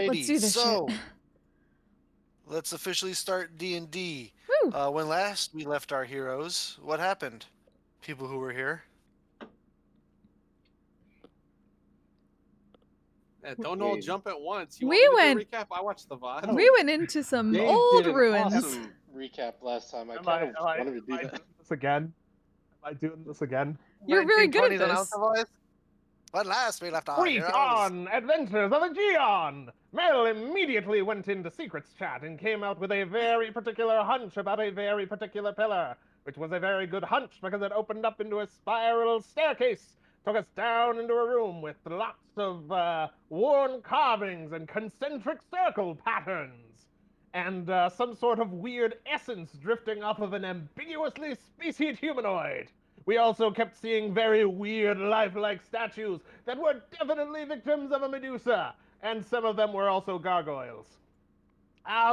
Let's do this so shit. let's officially start D&D. Woo! When last we left our heroes, what happened? People who were here. Yeah, don't all jump at once. You We want me to went- do a recap? I watched the VOD. We went into some Dave old did an ruins. awesome recap last time. I kind of wanted to do Am I that. doing this again? Am I doing this again? You're very good at 1920s this. announcer voice. When last we left our Freak heroes. on! Adventures of Aegion! Mel immediately went into secrets chat and came out with a very particular hunch about a very particular pillar, which was a very good hunch because it opened up into a spiral staircase, took us down into a room with lots of worn carvings and concentric circle patterns, and some sort of weird essence drifting off of an ambiguously specied humanoid. We also kept seeing very weird lifelike statues that were definitely victims of a Medusa, and some of them were also gargoyles.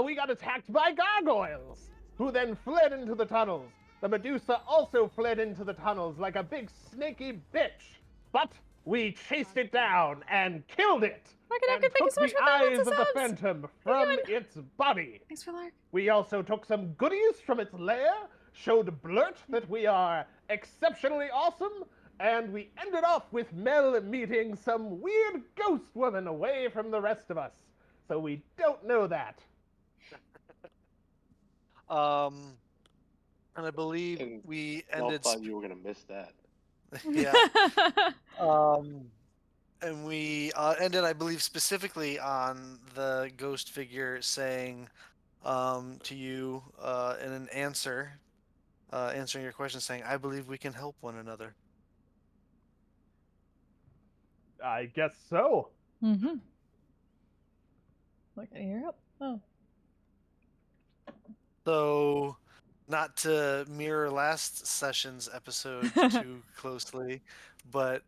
We got attacked by gargoyles, who then fled into the tunnels. The Medusa also fled into the tunnels like a big snaky bitch, but we chased it down and killed it, and Thank you took so much the for the eyes of the subs. phantom from Aegion. its body. Thanks for Lark. We also took some goodies from its lair, showed Blurt that we are exceptionally awesome, and we ended off with Mel meeting some weird ghost woman away from the rest of us. So we don't know that. And I believe And we Y'all ended. thought you were gonna miss that. Yeah. And we ended, I believe, specifically on the ghost figure saying to you in an answer, answering your question, saying, "I believe we can help one another." I guess so. Mm-hmm. Look, you're up. Oh. So, not to mirror last session's episode too closely, but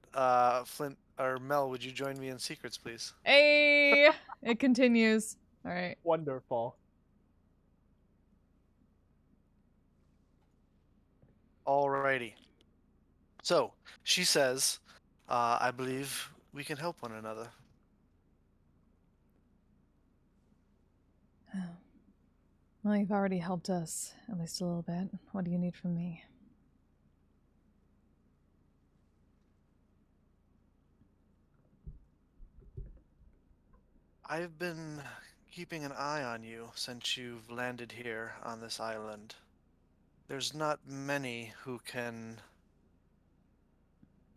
Flint or Mel, would you join me in secrets, please? Hey, it continues. All right. Wonderful. Alrighty. So, she says, I believe we can help one another. Oh. Well, you've already helped us, at least a little bit. What do you need from me? I've been keeping an eye on you since you've landed here on this island. There's not many who can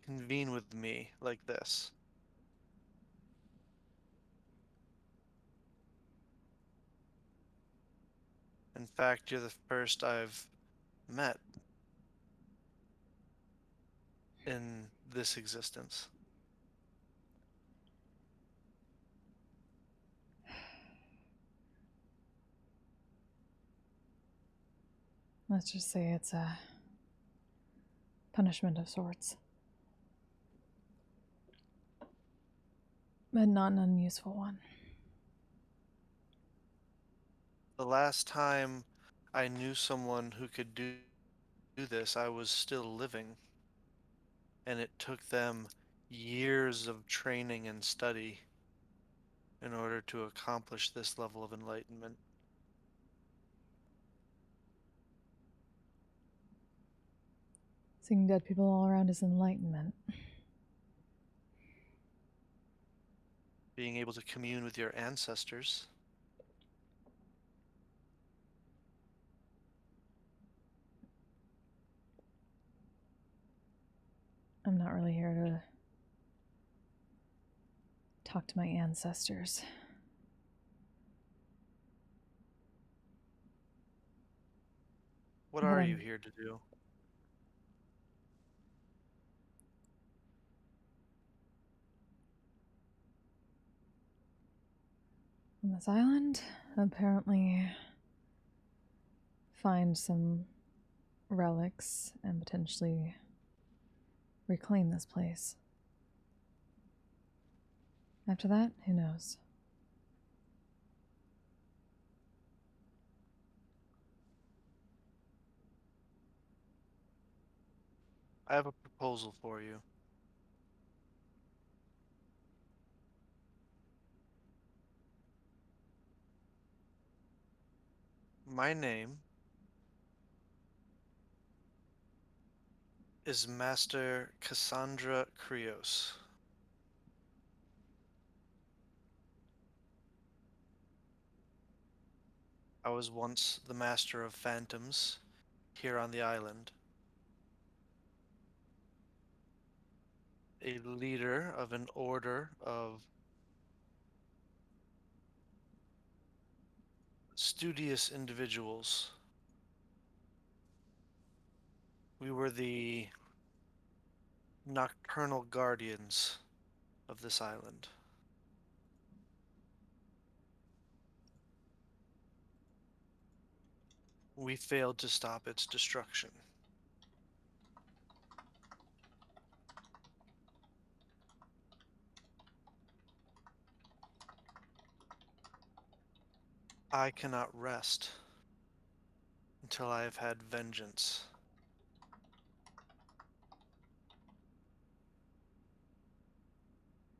convene with me like this. In fact, you're the first I've met in this existence. Let's just say it's a punishment of sorts. But not an unuseful one. The last time I knew someone who could do this, I was still living. And it took them years of training and study in order to accomplish this level of enlightenment. Seeing dead people all around is enlightenment. Being able to commune with your ancestors. I'm not really here to talk to my ancestors. What are you here to do? On this island, apparently find some relics and potentially reclaim this place. After that, who knows? I have a proposal for you. My name is Master Cassandra Krios. I was once the Master of Phantoms here on the island. A leader of an order of studious individuals. We were the nocturnal guardians of this island. We failed to stop its destruction. I cannot rest until I have had vengeance.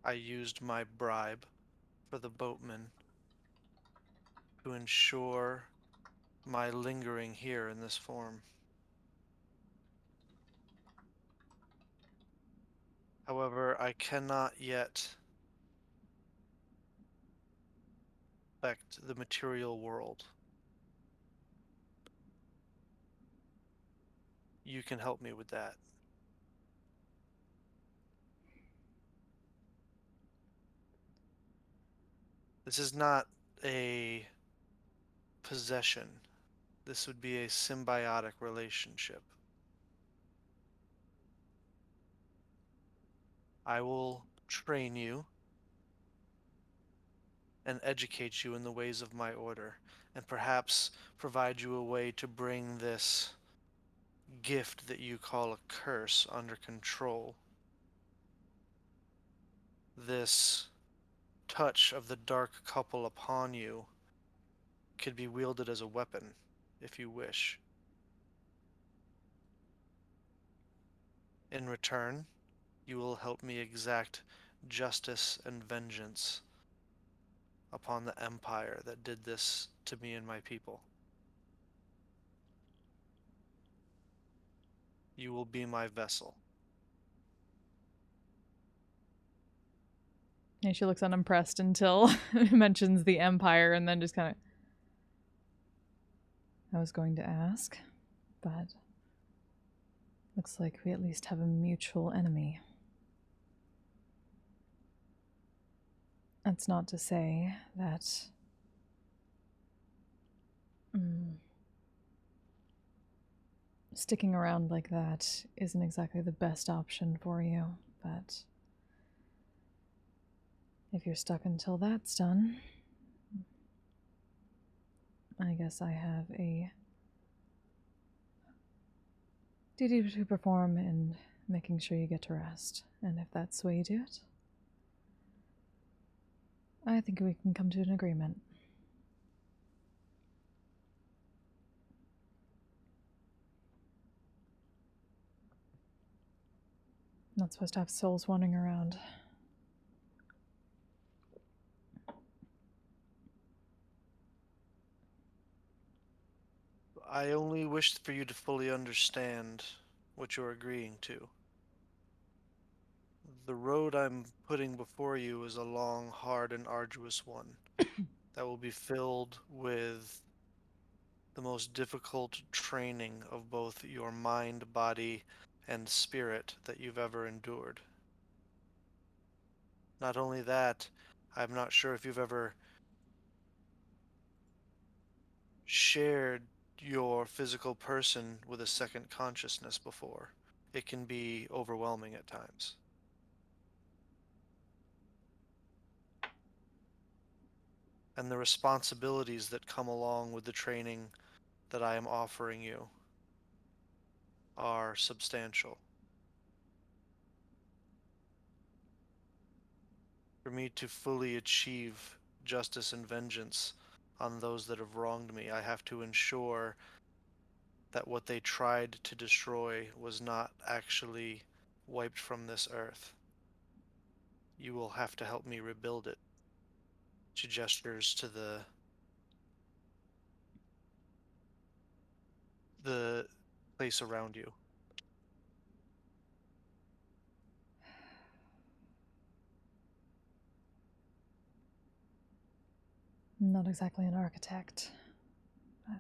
I used my bribe for the boatmen to ensure my lingering here in this form. However, I cannot yet affect the material world. You can help me with that. This is not a possession. This would be a symbiotic relationship. I will train you and educate you in the ways of my order, and perhaps provide you a way to bring this gift that you call a curse under control. This touch of the dark couple upon you could be wielded as a weapon, if you wish. In return, you will help me exact justice and vengeance upon the empire that did this to me and my people. You will be my vessel. And she looks unimpressed until it mentions the Empire and then just kind of... I was going to ask, but looks like we at least have a mutual enemy. That's not to say that sticking around like that isn't exactly the best option for you, but if you're stuck until that's done, I guess I have a duty to perform in making sure you get to rest. And if that's the way you do it, I think we can come to an agreement. Not supposed to have souls wandering around. I only wish for you to fully understand what you're agreeing to. The road I'm putting before you is a long, hard, and arduous one that will be filled with the most difficult training of both your mind, body, and spirit that you've ever endured. Not only that, I'm not sure if you've ever shared your physical person with a second consciousness before. It can be overwhelming at times. And the responsibilities that come along with the training that I am offering you are substantial. For me to fully achieve justice and vengeance on those that have wronged me, I have to ensure that what they tried to destroy was not actually wiped from this earth. You will have to help me rebuild it. She gestures to the place around you. I'm not exactly an architect. But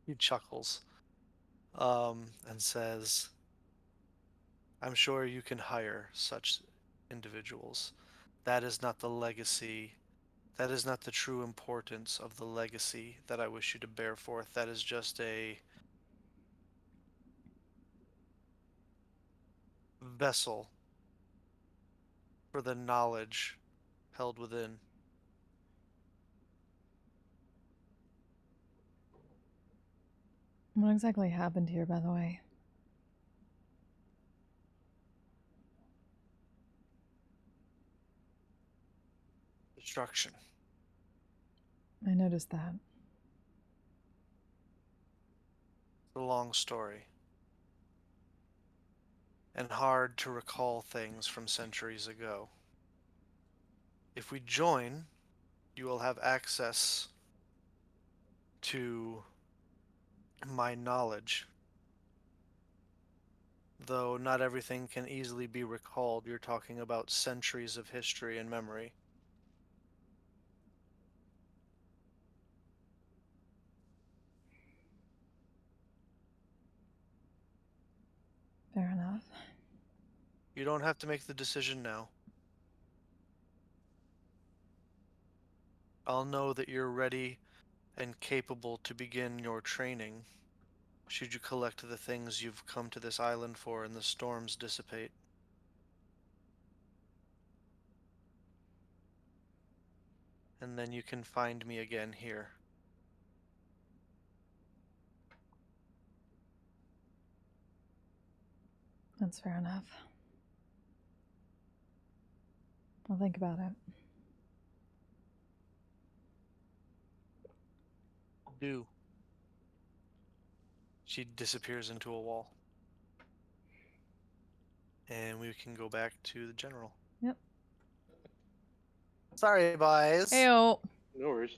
He chuckles and says, I'm sure you can hire such individuals. That is not the legacy. That is not the true importance of the legacy that I wish you to bear forth. That is just a vessel for the knowledge held within. what exactly happened here, by the way? Destruction. I noticed that. It's a long story. And hard to recall things from centuries ago. If we join, you will have access to my knowledge. Though not everything can easily be recalled, you're talking about centuries of history and memory. Fair enough. You don't have to make the decision now. I'll know that you're ready and capable to begin your training, should you collect the things you've come to this island for and the storms dissipate. And then you can find me again here. That's fair enough. I'll think about it. Do. She disappears into a wall. And we can go back to the general. Yep. Sorry, boys. Heyo. No worries.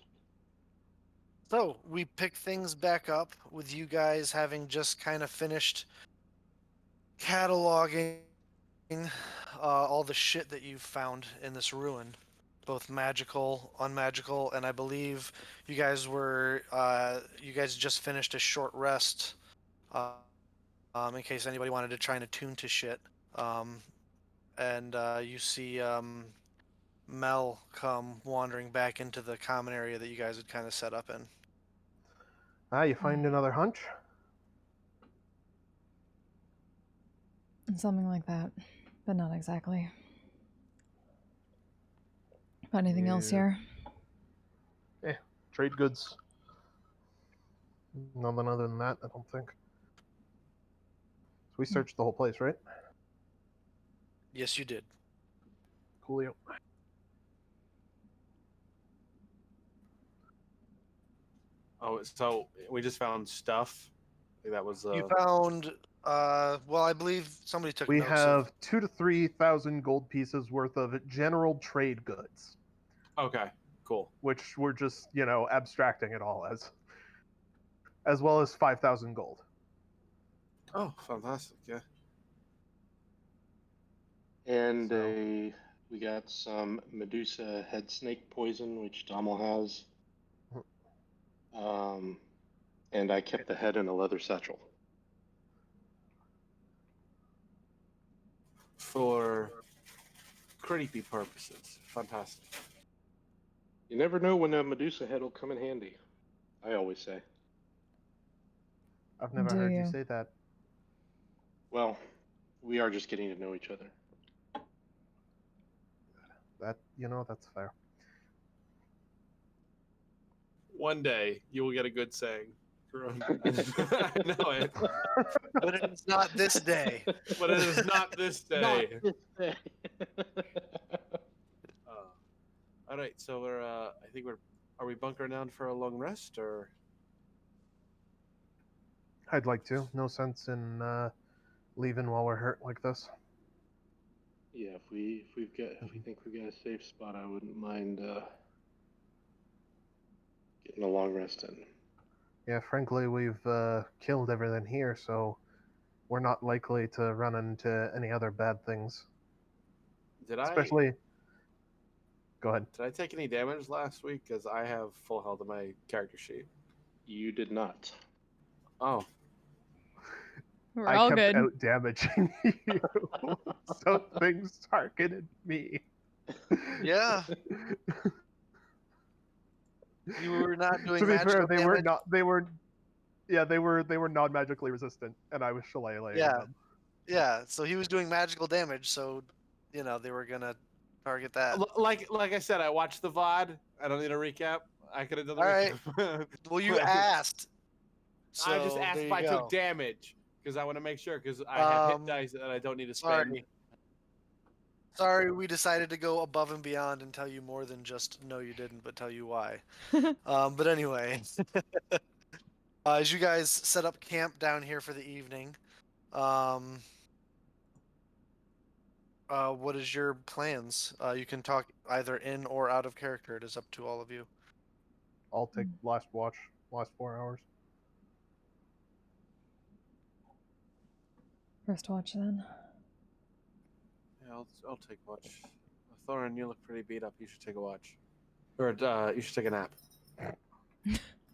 So, we pick things back up with you guys having just kind of finished cataloging all the shit that you've found in this ruin. Both magical, unmagical, and I believe you guys just finished a short rest in case anybody wanted to try and attune to shit. And you see Mel come wandering back into the common area that you guys had kind of set up in. You find another hunch? Something like that, but not exactly. Anything else here? Trade goods. Nothing other than that, I don't think. So we searched the whole place, right? Yes, you did. Coolio. Oh, so we just found stuff. I think that was. You found, well, I believe somebody took We notes have of... 2,000 to 3,000 gold pieces worth of general trade goods, Okay, cool. which we're just, abstracting it all as well as 5,000 gold. Oh, fantastic! Yeah. And So- we got some Medusa head snake poison, which Dommel has. And I kept the head in a leather satchel. For creepy purposes. Fantastic. You never know when a Medusa head will come in handy, I always say. I've never Do heard you you? say that. Well, we are just getting to know each other. That's fair. One day you will get a good saying. I know it. But it is not this day. But it is not this day. Not this day. All right, so are we bunkering down for a long rest or? I'd like to. No sense in leaving while we're hurt like this. Yeah, if we think we've got a safe spot, I wouldn't mind getting a long rest in. Yeah, frankly, we've killed everything here, so we're not likely to run into any other bad things. Did I Especially, go ahead. did I take any damage last week? Because I have full health on my character sheet. You did not. Oh, We're I all kept good. out damaging you, so things targeted me. Yeah, you were not doing To be fair, magical they were damage. not. They were. Yeah, they were non-magically resistant, and I was shillelaghing Yeah, them. yeah. So he was doing magical damage, so they were gonna target that. like I said, I watched the VOD. I don't need a recap. I could have done the All right. recap. Well, you asked, I just so asked there if you I took go. damage because I want to make sure because I have hit dice that I don't need to spend. Sorry, we decided to go above and beyond and tell you more than just no, you didn't, but tell you why. But anyway, as you guys set up camp down here for the evening, what is your plans? You can talk either in or out of character. It is up to all of you. I'll take last 4 hours. First watch then. Yeah, I'll take watch. Thorin, you look pretty beat up. You should take a watch, or you should take a nap.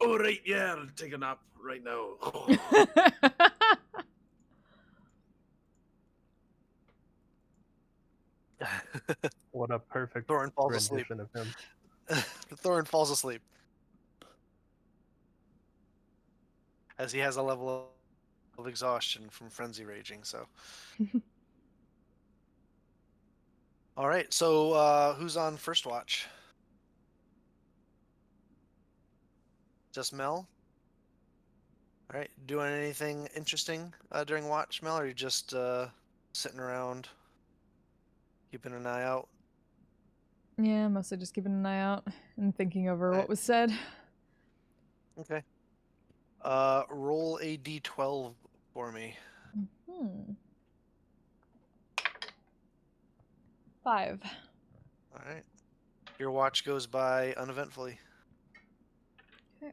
Oh right, yeah, I'll take a nap right now. What a perfect Thorin falls asleep. rendition of him. Thorin falls asleep as he has a level of exhaustion from frenzy raging. So, all right. So, who's on first watch? Just Mel. All right. Doing anything interesting during watch, Mel, or are you just sitting around, keeping an eye out? Yeah, mostly just keeping an eye out and thinking over Right. what was said. Okay. Roll a d12 for me. 5. All right. Your watch goes by uneventfully. Okay.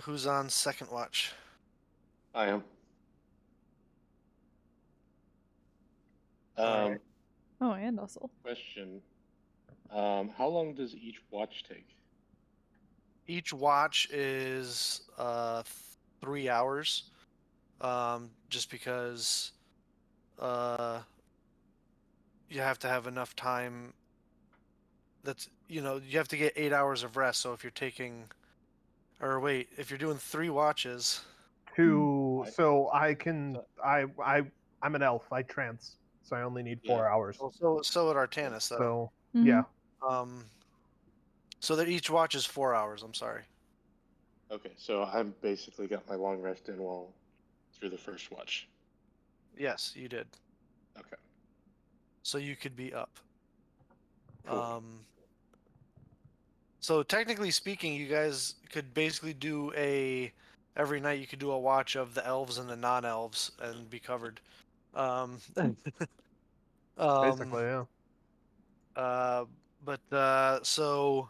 Who's on second watch? I am. All right. Oh, and also. Question. How long does each watch take? Each watch is 3 hours. Just because you have to have enough time. You have to get 8 hours of rest. So if you're taking, or wait, if you're doing 3 watches, So I'm an elf. I trance, so I only need 4 hours. so at Artanis though. So Mhm. yeah, So that each watch is 4 hours. I'm sorry. Okay, so I've basically got my long rest in while through the first watch. Yes, you did. Okay. So you could be up. Cool. So technically speaking, you guys could basically do every night you could do a watch of the elves and the non-elves and be covered. basically, yeah. So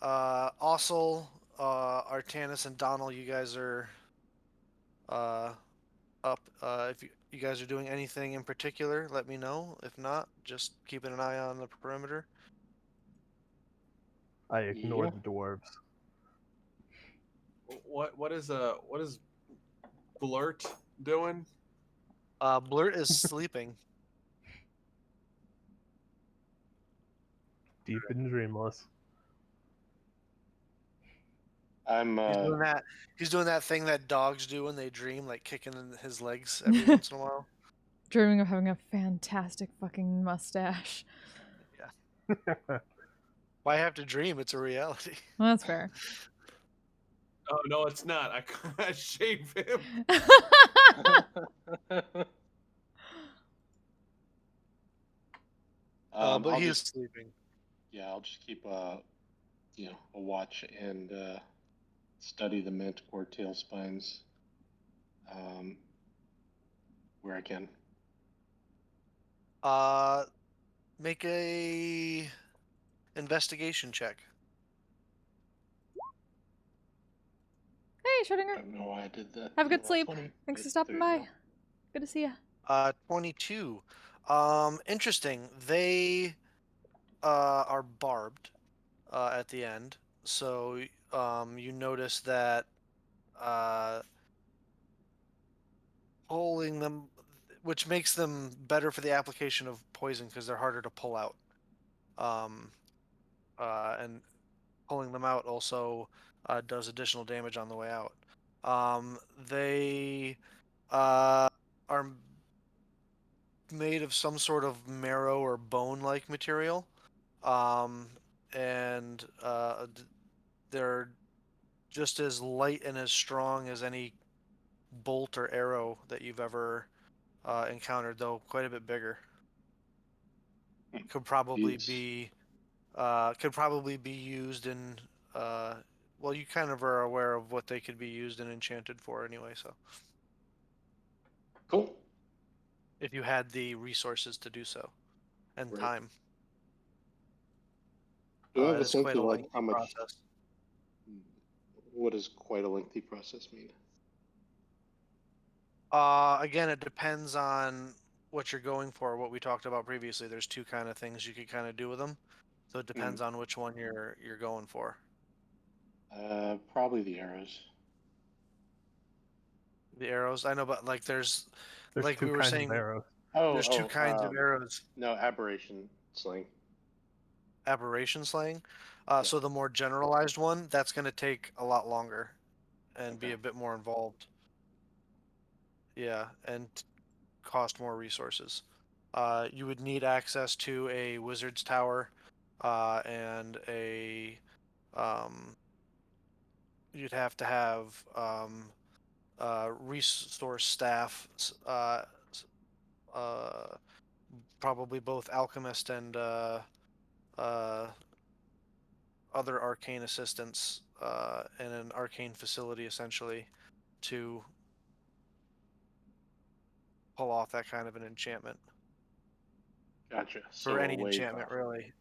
Ossel, Artanis, and Donald, you guys are up. If you guys are doing anything in particular, let me know. If not, just keeping an eye on the perimeter. I ignore Yeah. the dwarves. What is Blurt doing? Blurt is sleeping. Deep and dreamless. I'm He's doing that thing that dogs do when they dream, like kicking in his legs every once in a while. Dreaming of having a fantastic fucking mustache. Why have to dream? It's a reality. Well, that's fair. Oh no, it's not. I shave him. But he is just, sleeping. yeah, I'll just keep a watch and study the manticore tail spines where I can. Make a investigation check. Hey, I Schrodinger. don't know why I did that. Have a good sleep. 20. Thanks for There stopping you by. go. Good to see you. 22. Interesting. They are barbed at the end. So you notice that pulling them, which makes them better for the application of poison because they're harder to pull out. And pulling them out also does additional damage on the way out. They are made of some sort of marrow or bone-like material, and they're just as light and as strong as any bolt or arrow that you've ever encountered, though quite a bit bigger. Could probably Jeez. be used in well, you kind of are aware of what they could be used and enchanted for anyway, so Cool. if you had the resources to do so and Right. time. Do I have It a is sense quite a of like lengthy how much? process. What does quite a lengthy process mean? Again, it depends on what you're going for. What we talked about previously. There's two kind of things you could kind of do with them, so it depends on which one you're going for. Probably the arrows. The arrows, I know, but like there's like two we were kinds saying, of arrows. there's two kinds of arrows. No, aberration sling. Aberration slaying. Yeah. So the more generalized one, that's going to take a lot longer and be Okay. a bit more involved. Yeah, and cost more resources. You would need access to a wizard's tower, and a you'd have to have resource staff, probably both alchemist and uh, other arcane assistants in an arcane facility, essentially, to pull off that kind of an enchantment. Gotcha. For So a any way enchantment, cost. really.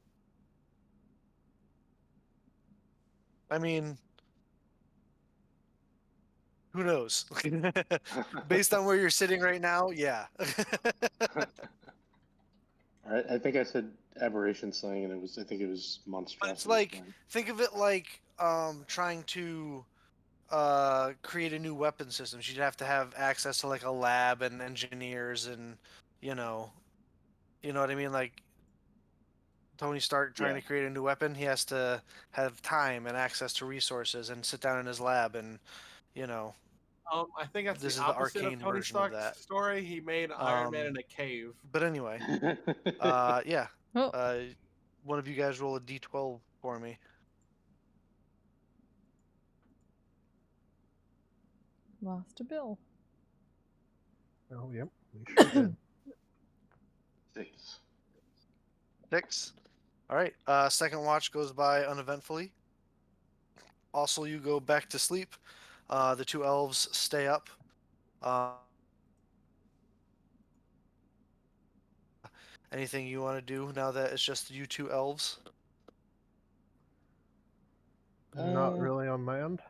I mean, who knows? Based on where you're sitting right now, yeah. All right. I think I said aberration sling, and I think it was But it's monstrosity like, sling. think of it like trying to create a new weapon system. You'd have to have access to like a lab and engineers and you know, what I mean. Like Tony Stark trying Yeah. to create a new weapon, he has to have time and access to resources and sit down in his lab and you know, I think that's this the is the opposite of arcane Tony version of Stark's that. story. He made Iron Man in a cave. But anyway, yeah. Oh, One of you guys roll a d12 for me. lost a bill. Oh, yep. We sure did. 6. 6. All right. Second watch goes by uneventfully. Also, you go back to sleep. The two elves stay up. Anything you want to do now that it's just you two elves? Not really on my end.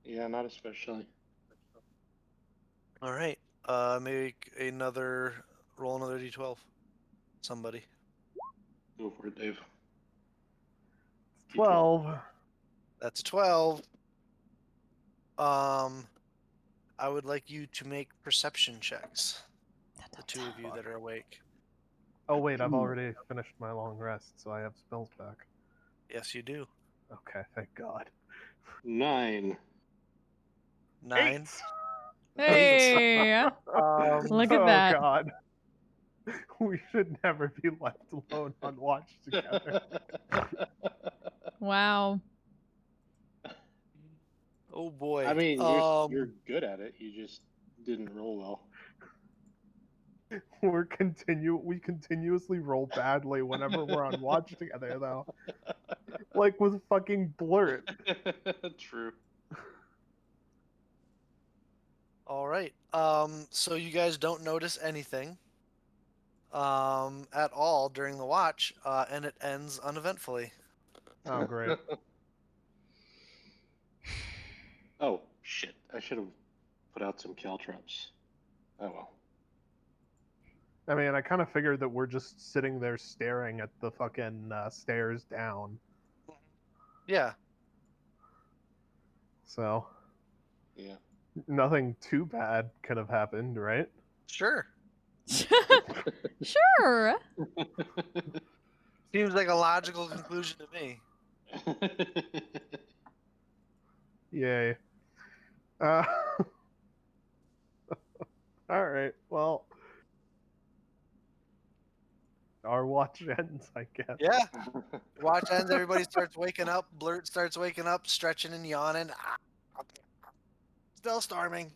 Yeah, not especially. All right. Roll another d12. Somebody. Go for it, Dave. 12. That's 12. I would like you to make perception checks. The two of you that are awake. Oh, wait, I've already finished my long rest, so I have spells back. Yes, you do. Okay, thank God. 9. 9. Hey, look at Oh, that. God. We should never be left alone on watch together. Wow. Oh boy. I mean, you're good at it. You just didn't roll well. We continuously roll badly whenever we're on watch together, though. Like with fucking Blurt. True. All right. So you guys don't notice anything at all during the watch, and it ends uneventfully. Oh, great. Oh, Shit, I should have put out some caltrops. Oh well. I mean, I kind of figured that we're just sitting there staring at the fucking stairs down. Yeah. So Yeah. nothing too bad could have happened, right? Sure. Sure. Seems like a logical conclusion to me. Yay. Uh, all right. Well, our watch ends, I guess. Yeah. Watch ends. Everybody starts waking up. Blurt starts waking up, stretching and yawning. Still storming.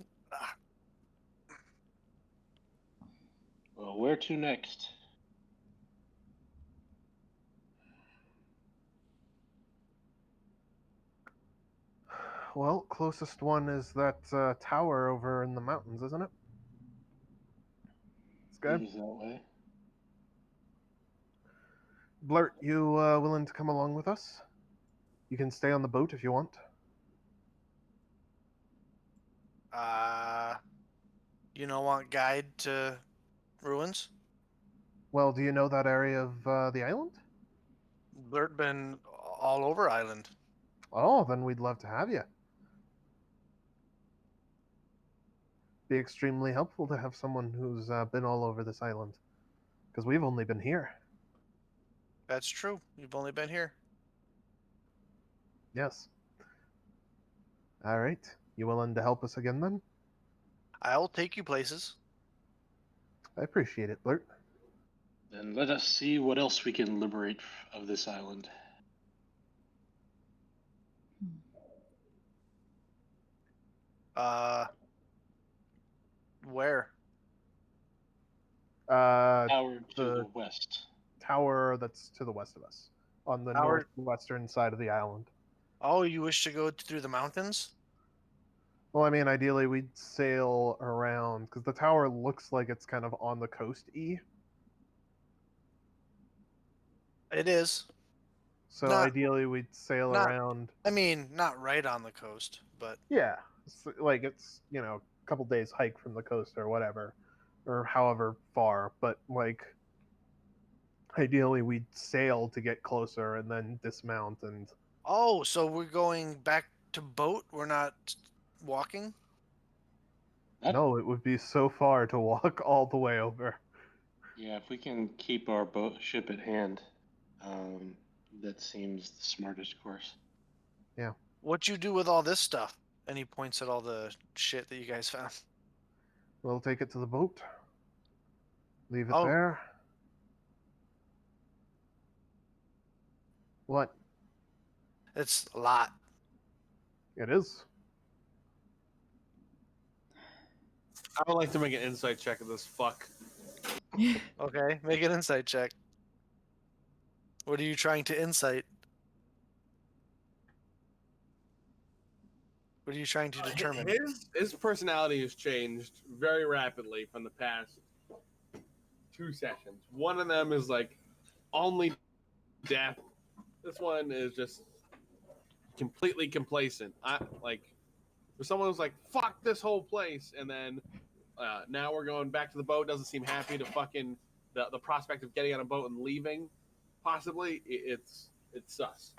Well, where to next? Well, closest one is that tower over in the mountains, isn't it? It's good. Seems that way. Blurt, you willing to come along with us? You can stay on the boat if you want. You don't want guide to ruins? Well, do you know that area of the island? Blurt been all over island. Oh, then we'd love to have you. Be extremely helpful to have someone who's been all over this island, because we've only been here. That's true. You've only been here. Yes. All right. You willing to help us again then? I'll take you places. I appreciate it, Blurt. Then let us see what else we can liberate of this island. Where? Tower to the- the west. Tower that's to the west of us, on the Tower- northwestern side of the island. Oh, you wish to go through the mountains? Well, I mean, ideally we'd sail around, because the tower looks like it's kind of on the coast-y. It is. So Not- ideally we'd sail not- around. I mean, not right on the coast, but Yeah, like it's a couple days hike from the coast or whatever, or however far. But like, ideally we'd sail to get closer and then dismount and. oh, so we're going back to boat? We're not walking? That- No, it would be so far to walk all the way over. Yeah, if we can keep our ship at hand, that seems the smartest course. What you do with all this stuff? And he points at all the shit that you guys found. We'll take it to the boat. Leave it Oh. there. What? It's a lot. It is. I would like to make an insight check of this fuck. Okay, make an insight check. What are you trying to insight? What are you trying to determine? His personality has changed very rapidly from the past 2 sessions. One of them is like only death. This one is just completely complacent. For someone who's like, fuck this whole place, and then now we're going back to the boat, doesn't seem happy to fucking the prospect of getting on a boat and leaving, possibly, it's sus.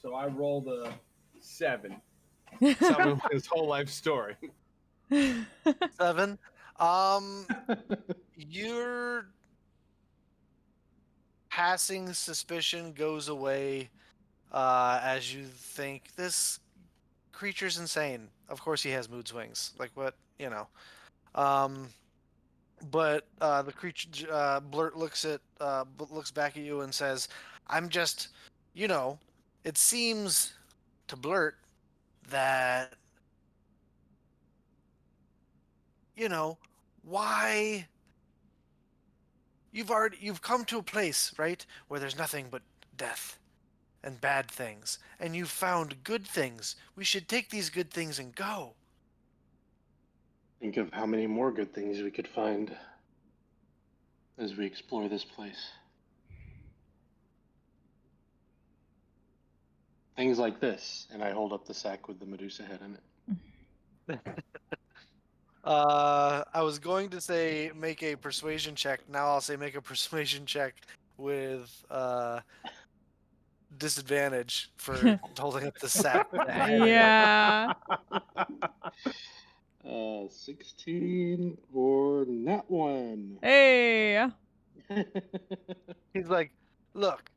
So I rolled a 7. Telling his whole life story. 7. Your passing suspicion goes away as you think this creature's insane. Of course, he has mood swings. Like what, But the creature, Blurt looks back at you and says, "I'm just, it seems to Blurt that." Why you've come to a place, right, where there's nothing but death and bad things, and you've found good things. We should take these good things and go. Think of how many more good things we could find as we explore this place. Things like this, and I hold up the sack with the Medusa head in it. I was going to say make a persuasion check. Now I'll say make a persuasion check with disadvantage for holding up the sack. with the head in it. Yeah. 16 or not one. Hey. He's like, look,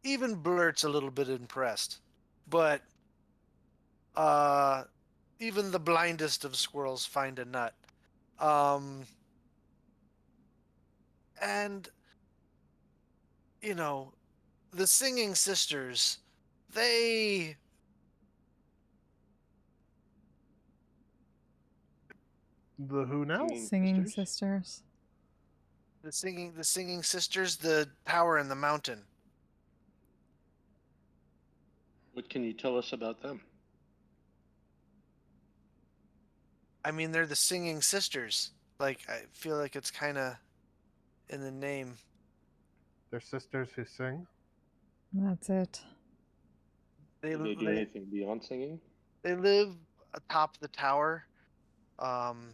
even Blurt's a little bit impressed, but even the blindest of squirrels find a nut. And you know, the singing sisters, they The who now? Singing sisters. the singing sisters, the power in the mountain. What can you tell us about them? I mean, they're the singing sisters. Like, I feel like it's kind of in the name. They're sisters who sing. That's it. They Do they do anything beyond singing? they live atop the tower, and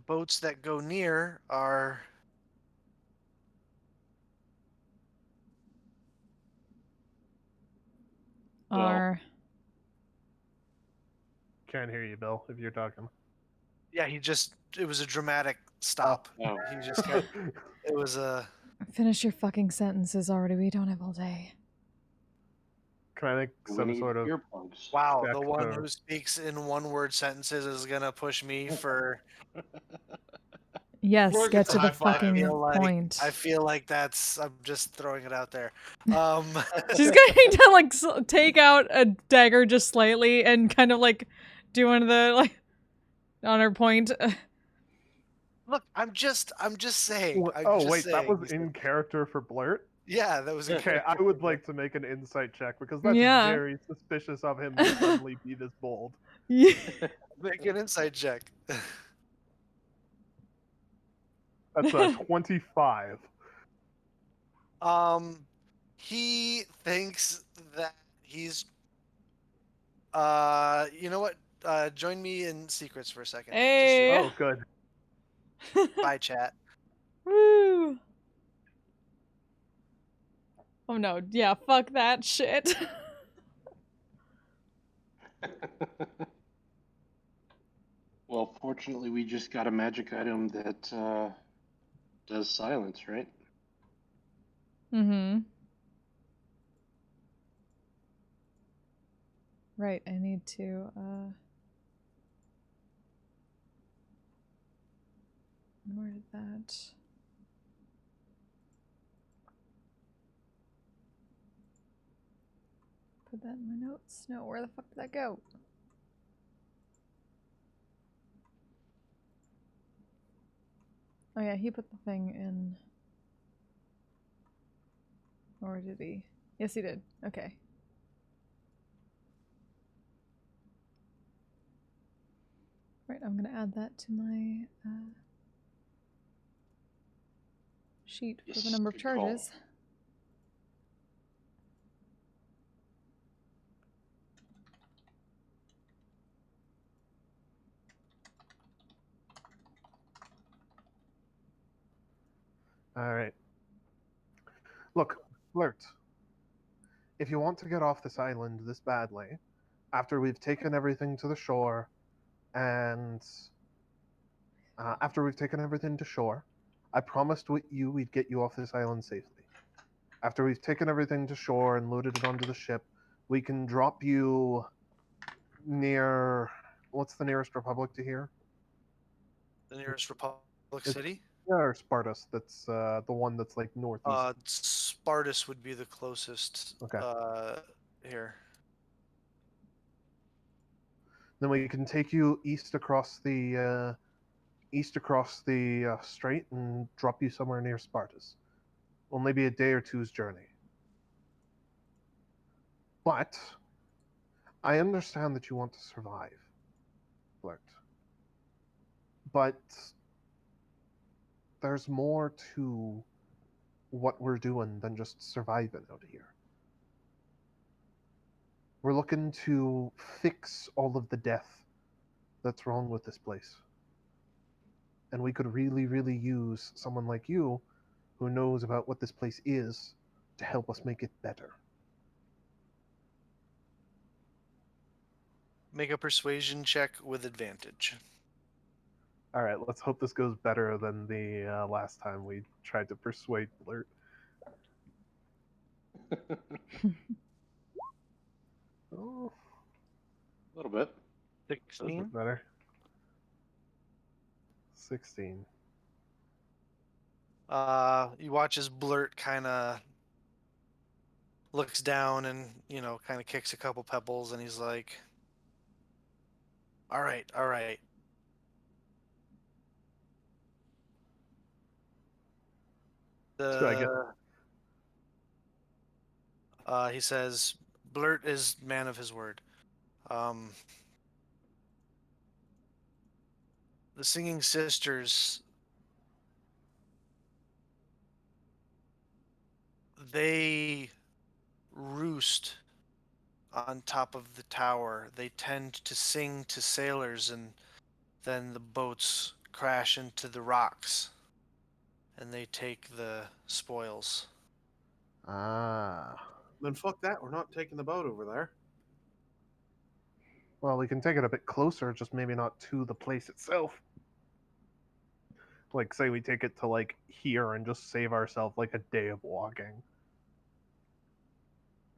boats that go near are Well- Are Can't hear you, Bill, if you're talking. yeah. It was a dramatic stop. Oh. He just kept. It was a. finish your fucking sentences already. We don't have all day. Can I make We some need sort of earplugs. Wow, the check one to- who speaks in one-word sentences is gonna push me for. Yes, Floor get gets to a the high five. fucking feel like point. I feel like that's. I'm just throwing it out there. She's going to like take out a dagger just slightly and kind of like do one of the like on her point. Look, I'm just saying. What- I'm Oh just wait, that saying. was in character for Blurt? Yeah, that was Okay, I would like to make an insight check because that's Yeah. very suspicious of him to suddenly be this bold. Yeah. make an insight check. That's a 25. He thinks that he's. You know what? Join me in secrets for a second. Hey. Oh, good. Bye, chat. Woo. Oh no, yeah, fuck that shit. Well, fortunately, we just got a magic item that does silence, right? Mm-hmm. Right, I need to, where did that... Put that in my notes? No, where the fuck did that go? Oh yeah, he put the thing in... Or did he? Yes, he did. Okay. Right, I'm gonna add that to my sheet for the Yes, number of good call. charges. Alright. Look, Blurt. If you want to get off this island this badly, after we've taken everything to the shore, and after we've taken everything to shore, I promised we'd get you off this island safely. After we've taken everything to shore and loaded it onto the ship, we can drop you near... What's the nearest republic to here? The nearest Republic It's- City. Yeah, or Spartus. That's the one that's like northeast. Spartus would be the closest. Okay. Here. Then we can take you east across the strait and drop you somewhere near Spartus. Only be a day or two's journey. But I understand that you want to survive, Blurt. But there's more to what we're doing than just surviving out here. We're looking to fix all of the death that's wrong with this place. And we could really, really use someone like you who knows about what this place is to help us make it better. Make a persuasion check with advantage. All right, let's hope this goes better than the last time we tried to persuade Blurt. Oh, A little bit. that's a 16. bit better. 16. You watch as Blurt kind of looks down and, kind of kicks a couple pebbles, and he's like, all right, all right. So I guess He says, Blurt is man of his word. The Singing Sisters, they roost on top of the tower. They tend to sing to sailors, and then the boats crash into the rocks, and they take the spoils. ah. Then fuck that. We're not taking the boat over there. Well, we can take it a bit closer, just maybe not to the place itself. Like, say we take it to, like, here and just save ourselves, like, a day of walking.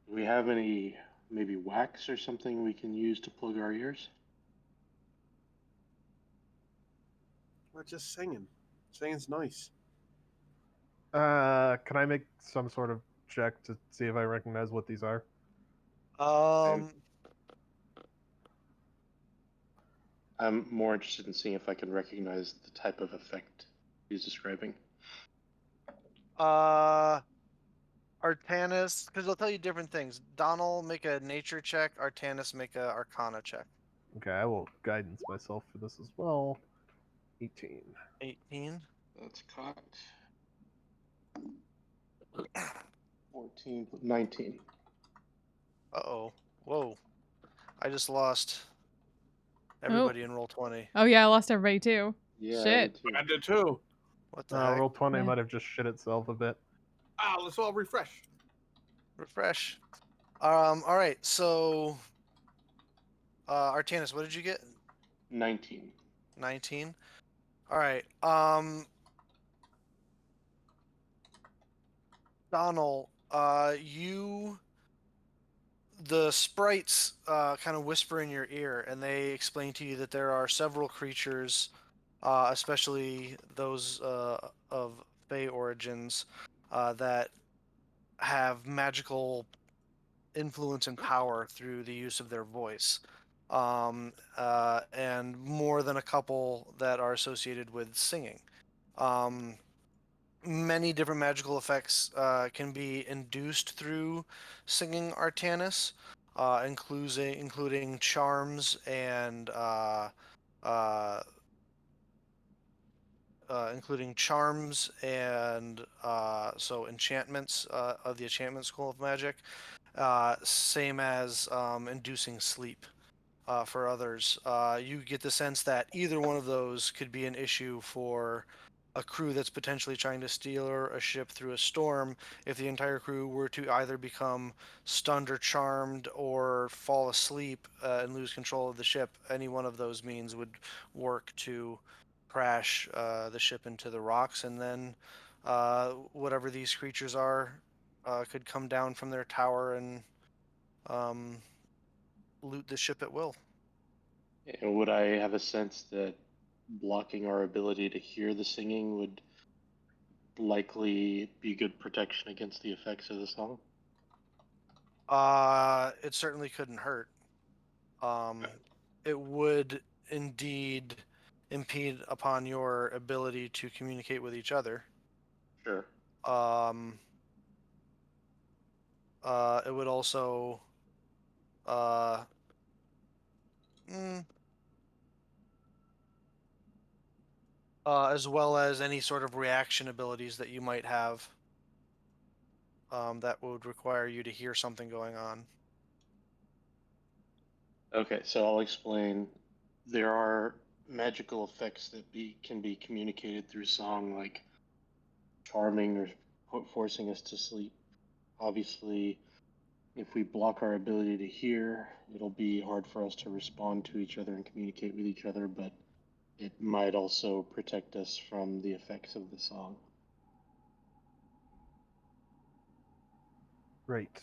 Do we have any maybe wax or something we can use to plug our ears? We're just singing. Singing's nice. Can I make some sort of check to see if I recognize what these are? I'm more interested in seeing if I can recognize the type of effect he's describing. Artanis, because they'll tell you different things. Donald, make a nature check. Artanis, make a arcana check. Okay, I will guidance myself for this as well. 18. 18. That's cocked. 14, 19. Uh-oh. Whoa. I just lost everybody in roll 20. Oh yeah, I lost everybody too. Yeah, Shit. I did too. What the heck? Roll 20 Yeah. might have just shit itself a bit. Ah, let's all refresh. Refresh. All right. So, Artanis, what did you get? 19. 19. All right. Donald, the sprites kind of whisper in your ear, and they explain to you that there are several creatures, especially those of Fey origins, that have magical influence and power through the use of their voice. And more than a couple that are associated with singing. Many different magical effects can be induced through singing Artanis, including charms and so enchantments of the enchantment school of magic, same as inducing sleep for others. You get the sense that either one of those could be an issue for a crew that's potentially trying to steer a ship through a storm. If the entire crew were to either become stunned or charmed or fall asleep and lose control of the ship, any one of those means would work to crash the ship into the rocks, and then whatever these creatures are could come down from their tower and loot the ship at will. And would I have a sense that blocking our ability to hear the singing would likely be good protection against the effects of the song? It certainly couldn't hurt. It would indeed impede upon your ability to communicate with each other. Sure. It would also as well as any sort of reaction abilities that you might have that would require you to hear something going on. Okay, so I'll explain. There are magical effects that can be communicated through song, like charming or forcing us to sleep. Obviously, if we block our ability to hear, it'll be hard for us to respond to each other and communicate with each other, but it might also protect us from the effects of the song. Right.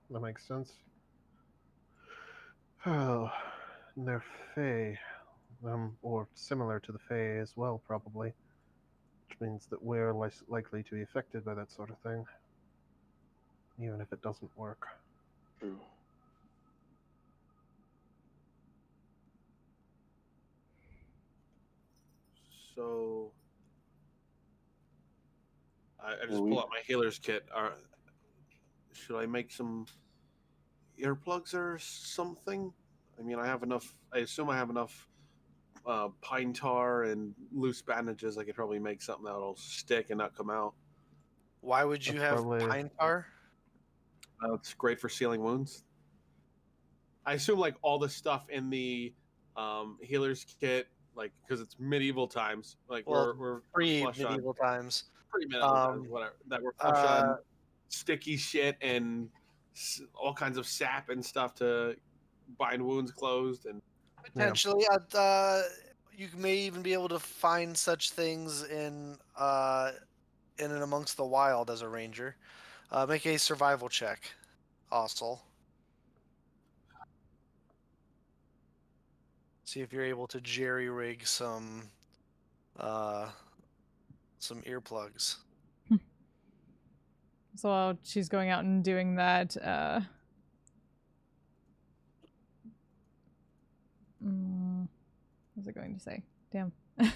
That makes sense. Oh, and they're Fae. Or similar to the Fae as well, probably. Which means that we're less likely to be affected by that sort of thing. Even if it doesn't work. True. So I Well, just pull out my healer's kit. Should I make some earplugs or something? I mean, I have enough. I assume I have enough pine tar and loose bandages. I could probably make something that'll stick and not come out. Why would you That's have probably- pine tar? It's great for sealing wounds. I assume like all the stuff in the healer's kit, like because it's medieval times, like Well, we're flush on Pre-medieval times. pre-medieval times, whatever. That we're flush on sticky shit and all kinds of sap and stuff to bind wounds closed. And Potentially, you may even be able to find such things in and amongst the wild as a ranger. Make a survival check, Osel. See if you're able to jerry-rig some earplugs. So while she's going out and doing that, what was I going to say? Damn. I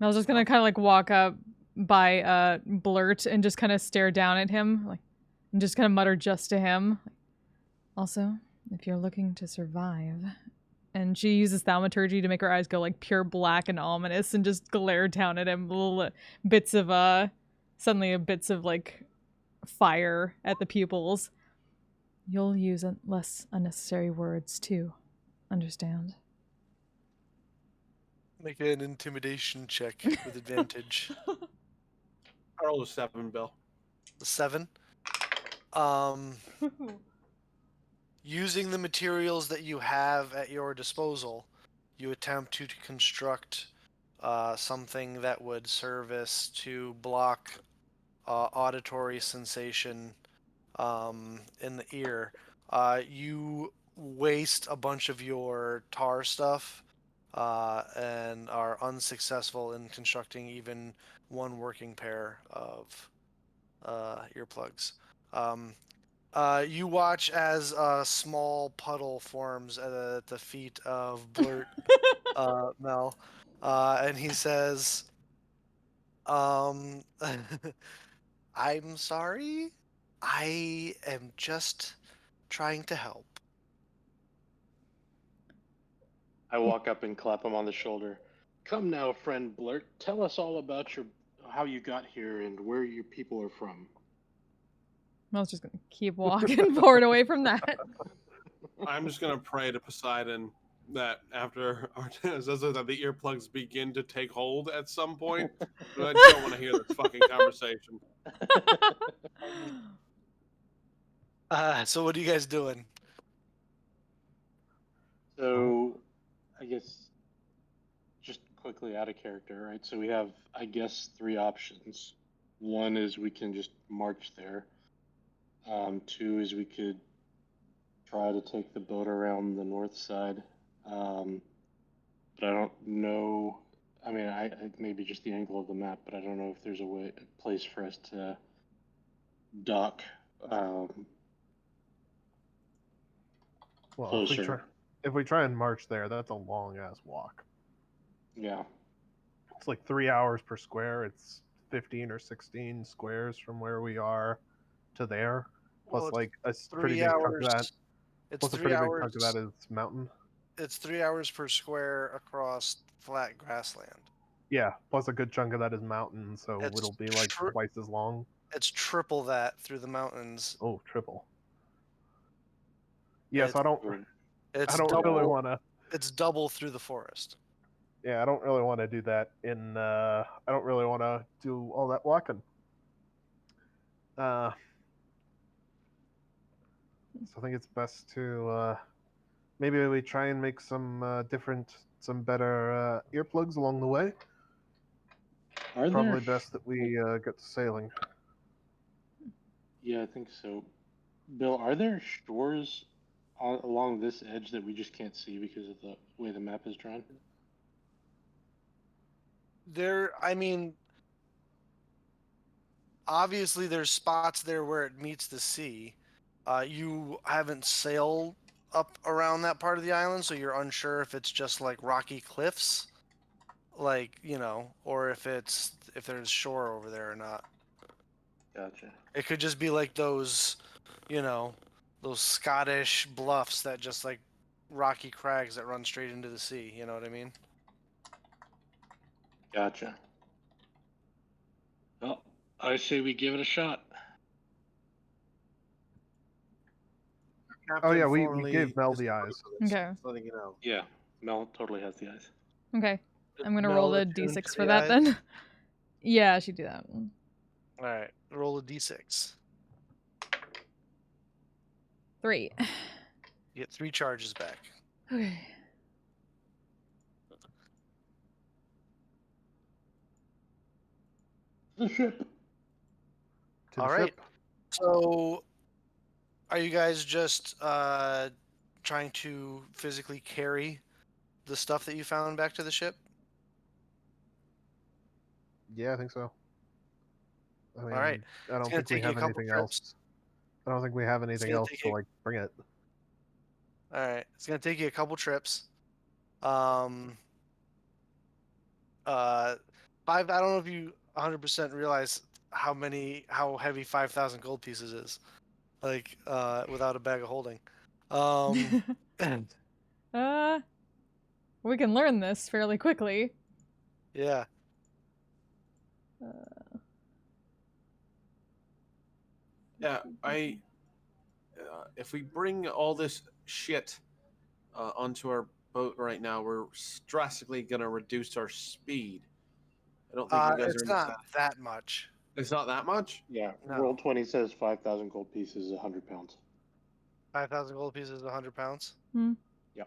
was just gonna kind of like walk up by Blurt and just kind of stare down at him, like, and just kind of mutter just to him. Also, if you're looking to survive, and she uses thaumaturgy to make her eyes go like pure black and ominous, and just glare down at him, little bits of suddenly bits of like fire at the pupils. You'll use less unnecessary words too. Understand? Make an intimidation check with advantage. I rolled a 7, Bill. 7. Using the materials that you have at your disposal, you attempt to construct something that would service to block auditory sensation in the ear. You waste a bunch of your tar stuff and are unsuccessful in constructing even one working pair of earplugs. You watch as a small puddle forms at the feet of Blurt Mel, and he says, "I'm sorry. I am just trying to help." I walk up and clap him on the shoulder. Come now, friend Blurt. Tell us all about how you got here and where your people are from. I was just gonna keep walking forward away from that. I'm just gonna pray to Poseidon that after Artez says that the earplugs begin to take hold at some point. But I don't want to hear this fucking conversation. So what are you guys doing? So, I guess, just quickly out of character, right? So we have, I guess, 3 options. One is we can just march there. 2 is we could try to take the boat around the north side. But I don't know. I mean, I maybe just the angle of the map, but I don't know if there's a place for us to dock Well, closer. if we try and march there, that's a long ass walk. Yeah. It's like 3 hours per square. It's 15 or 16 squares from where we are to there. Plus, Well, like a 3 pretty big chunk of hours. that. It's Plus, a 3 pretty big hours. chunk of that is mountain. It's 3 hours per square across flat grassland. Yeah. Plus, a good chunk of that is mountain, so It's it'll be like twice as long. It's triple that through the mountains. Oh, triple. Yeah, so I don't. It's I don't double, really want to. It's double through the forest. Yeah, I don't really want to do that. I don't really want to do all that walking. So I think it's best to maybe we try and make some better earplugs along the way. Are Probably there? best that we get to sailing. Yeah, I think so. Bill, are there shores along this edge that we just can't see because of the way the map is drawn? I mean, obviously there's spots there where it meets the sea. You haven't sailed up around that part of the island, so you're unsure if it's just like rocky cliffs, like, or if there's shore over there or not. Gotcha. It could just be like those, those Scottish bluffs that just like rocky crags that run straight into the sea. You know what I mean? Gotcha. Well, I say we give it a shot. Oh yeah, Captain we formerly gave Mel is the the eyes. first, Okay. just letting you know. Yeah, Mel totally has the eyes. Okay. I'm gonna Mel roll a attuned d6 to for the that eyes? then. Yeah, she do that. All right, roll a d6. 3. You get 3 charges back. Okay. The ship. To the All right. ship. So, are you guys just trying to physically carry the stuff that you found back to the ship? Yeah, I think so. I mean, All right. I don't gonna think we take you a have couple anything trips. else. I don't think we have anything gonna else take to you- like bring it. All right. It's gonna take you a couple trips. Um. 5. I don't know if you 100% realize how heavy 5,000 gold pieces is. Like, without a bag of holding. uh, we can learn this fairly quickly. Yeah. Yeah, if we bring all this shit onto our boat right now, we're drastically gonna reduce our speed. I don't think you guys are It's into not that. that much. It's not that much. Yeah, No. roll 20 says 5,000 gold pieces is 100 pounds. 5,000 gold pieces is 100 pounds. Yep. All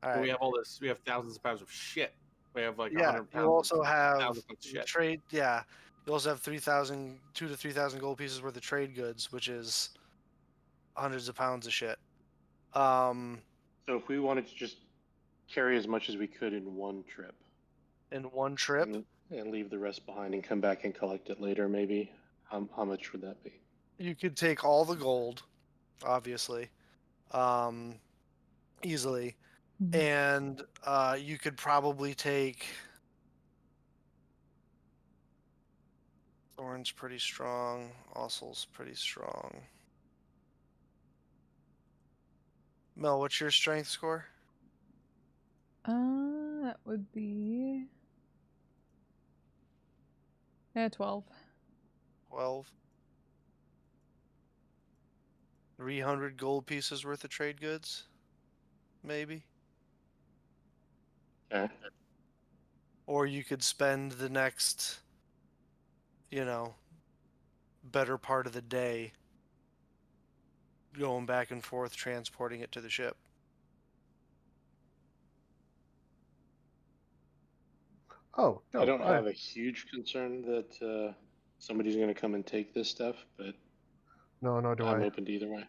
But we right. have all this. We have thousands of pounds of shit. We have like Yeah. 100 pounds. You also of have 1,000 pounds of shit. trade. Yeah. You also have 2,000 to 3,000 gold pieces worth of trade goods, which is hundreds of pounds of shit. So if we wanted to just carry as much as we could in one trip In one trip, and leave the rest behind and come back and collect it later, maybe, how much would that be? you could take all the gold, obviously, easily, and you could probably take. Thorn's pretty strong. Ossel's pretty strong. Mel, what's your strength score? That would be 12. 12. 300 gold pieces worth of trade goods, maybe. Okay. Or you could spend the next, better part of the day going back and forth transporting it to the ship. Oh, no, I don't have a huge concern that somebody's going to come and take this stuff, but no, nor do I'm I. open to either way.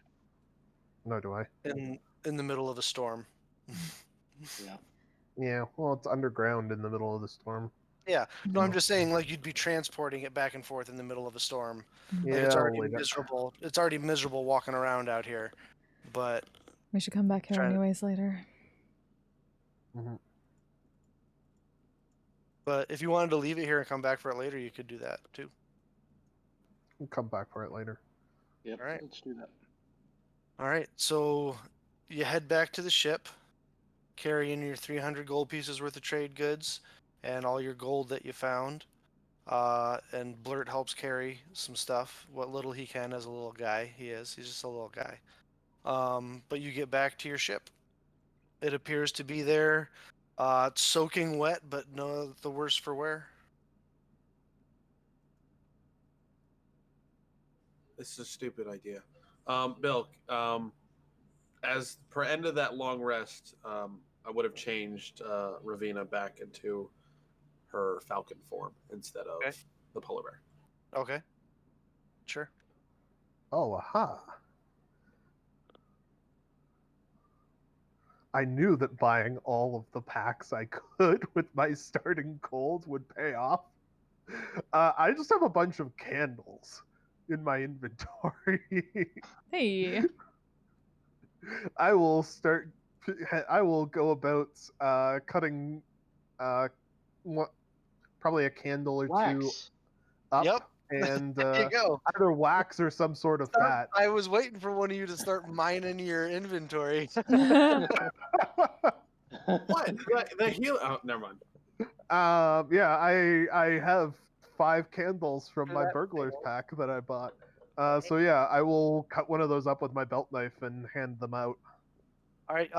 Nor do I. In the middle of a storm. Yeah. Yeah, well, it's underground in the middle of the storm. Yeah. No, I'm just saying, like, you'd be transporting it back and forth in the middle of a storm. Yeah, Like, it's I'll already leave it. miserable. It's already miserable walking around out here. But We should come back here Trying to- anyways later. But if you wanted to leave it here and come back for it later, you could do that too. We'll come back for it later. Yep. All right. Let's do that. All right. So you head back to the ship, carrying your 300 gold pieces worth of trade goods and all your gold that you found. And Blurt helps carry some stuff, what little he can as a little guy. He's just a little guy. But you get back to your ship. It appears to be there, soaking wet, but no the worse for wear. This is a stupid idea. Bill, as per end of that long rest, I would have changed Ravina back into her falcon form instead of Okay. the polar bear. Okay. Sure. Oh, aha. I knew that buying all of the packs I could with my starting gold would pay off. I just have a bunch of candles in my inventory. Hey. I will start. I will go about cutting what, probably a candle or two Wax. up, Yep. and There you go. either wax or some sort of fat. I was waiting for one of you to start mining your inventory. What? The heal? Oh, never mind. Yeah, I have 5 candles from my burglar's pack that I bought. So yeah, I will cut one of those up with my belt knife and hand them out. All right.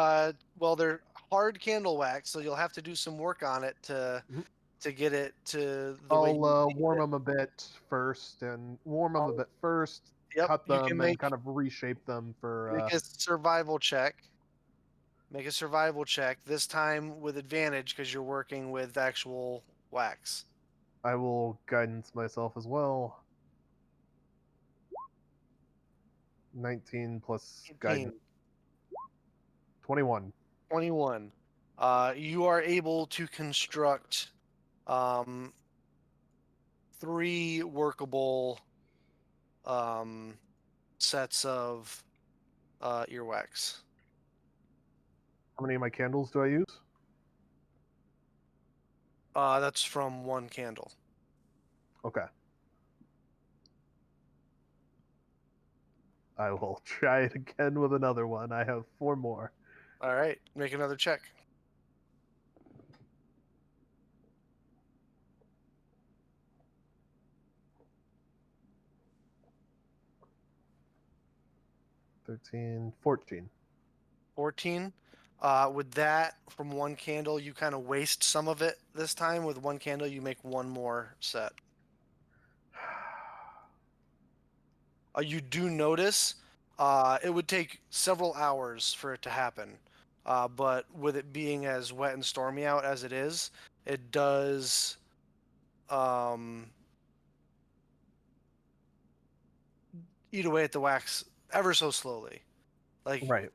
Well, they're hard candle wax, so you'll have to do some work on it to get it to the way. I'll warm them a bit first, and Yep. cut You can them, and kind of reshape them for. make a survival check. Make a survival check. This time with advantage because you're working with actual wax. I will guidance myself as well. 19 plus 18. guidance. 21. 21. You are able to construct 3 workable sets of earwax. How many of my candles do I use? That's from 1 candle. Okay. I will try it again with another one. I have 4 more. All right, make another check. $13, $14. 14. With that, from 1 candle, you kind of waste some of it this time. With 1 candle, you make 1 more set. You do notice it would take several hours for it to happen. But with it being as wet and stormy out as it is, it does eat away at the wax ever so slowly. Like, Right.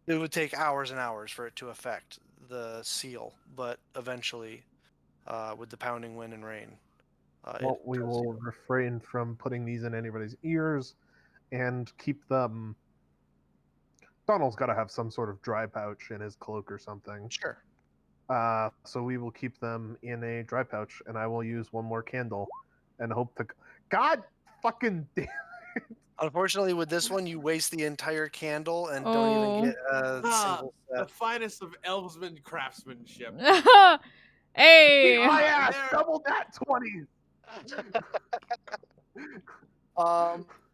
it would take hours and hours for it to affect the seal, but eventually, with the pounding wind and rain, Well, we will refrain from putting these in anybody's ears and keep them. Donald's got to have some sort of dry pouch in his cloak or something. Sure. So we will keep them in a dry pouch, and I will use 1 more candle and hope to. God fucking damn. Unfortunately, with this one, you waste the entire candle and don't even get a single The set. finest of elfsman craftsmanship. Hey. Oh yeah, double that 20.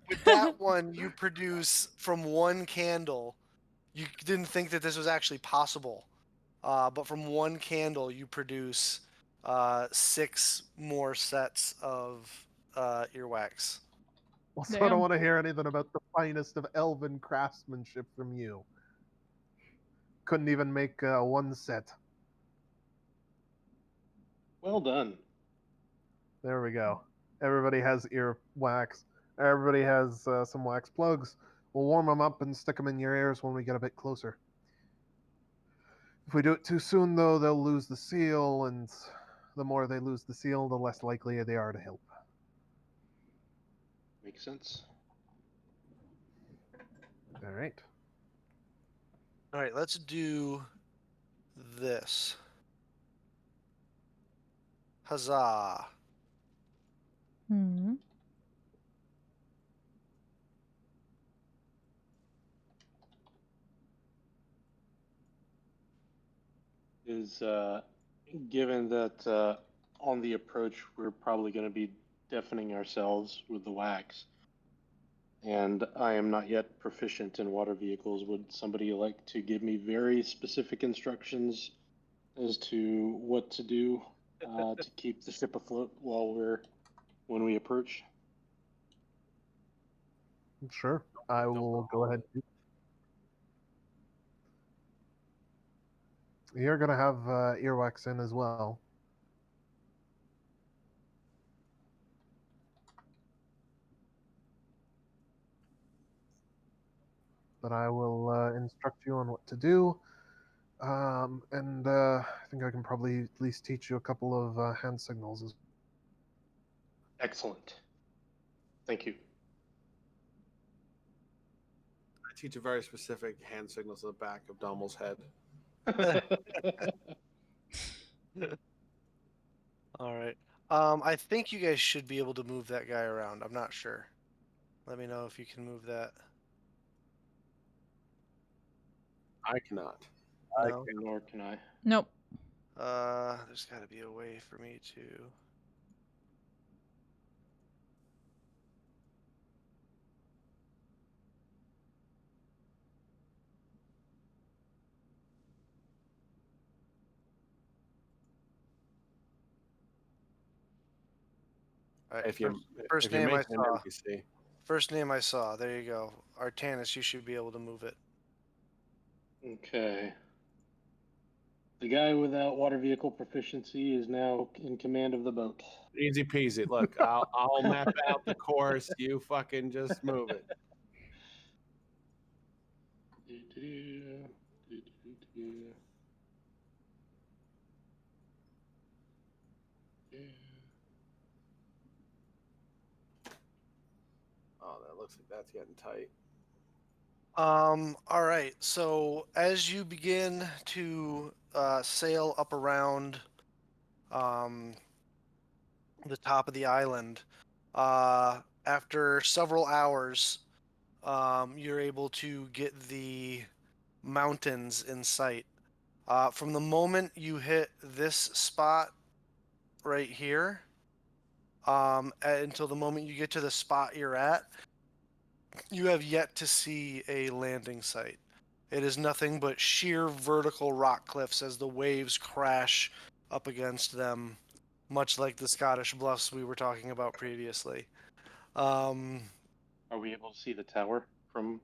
With that one, you produce from 1 candle. You didn't think that this was actually possible, but from 1 candle, you produce 6 more sets of earwax. Also, I Damn. don't want to hear anything about the finest of elven craftsmanship from you. Couldn't even make 1 set. Well done. There we go. Everybody has ear wax. Everybody has some wax plugs. We'll warm them up and stick them in your ears when we get a bit closer. If we do it too soon, though, they'll lose the seal, and the more they lose the seal, the less likely they are to help. Makes sense. All right. All right, let's do this. Huzzah. Hmm. Is given that on the approach we're probably going to be deafening ourselves with the wax. and I am not yet proficient in water vehicles. Would somebody like to give me very specific instructions as to what to do to keep the ship afloat when we approach? Sure. I will go ahead. You're gonna have earwax in as well. But I will instruct you on what to do. And I think I can probably at least teach you a couple of hand signals. Excellent. Thank you. I teach a very specific hand signals to the back of Dommel's head. All right. I think you guys should be able to move that guy around. I'm not sure. Let me know if you can move that. I cannot. No. Nor can I. Nope. There's got to be a way for me to. All right, If you first if you name I make an saw. NPC, First name I saw. There you go. Artanis, you should be able to move it. Okay. The guy without water vehicle proficiency is now in command of the boat. easy peasy. Look, I'll map out the course. You fucking just move it. Oh, that looks like that's getting tight. All right. So as you begin to sail up around the top of the island, after several hours, you're able to get the mountains in sight. From the moment you hit this spot right here, until the moment you get to the spot you're at, you have yet to see a landing site. It is nothing but sheer vertical rock cliffs as the waves crash up against them, much like the Scottish bluffs we were talking about previously. Are we able to see the tower from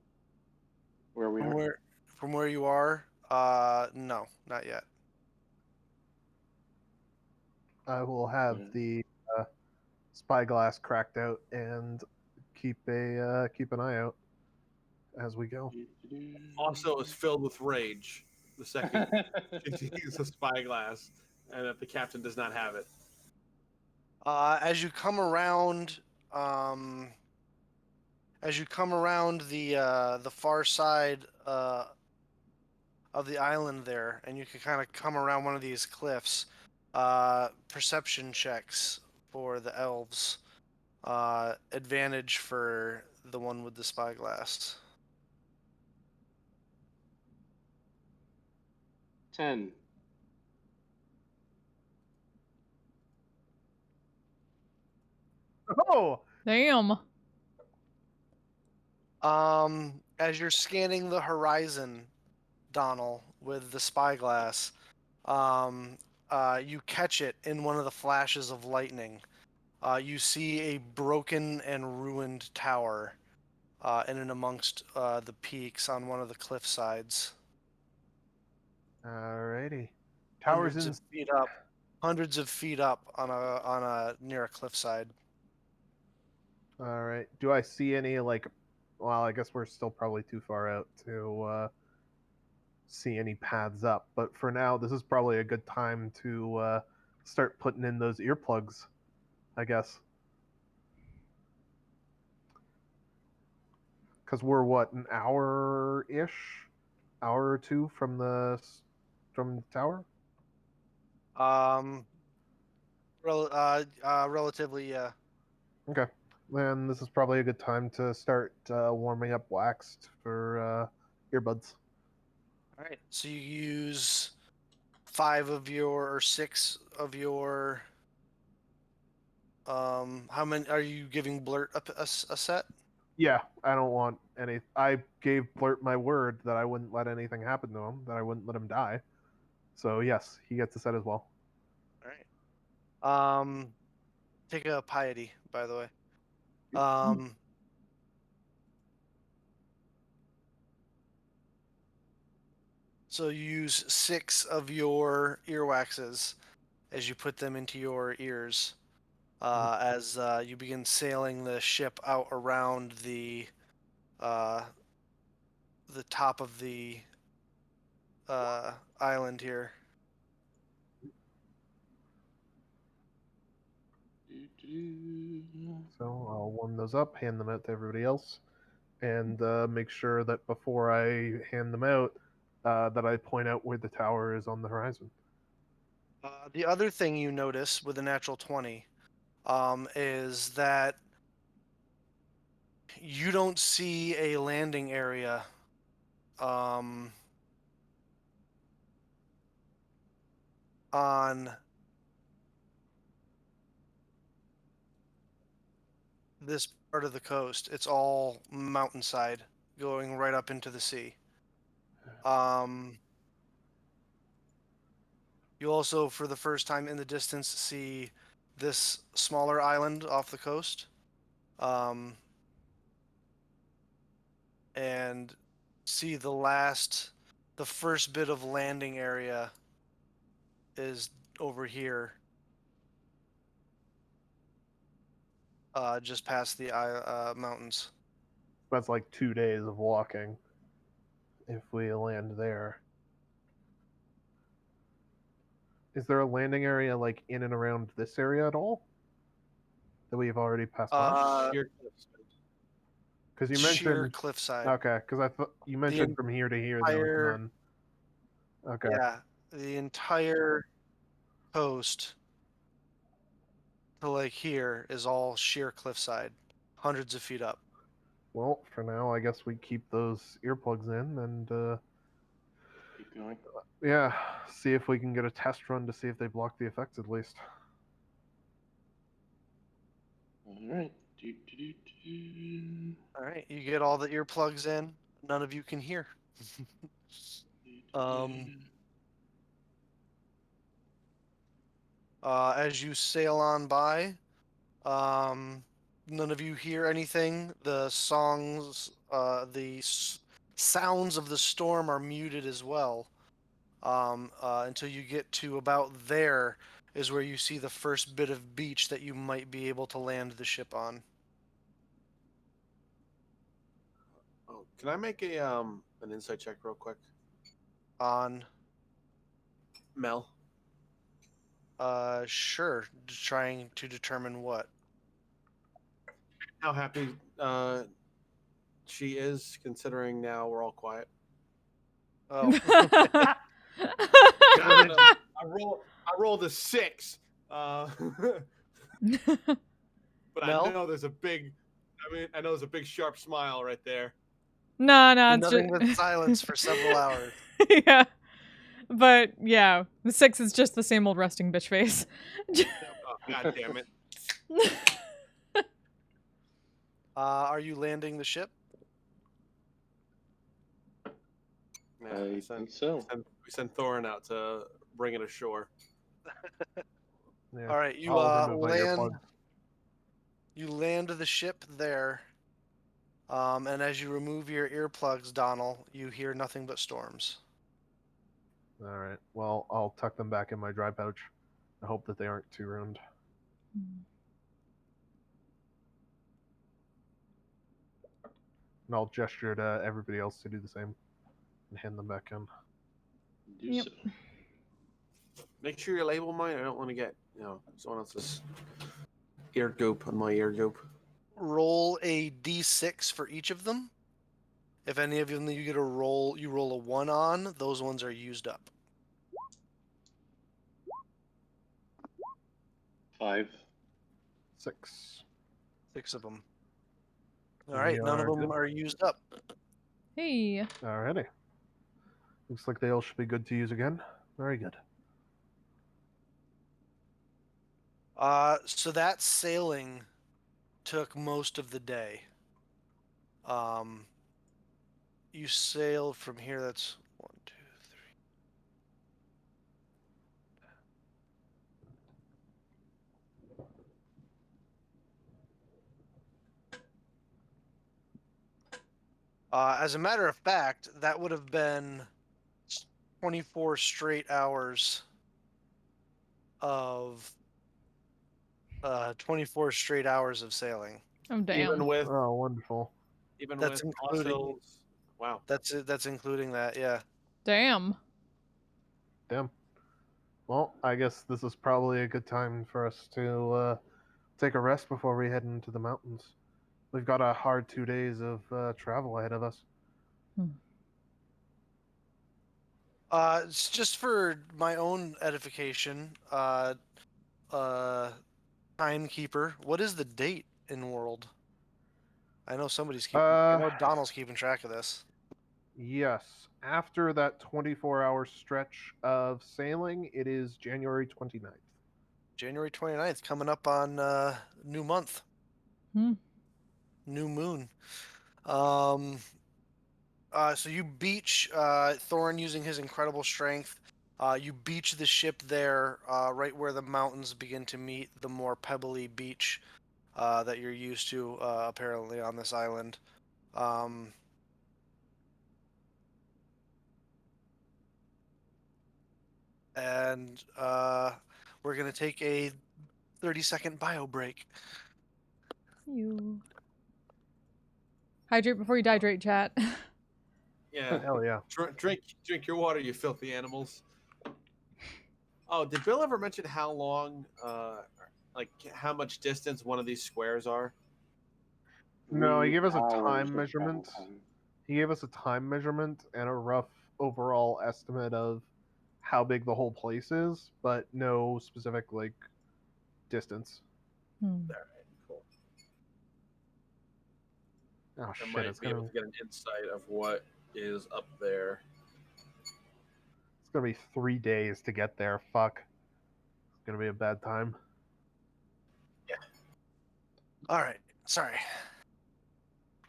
where we are? From where you are, no, not yet. I will have the spyglass cracked out and keep an eye out as we go. Also, is filled with rage the second she uses a spyglass, and that the captain does not have it. As you come around, the far side of the island there, and you can kind of come around one of these cliffs. Perception checks for the elves. Advantage for the one with the spyglass. 10. Oh, Damn. As you're scanning the horizon, Donald, with the spyglass, you catch it in one of the flashes of lightning. You see a broken and ruined tower in and amongst the peaks on one of the cliff sides. alrighty. Towers Hundreds in. of feet up. Hundreds of feet up on a near a cliffside. All right. Do I see any Well, I guess we're still probably too far out to see any paths up. But for now, this is probably a good time to start putting in those earplugs, I guess. Because we're what, an hour or two from the tower. Relatively, yeah. Okay. Then this is probably a good time to start warming up waxed for earbuds. All right. So you use 5 of your or 6 of your. How many are you giving Blurt a set? Yeah, I don't want any. I gave Blurt my word that I wouldn't let anything happen to him, that I wouldn't let him die. So yes, he gets a set as well. All right. Take a piety, by the way. So you use 6 of your earwaxes as you put them into your ears, as you begin sailing the ship out around the top of the island here. So I'll warm those up, hand them out to everybody else, and make sure that before I hand them out, that I point out where the tower is on the horizon. The other thing you notice with a natural 20 is that you don't see a landing area on this part of the coast. It's all mountainside going right up into the sea. You also, for the first time in the distance, see this smaller island off the coast. And see the first bit of landing area is over here, just past the mountains. That's like 2 days of walking if we land there. Is there a landing area like in and around this area at all that we've already passed by? Sheer cliffs. Because you sheer mentioned cliffside. okay, because I thought you mentioned from here to here there was entire- none. Okay. Yeah, the entire coast to like here is all sheer cliffside, hundreds of feet up. Well, for now, I guess we keep those earplugs in and Keep going. yeah, see if we can get a test run to see if they block the effects at least. All right. All right, you get all the earplugs in. None of you can hear. As you sail on by, none of you hear anything. The songs, sounds of the storm are muted as well. Until you get to about there is where you see the first bit of beach that you might be able to land the ship on. Oh, can I make a an insight check real quick? On, Mel. sure, trying to determine what. How happy she is, considering now we're all quiet. Oh, God, I rolled a 6. But Mel? I know there's a big sharp smile right there. No, it's nothing just but silence for several hours. yeah. But yeah, the 6 is just the same old resting bitch face. Oh, God damn it. Are you landing the ship? Yeah, I we think so. send Thorin out to bring it ashore. Yeah. All right, you I'll remove my land. earplugs. You land the ship there, and as you remove your earplugs, Donald, you hear nothing but storms. All right. Well, I'll tuck them back in my dry pouch. I hope that they aren't too ruined. And I'll gesture to everybody else to do the same and hand them back in. Do Yep. so. Make sure you label mine. I don't want to get someone else's ear goop on my ear goop. Roll a d6 for each of them. If any of them you roll a 1 on, those ones are used up. 5. 6. 6 of them. All right, none of are them good. are used up. Hey. Alrighty. Looks like they all should be good to use again. Very good. So that sailing took most of the day. You sailed from here. That's 1, 2, 3. As a matter of fact, that would have been 24 straight hours of 24 straight hours of sailing. Oh damn. Even with Oh, wonderful. That's including- also, wow. That's including that, yeah. Damn. Damn. Well, I guess this is probably a good time for us to take a rest before we head into the mountains. We've got a hard 2 days of travel ahead of us. It's just for my own edification. Timekeeper. What is the date in world? I know somebody's keeping. I know Donald's keeping track of this. Yes. After that 24-hour stretch of sailing, it is January 29th. January 29th, coming up on new month. Hmm. New moon. So you beach Thorin using his incredible strength. You beach the ship there, right where the mountains begin to meet the more pebbly beach that you're used to apparently on this island. And we're gonna take a 30-second bio break. You hydrate before you dehydrate, chat. Yeah. Hell yeah. Drink your water, you filthy animals. Oh, did Bill ever mention how long, like how much distance one of these squares are? No, he 3 gave us a hours time of travel measurement. time. He gave us a time measurement and a rough overall estimate of how big the whole place is, but no specific like distance. Hmm. Cool. Oh I shit! might It's be gonna able to get an insight of what is up there. it's gonna be 3 days to get there. Fuck. It's gonna be a bad time. All right, sorry.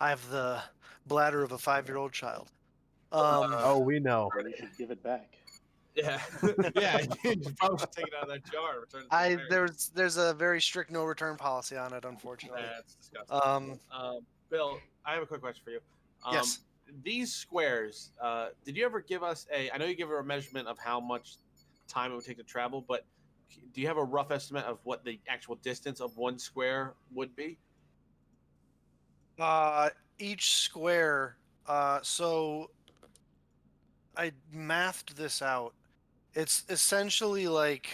I have the bladder of a 5-year-old child. Oh, we know. Then you should give it back. Yeah, yeah. You probably should take it out of that jar and return it to the parents. there's a very strict no return policy on it, unfortunately. That's disgusting. Um, Bill, I have a quick question for you. Yes. These squares, did you ever give us a? I know you give a measurement of how much time it would take to travel, but do you have a rough estimate of what the actual distance of one square would be? Each square. So I mathed this out. It's essentially like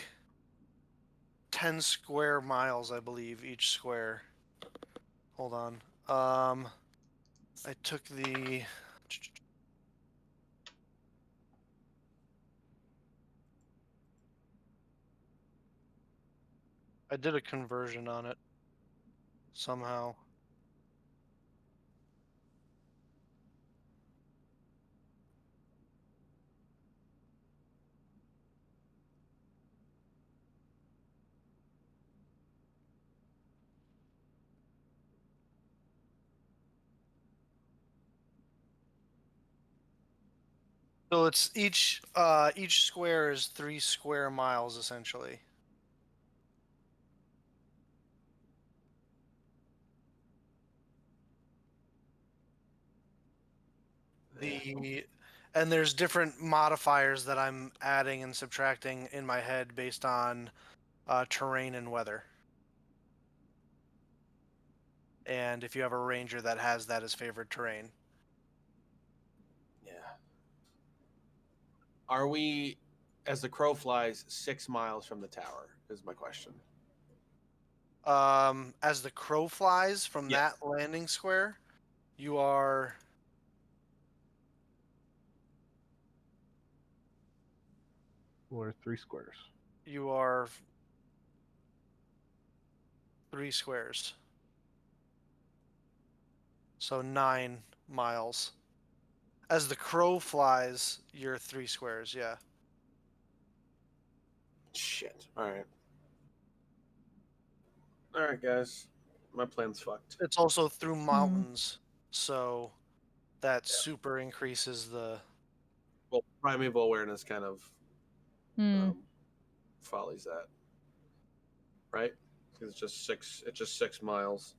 10 square miles, I believe, each square. Hold on. I took the. I did a conversion on it somehow. So it's each square is 3 square miles essentially. And there's different modifiers that I'm adding and subtracting in my head based on terrain and weather. And if you have a ranger that has that as favored terrain. Yeah. Are we, as the crow flies, 6 miles from the tower? Is my question. As the crow flies from Yes. that landing square, you are. Or 3 squares. You are 3 squares. So 9 miles. As the crow flies, you're 3 squares, yeah. Shit. All right. All right, guys. My plan's fucked. It's also through mountains. so that super increases the. Well, primeval awareness kind of Hmm. follies that, right? Because it's just 6 miles.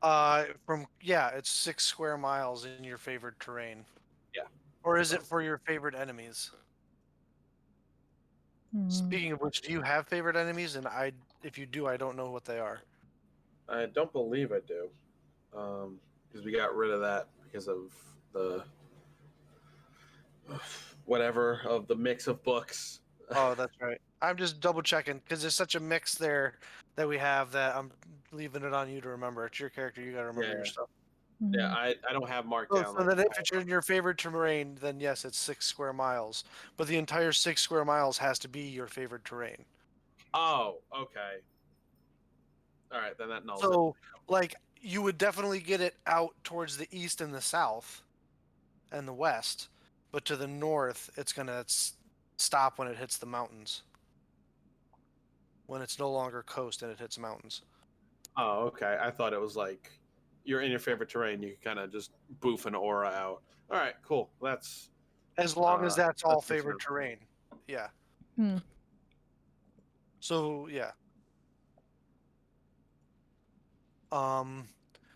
It's 6 square miles in your favored terrain. Yeah. Or is it for your favorite enemies? Hmm. Speaking of which, do you have favorite enemies? And if you do, I don't know what they are. I don't believe I do, because we got rid of that because of the whatever of the mix of books. Oh, that's right. I'm just double checking because there's such a mix there that we have that I'm leaving it on you to remember. It's your character. You got to remember Yeah. your stuff. Yeah, Hmm. I don't have marked So, down so like then if it's in your favorite terrain, then yes, it's 6 square miles. But the entire 6 square miles has to be your favorite terrain. oh, okay. All right, then that nulls it. So, like, you would definitely get it out towards the east and the south and the west, but to the north, it's gonna stop when it hits the mountains. When it's no longer coast and it hits mountains. Oh, okay. I thought it was like you're in your favorite terrain, you can kind of just boof an aura out. All right, cool. As long as that's all That's good to favorite know. terrain. Yeah. Hmm. So yeah.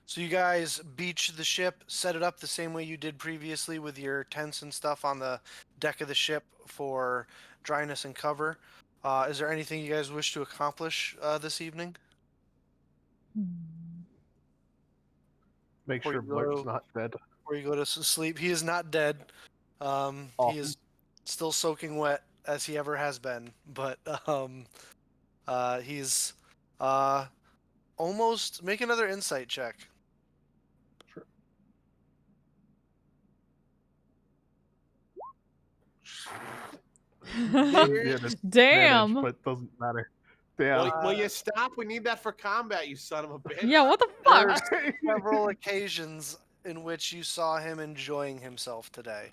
So you guys beach the ship, set it up the same way you did previously with your tents and stuff on the deck of the ship for dryness and cover. Is there anything you guys wish to accomplish this evening? Hmm. Make Before sure you Blurt's go, not dead. before you go to sleep, he is not dead. He Awesome. is still soaking wet as he ever has been, but he's almost make another insight check. Sure. Yeah, There's disadvantage, Damn. but doesn't matter. Damn. Will you stop? We need that for combat, you son of a bitch. Yeah, what the fuck? There's several occasions in which you saw him enjoying himself today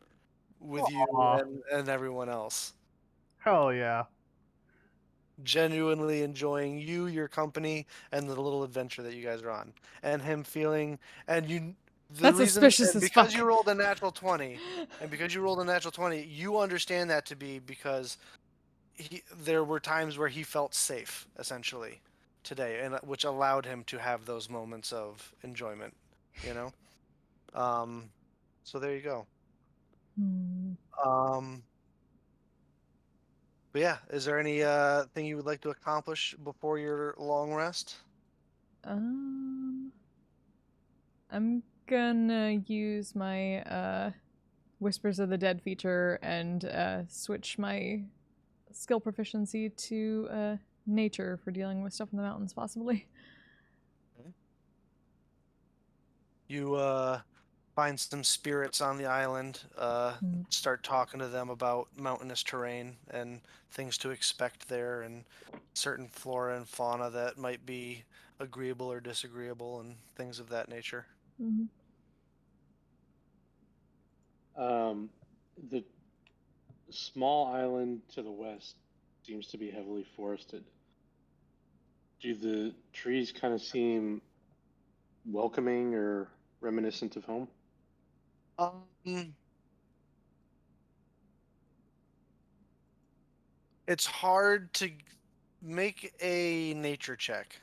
with you Aw. and everyone else. Hell yeah. Genuinely enjoying you, your company, and the little adventure that you guys are on. And him feeling, and you, the That's reason, suspicious and as because fuck. you rolled a natural 20, and because you rolled a natural 20, you understand that to be because there were times where he felt safe, essentially, today, and which allowed him to have those moments of enjoyment, you know? So there you go. Hmm. But yeah, is there any thing you would like to accomplish before your long rest? I'm gonna use my Whispers of the Dead feature and switch my skill proficiency to nature for dealing with stuff in the mountains, possibly. You find some spirits on the island, Hmm. start talking to them about mountainous terrain and things to expect there, and certain flora and fauna that might be agreeable or disagreeable, and things of that nature. Mhm. The small island to the west seems to be heavily forested. Do the trees kind of seem welcoming or reminiscent of home? Um, it's hard to make a nature check.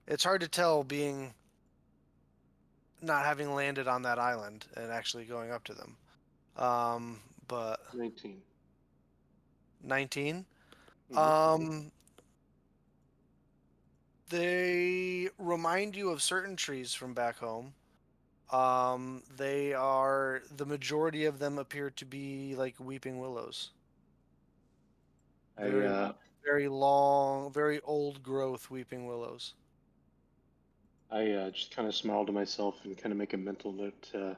It's hard to tell being not having landed on that island and actually going up to them. But 19. 19. Mm-hmm. They remind you of certain trees from back home. The majority of them appear to be like weeping willows. Very, very long, very old growth weeping willows. I just kind of smile to myself and kind of make a mental note to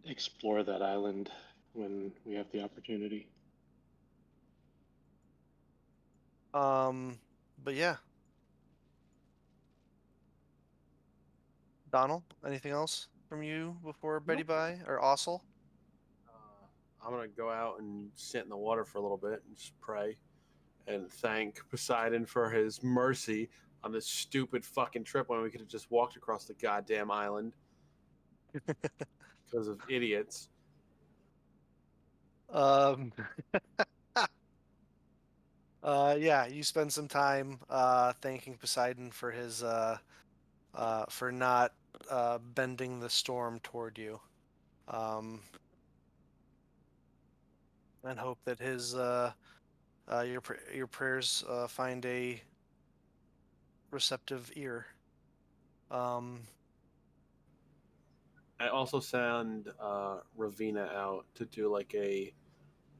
explore that island when we have the opportunity. But yeah. Donald, anything else from you before Betty Nope. Bye or Ossel? I'm gonna go out and sit in the water for a little bit and just pray and thank Poseidon for his mercy on this stupid fucking trip when we could have just walked across the goddamn island because of idiots. Yeah, you spend some time thanking Poseidon for his for not bending the storm toward you, and hope that his your prayers find a receptive ear. I also send Ravina out to do like a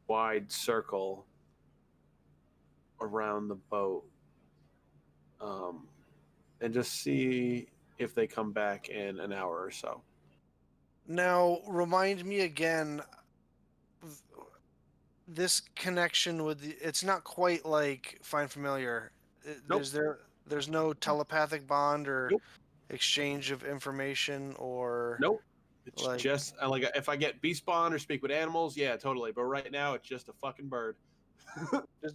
wide circle around the boat, and just see if they come back in an hour or so. Now, remind me again. This connection with it's not quite like Find Familiar. Nope. There's no telepathic bond or Nope. exchange of information or Nope. It's like just like if I get bee spawn or speak with animals, yeah, totally. But right now, it's just a fucking bird.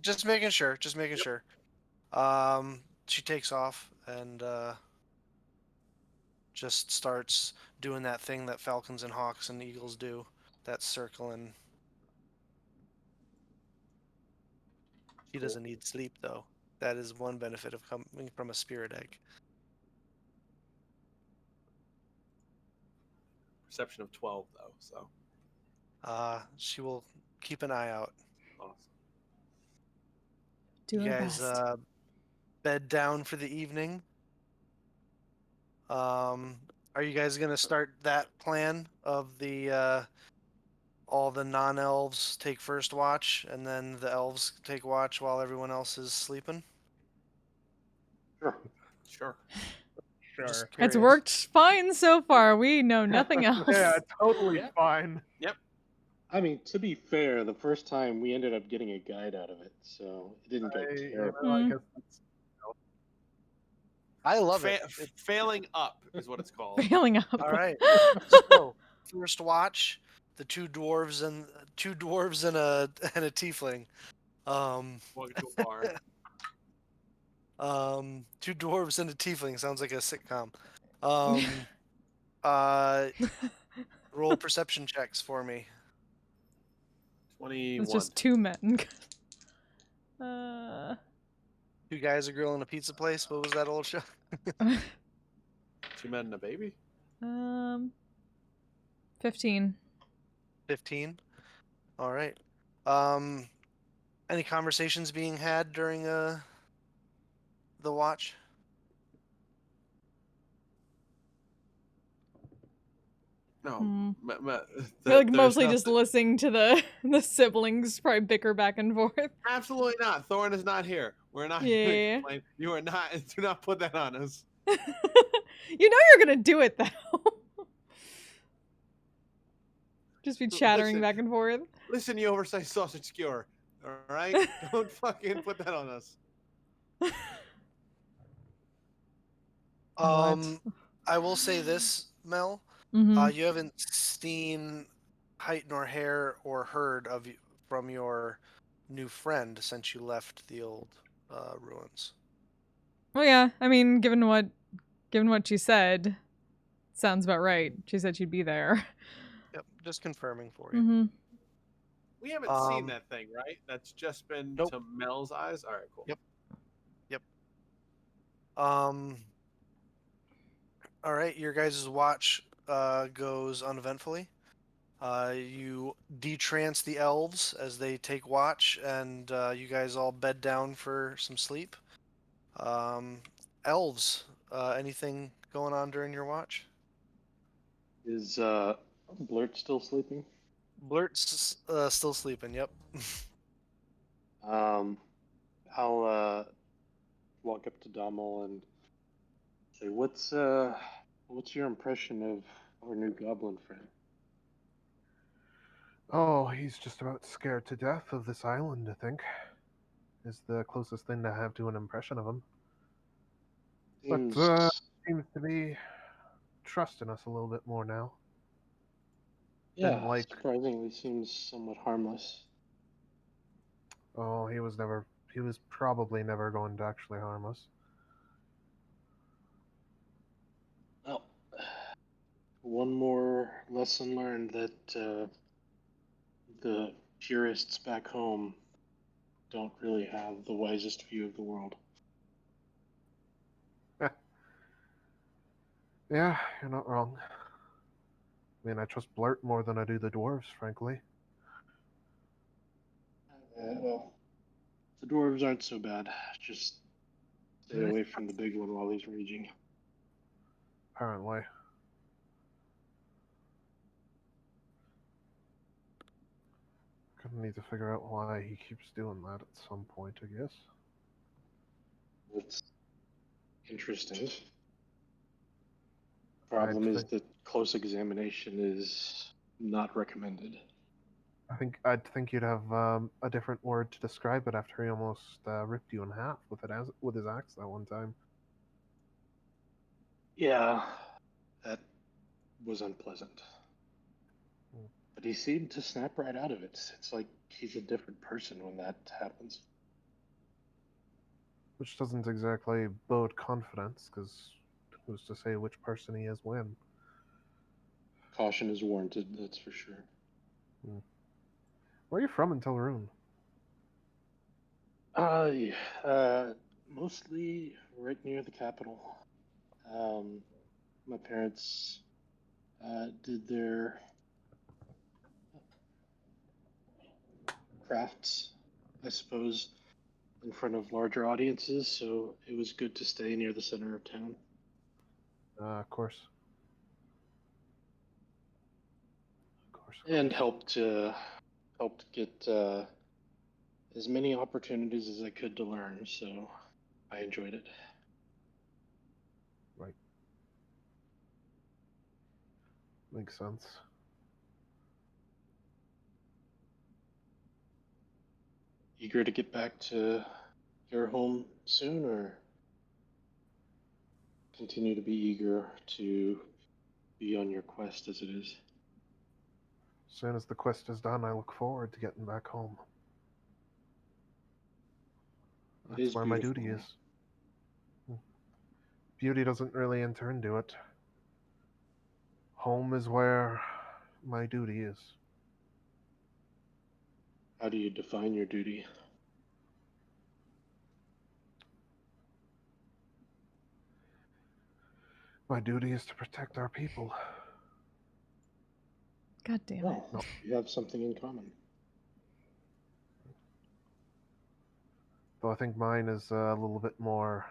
just making sure. Just making sure. She takes off and just starts doing that thing that falcons and hawks and eagles do, that circle. And she doesn't need sleep though. That is one benefit of coming from a spirit egg. Perception of 12 though, so She will keep an eye out. awesome. Do You our guys best. bed down for the evening. Are you guys gonna start that plan of the all the non-elves take first watch and then the elves take watch while everyone else is sleeping? Sure. Sure. Sure. Just It's curious. worked fine so far. We know nothing else. Yeah, totally Yeah. fine. I mean, to be fair, the first time we ended up getting a guide out of it, so it didn't go terrible. I Mm. guess that's I love it. Failing up is what it's called. Failing up. All right. So first watch, the two dwarves and a tiefling. Walking to a bar. Two dwarves and a tiefling sounds like a sitcom. Roll perception checks for me. 21. It's just two men. Two guys, a girl, and a pizza place. What was that old show? 2 men and a baby. 15. 15. All right. Any conversations being had during the watch? No. I feel like there's mostly just nothing- listening to the siblings probably bicker back and forth. Absolutely not. Thorin is not here. We're not Yeah. going to complain. You are not. Do not put that on us. You know you're gonna do it though. Just be chattering Listen. back and forth. Listen, you oversized sausage skewer. All right? Don't fucking put that on us. I will say this, Mel. Mhm. You haven't seen height nor hair or heard from your new friend since you left the old ruins. Well, yeah. I mean, given what she said, sounds about right. She said she'd be there. Yep, just confirming for you. Mm-hmm. We haven't seen that thing, right? That's just been Nope. to Mel's eyes? All right, cool. Yep. All right, your guys' watch goes uneventfully. You detrance the elves as they take watch, and you guys all bed down for some sleep. Elves, anything going on during your watch? Is Blurt still sleeping? Blurt's still sleeping. Yep. I'll walk up to Dommel and say, "What's your impression of our new goblin friend?" Oh, he's just about scared to death of this island, I think. Is the closest thing to have to an impression of him. Seems, But seems to be trusting us a little bit more now. yeah, like- surprisingly seems somewhat harmless. Oh, he was probably never going to actually harm us. one more lesson learned that the purists back home don't really have the wisest view of the world. Yeah, you're not wrong. I mean, I trust Blurt more than I do the dwarves, frankly. Well, the dwarves aren't so bad. Just stay away from the big one while he's raging. Apparently. Gonna need to figure out why he keeps doing that at some point, I guess. It's interesting. Problem is that close examination is not recommended. I'd think you'd have a different word to describe it after he almost ripped you in half with his axe that one time. Yeah, that was unpleasant. Hmm. But he seemed to snap right out of it. It's like he's a different person when that happens. Which doesn't exactly bode confidence, because who's to say which person he is when? Caution is warranted, that's for sure. Where are you from in Telroon? Mostly right near the capital. My parents did their crafts, I suppose, in front of larger audiences, so it was good to stay near the center of town. Of course. And helped get as many opportunities as I could to learn, so I enjoyed it. Right. Makes sense. Eager to get back to your home soon, or continue to be eager to be on your quest as it is? As soon as the quest is done, I look forward to getting back home. That's where my duty is. Beauty doesn't really in turn do it. Home is where my duty is. How do you define your duty? My duty is to protect our people. God damn it. Well, no. You have something in common. Though I think mine is a little bit more,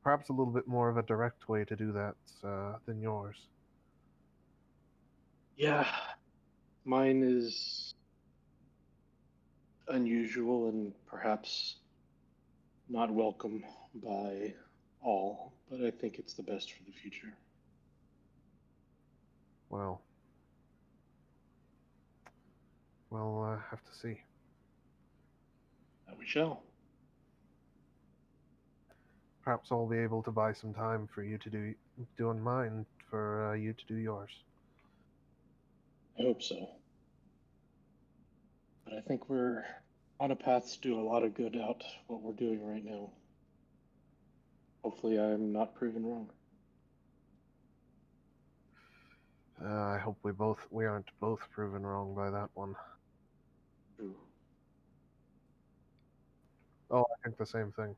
perhaps a little bit more of a direct way to do that than yours. Yeah, mine is unusual and perhaps not welcome by all, but I think it's the best for the future. Well, we'll have to see. That we shall. Perhaps I'll be able to buy some time for you to do on mine for you to do yours. I hope so. But I think we're on a path to do a lot of good out what we're doing right now. Hopefully I'm not proven wrong. I hope we aren't both proven wrong by that one. True. Oh, I think the same thing.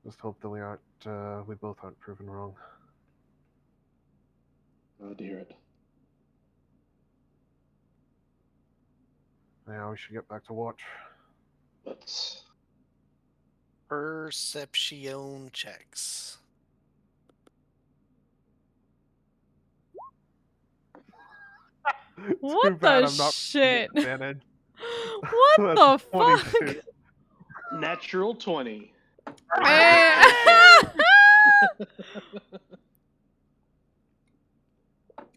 Just hope that we both aren't proven wrong. Glad to hear it. Yeah, we should get back to watch. Let's. Perception checks. What Too bad the I'm not shit? advantage. What the That's 22. fuck? Natural 20.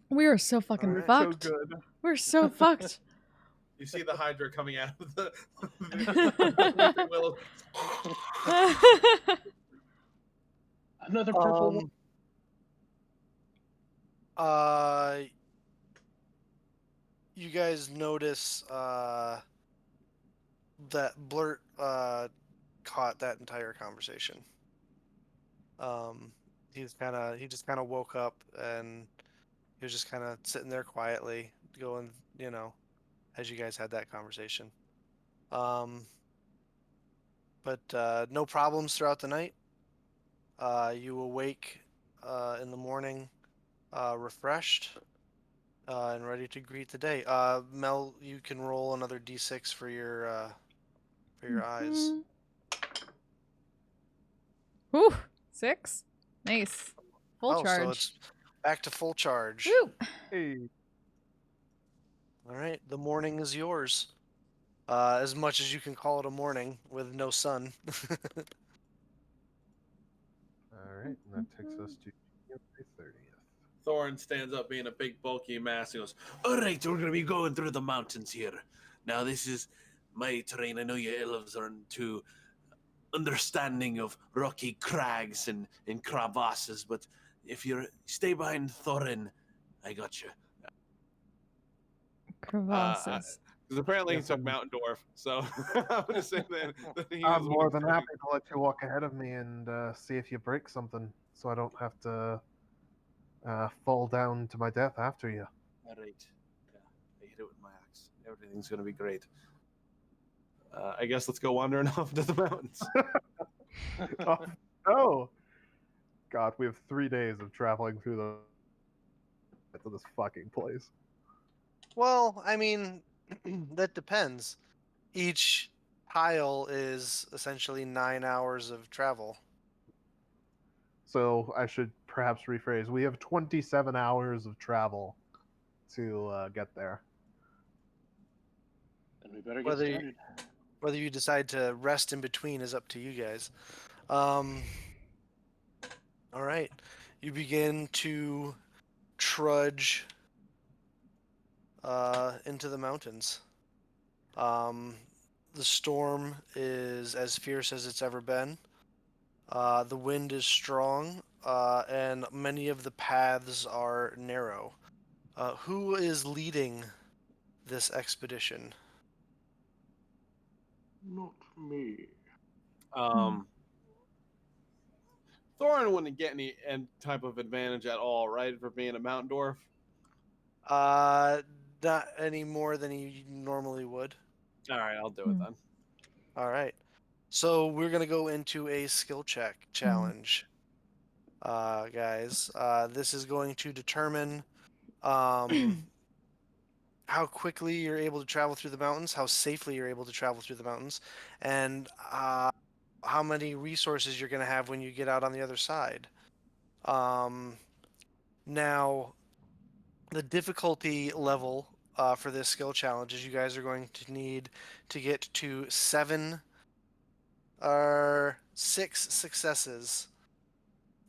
We are so fucking Alright, fucked. So good. We're so fucked. You see the Hydra coming out of the will. Another purple one. You guys notice that Blurt caught that entire conversation. he just kind of woke up and he was just kind of sitting there quietly, going, as you guys had that conversation. But no problems throughout the night. You awake in the morning, refreshed and ready to greet the day. Mel, you can roll another d6 for your eyes. Whew, 6. Nice. Full So charge. it's back to full charge. Woo! Hey, All right, the morning is yours. As much as you can call it a morning with no sun. all right, and that takes us to January 30th. Thorin stands up, being a big, bulky mass. He goes, "All right, we're gonna be going through the mountains here. Now, this is my terrain. I know you elves aren't too understanding of rocky crags and crevasses, but if you stay behind Thorin, I got you." Crevasses. Because apparently he Yes, took I'm- Mountain Dwarf, so I'm gonna say that he I'm was more one than of happy to let you walk ahead of me and see if you break something, so I don't have to fall down to my death after you. All right. Yeah, I hit it with my axe. Everything's gonna be great. I guess let's go wandering off to the mountains. Oh, no! God, we have 3 days of traveling through to this fucking place. Well, I mean, that depends. Each tile is essentially 9 hours of travel. So I should perhaps rephrase. We have 27 hours of travel to get there. Then we better get Whether started. whether you decide to rest in between is up to you guys. All right, you begin to trudge into the mountains. The storm is as fierce as it's ever been. The wind is strong, and many of the paths are narrow. Who is leading this expedition? Not me. Thorin wouldn't get any type of advantage at all, right, for being a Mountain Dwarf? Not any more than he normally would. All right, I'll do it then. All right. So we're gonna go into a skill check challenge, guys. This is going to determine how quickly you're able to travel through the mountains, how safely you're able to travel through the mountains, and how many resources you're gonna have when you get out on the other side. Now, the difficulty level for this skill challenge is you guys are going to need to get to 6 successes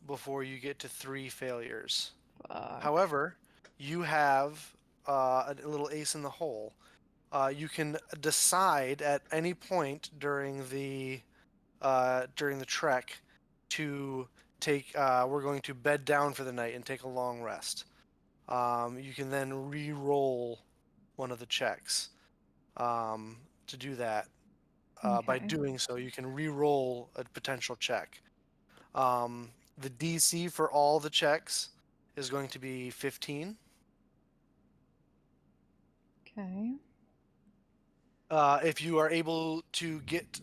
before you get to 3 failures. Fuck. However, you have a little ace in the hole. You can decide at any point during the trek to take. We're going to bed down for the night and take a long rest. You can then re-roll one of the checks to do that. By Okay. doing so, you can re-roll a potential check. The DC for all the checks is going to be 15. Okay. If you are able to get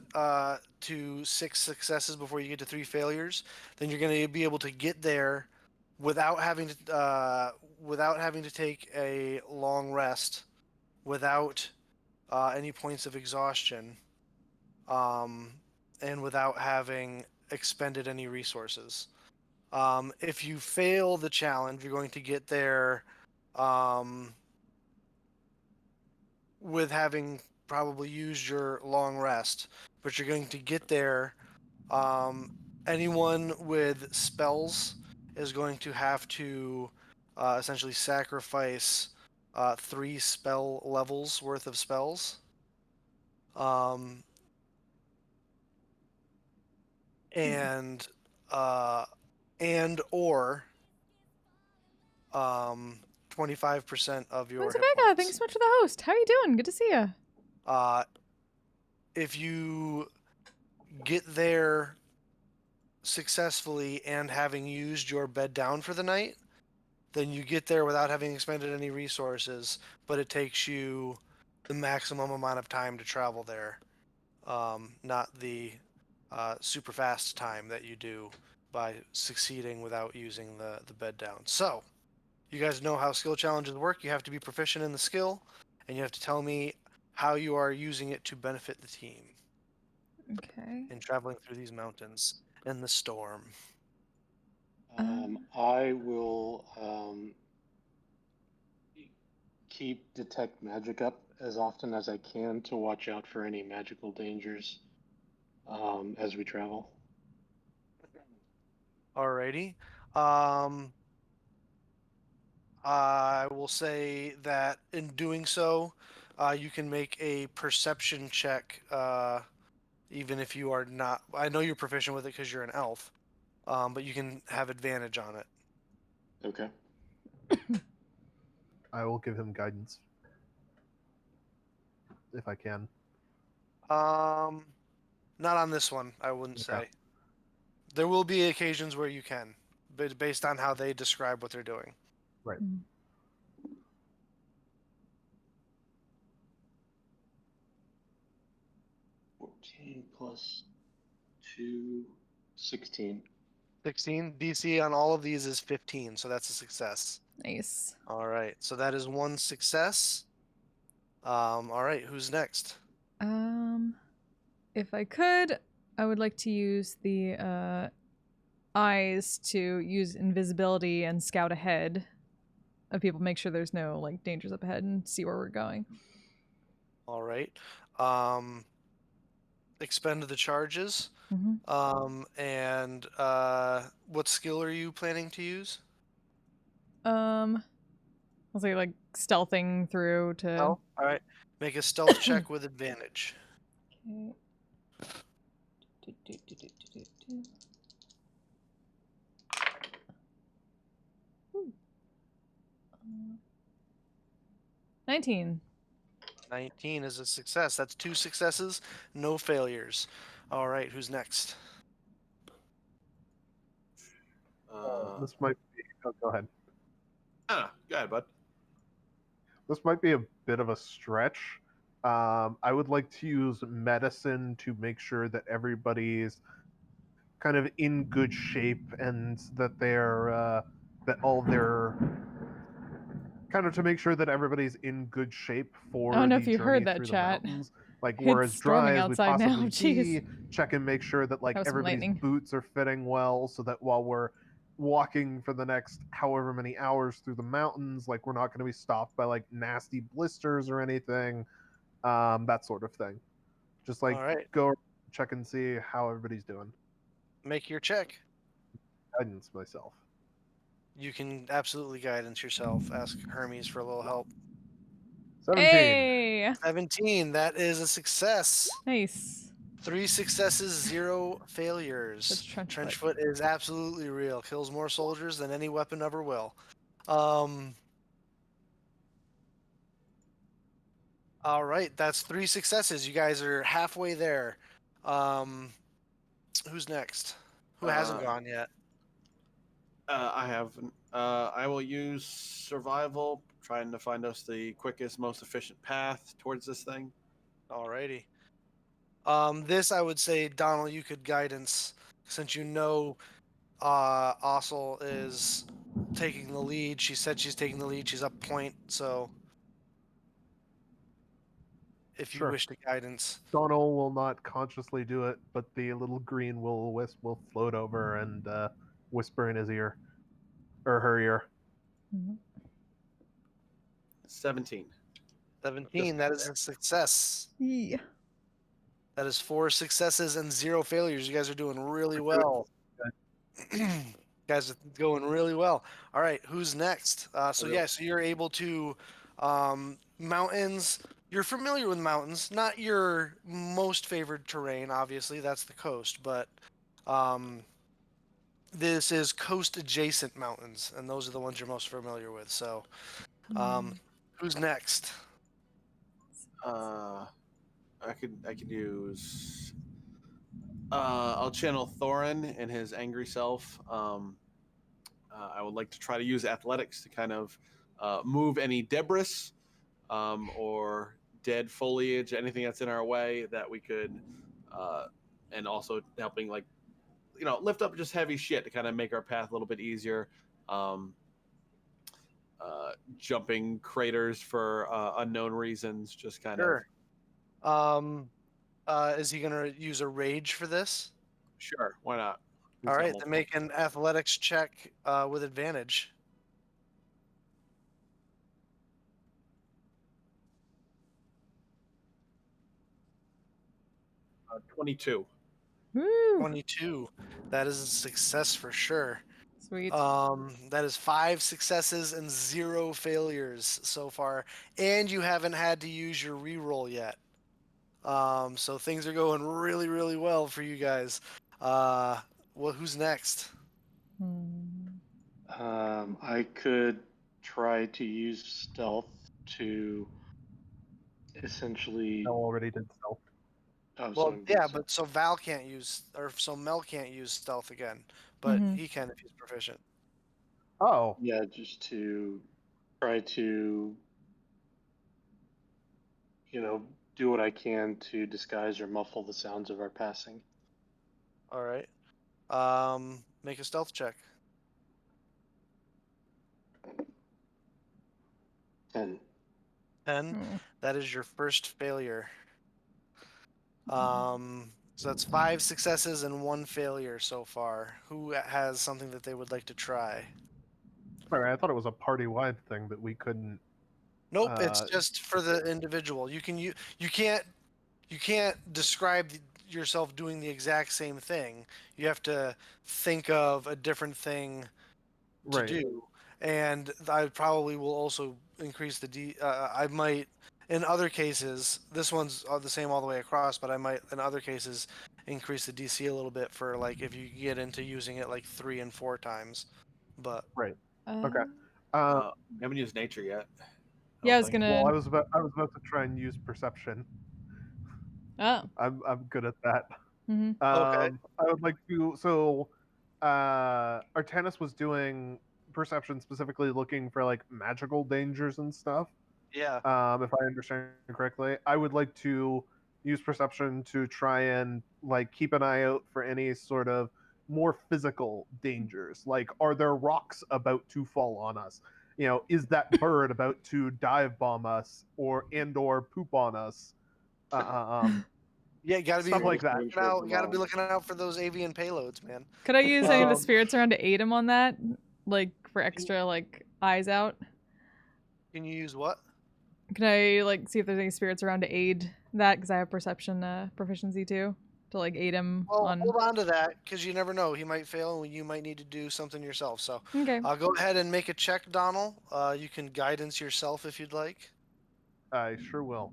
to 6 successes before you get to 3 failures, then you're going to be able to get there without having to take a long rest, without any points of exhaustion, and without having expended any resources. If you fail the challenge, you're going to get there with having probably used your long rest, but you're going to get there. Anyone with spells is going to have to essentially sacrifice 3 spell levels worth of spells. And or 25% of your When's hit Vega? points. Thanks so much for the host. How are you doing? Good to see you. If you get there successfully and having used your bed down for the night, then you get there without having expended any resources, but it takes you the maximum amount of time to travel there, not the super fast time that you do by succeeding without using the bed down. So, you guys know how skill challenges work. You have to be proficient in the skill, and you have to tell me how you are using it to benefit the team Okay. in traveling through these mountains in the storm. I will keep detect magic up as often as I can to watch out for any magical dangers as we travel. Alrighty. I will say that in doing so, you can make a perception check, even if you are not. I know you're proficient with it because you're an elf, but you can have advantage on it. Okay. I will give him guidance if I can. Not on this one, I wouldn't Okay. say. There will be occasions where you can, but based on how they describe what they're doing. Right. 14 plus 2, 16. 16 DC on all of these is 15, so that's a success. Nice. All right, so that is one success. All right, who's next? If I could, I would like to use the eyes to use invisibility and scout ahead of people, make sure there's no like dangers up ahead, and see where we're going. All right. Expend the charges. Mm-hmm. And what skill are you planning to use? I'll say like stealthing through to. Oh, all right. Make a stealth check with advantage. Okay. 19. 19 is a success. That's 2 successes, no failures. All right, who's next? This might be. Oh, go ahead. Go ahead, bud. This might be a bit of a stretch. I would like to use medicine to make sure that everybody's kind of in good shape and that they're that all their kind of to make sure that everybody's in good shape I for don't know the if you journey heard that, through the chat. mountains. Like we're It's as dry storming as we outside now. possibly Jeez. be. Check and make sure that like That was some everybody's lightning. boots are fitting well, so that while we're walking for the next however many hours through the mountains, like we're not going to be stopped by like nasty blisters or anything, that sort of thing. Just like All right, go check and see how everybody's doing. make your check. Guidance myself. You can absolutely guidance yourself. Ask Hermes for a little help. 17. Hey! 17, that is a success. Nice. 3 successes, 0 failures. That's trench foot. Trenchfoot is absolutely real. Kills more soldiers than any weapon ever will. All right, that's 3 successes. You guys are halfway there. Who's next? Who hasn't gone yet? I have. I will use survival, trying to find us the quickest, most efficient path towards this thing. Alrighty. This I would say, Donald, you could guidance since you know Ossel is taking the lead. She said she's taking the lead. She's up point, so if you Sure. wish to guidance. Donald will not consciously do it, but the little green will-o-wisp will float over and whisper in his ear, or her ear. 17. 17, that is a success. Yeah. That is 4 successes and 0 failures. You guys are doing really well. You guys are going really well. All right, who's next? So you're able to mountains. You're familiar with mountains, not your most favored terrain. Obviously, that's the coast, but this is coast adjacent mountains, and those are the ones you're most familiar with. So, who's next? I could use I'll channel Thorin and his angry self. I would like to try to use athletics to kind of move any debris or dead foliage, anything that's in our way that we could, and also helping lift up just heavy shit to kind of make our path a little bit easier. Jumping craters for unknown reasons, just kind Sure. Is he gonna use a rage for this? Sure, why not? All right, then make an athletics check with advantage. 22. Woo! 22. That is a success for sure. Sweet. That is 5 successes and 0 failures so far, and you haven't had to use your reroll yet. So things are going really, really well for you guys. Well, who's next? I could try to use stealth to essentially. I already did stealth. Oh, Well, someone yeah, did but so Val can't use, or so Mel can't use stealth again, but he can if he's proficient. Oh, Yeah, just to try to, do what I can to disguise or muffle the sounds of our passing. All right. Make a stealth check. 10. 10. That is your first failure. So that's 5 successes and 1 failure so far. Who has something that they would like to try? sorry, I thought it was a party-wide thing that we couldn't. Nope, it's just for the individual. You can't describe yourself doing the exact same thing. You have to think of a different thing to do. And I probably will also increase the D. I might, in other cases, this one's the same all the way across, but I might, in other cases, increase the DC a little bit for like if you get into using it like 3 and 4 times. But Okay. I haven't used nature yet. Yeah, I was gonna. Well, I was about to try and use perception. Oh. I'm good at that. Mm-hmm. Okay. I would like to. So, Artanis was doing perception specifically, looking for like magical dangers and stuff. Yeah. If I understand correctly, I would like to use perception to try and like keep an eye out for any sort of more physical dangers. Like, are there rocks about to fall on us? Is that bird about to dive bomb us or poop on us? Yeah, you gotta be Stuff like that. Gotta be looking out for those avian payloads, man. Could I use any of the spirits around to aid him on that, like for extra like eyes out? Can you use what? Can I like see if there's any spirits around to aid that? Because I have perception proficiency too, to like aid him on. Hold on to that because you never know. He might fail and you might need to do something yourself. So Okay. I'll go ahead and make a check, Donald. You can guidance yourself if you'd like. I sure will.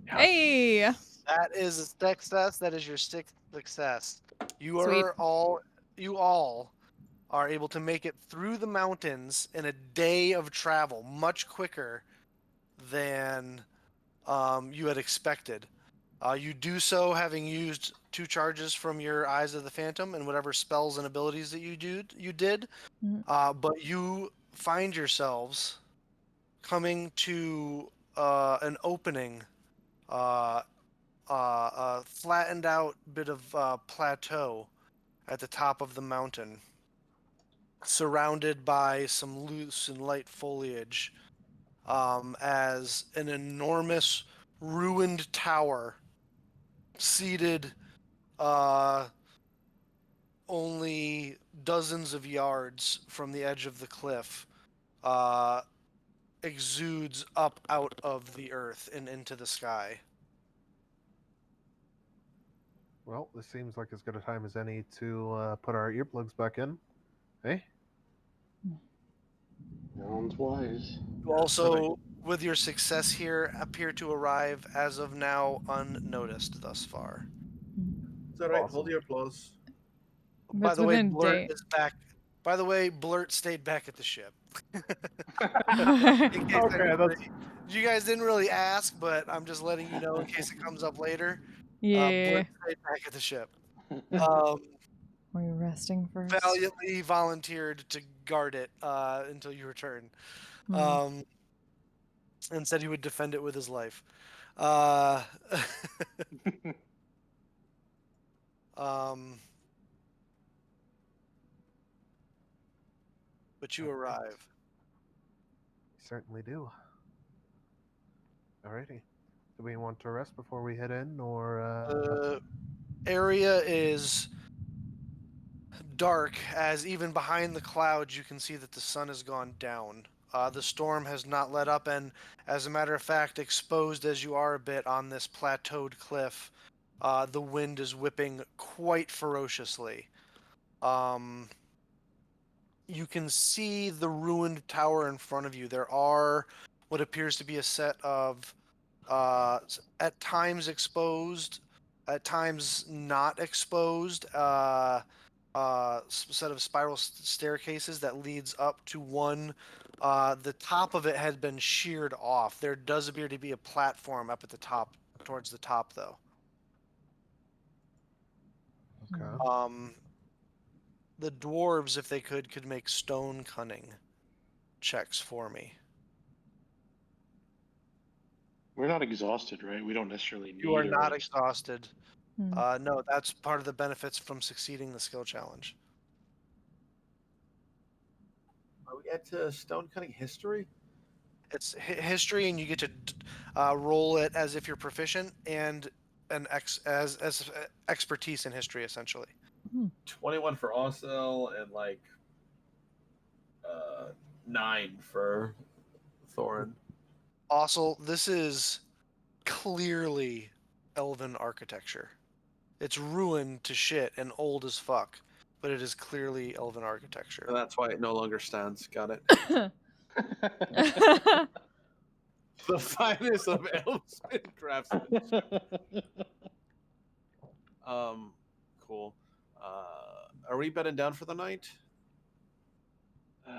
Hey. That is a success. That is your 6th success. You Sweet. all are able to make it through the mountains in a day of travel, much quicker than you had expected. You do so having used 2 charges from your Eyes of the Phantom and whatever spells and abilities that you did. But you find yourselves coming to an opening, a flattened out bit of plateau at the top of the mountain, surrounded by some loose and light foliage, as an enormous ruined tower seated only dozens of yards from the edge of the cliff exudes up out of the earth and into the sky. Well, this seems like as good a time as any to put our earplugs back in. Hey? Sounds wise. You also, with your success here, appear to arrive as of now unnoticed thus far. It's all right. Hold your applause. By the way, within a Blurt day. is back. By the way, Blurt stayed back at the ship. Okay, You guys didn't really ask, but I'm just letting you know in case it comes up later. Yeah. Blurt right back at the ship. Um, Were you resting first? valiantly volunteered to guard it until you return. Hmm. And said he would defend it with his life. Um, but you Alright. arrive. We certainly do. Alrighty. Do we want to rest before we head in, or The area is dark, as even behind the clouds you can see that the sun has gone down. The storm has not let up, and as a matter of fact, exposed as you are a bit on this plateaued cliff, the wind is whipping quite ferociously. You can see the ruined tower in front of you. There are what appears to be a set of, at times exposed, at times not exposed, set of spiral staircases that leads up to one. The top of it had been sheared off. There does appear to be a platform up at the top, towards the top, though. okay? The dwarves, if they could make stone cunning checks for me. We're not exhausted, right? We don't necessarily need. You are not or- exhausted. Hmm. No, that's part of the benefits from succeeding the skill challenge. Are we at stone cutting history? It's history, and you get to roll it as if you're proficient and as expertise in history, essentially. 21 for Osel and 9 for Thorin. Also, this is clearly elven architecture. It's ruined to shit and old as fuck, but it is clearly elven architecture. And that's why it no longer stands. Got it. The finest of elfsmith craftsmanship. Cool. Are we bedding down for the night?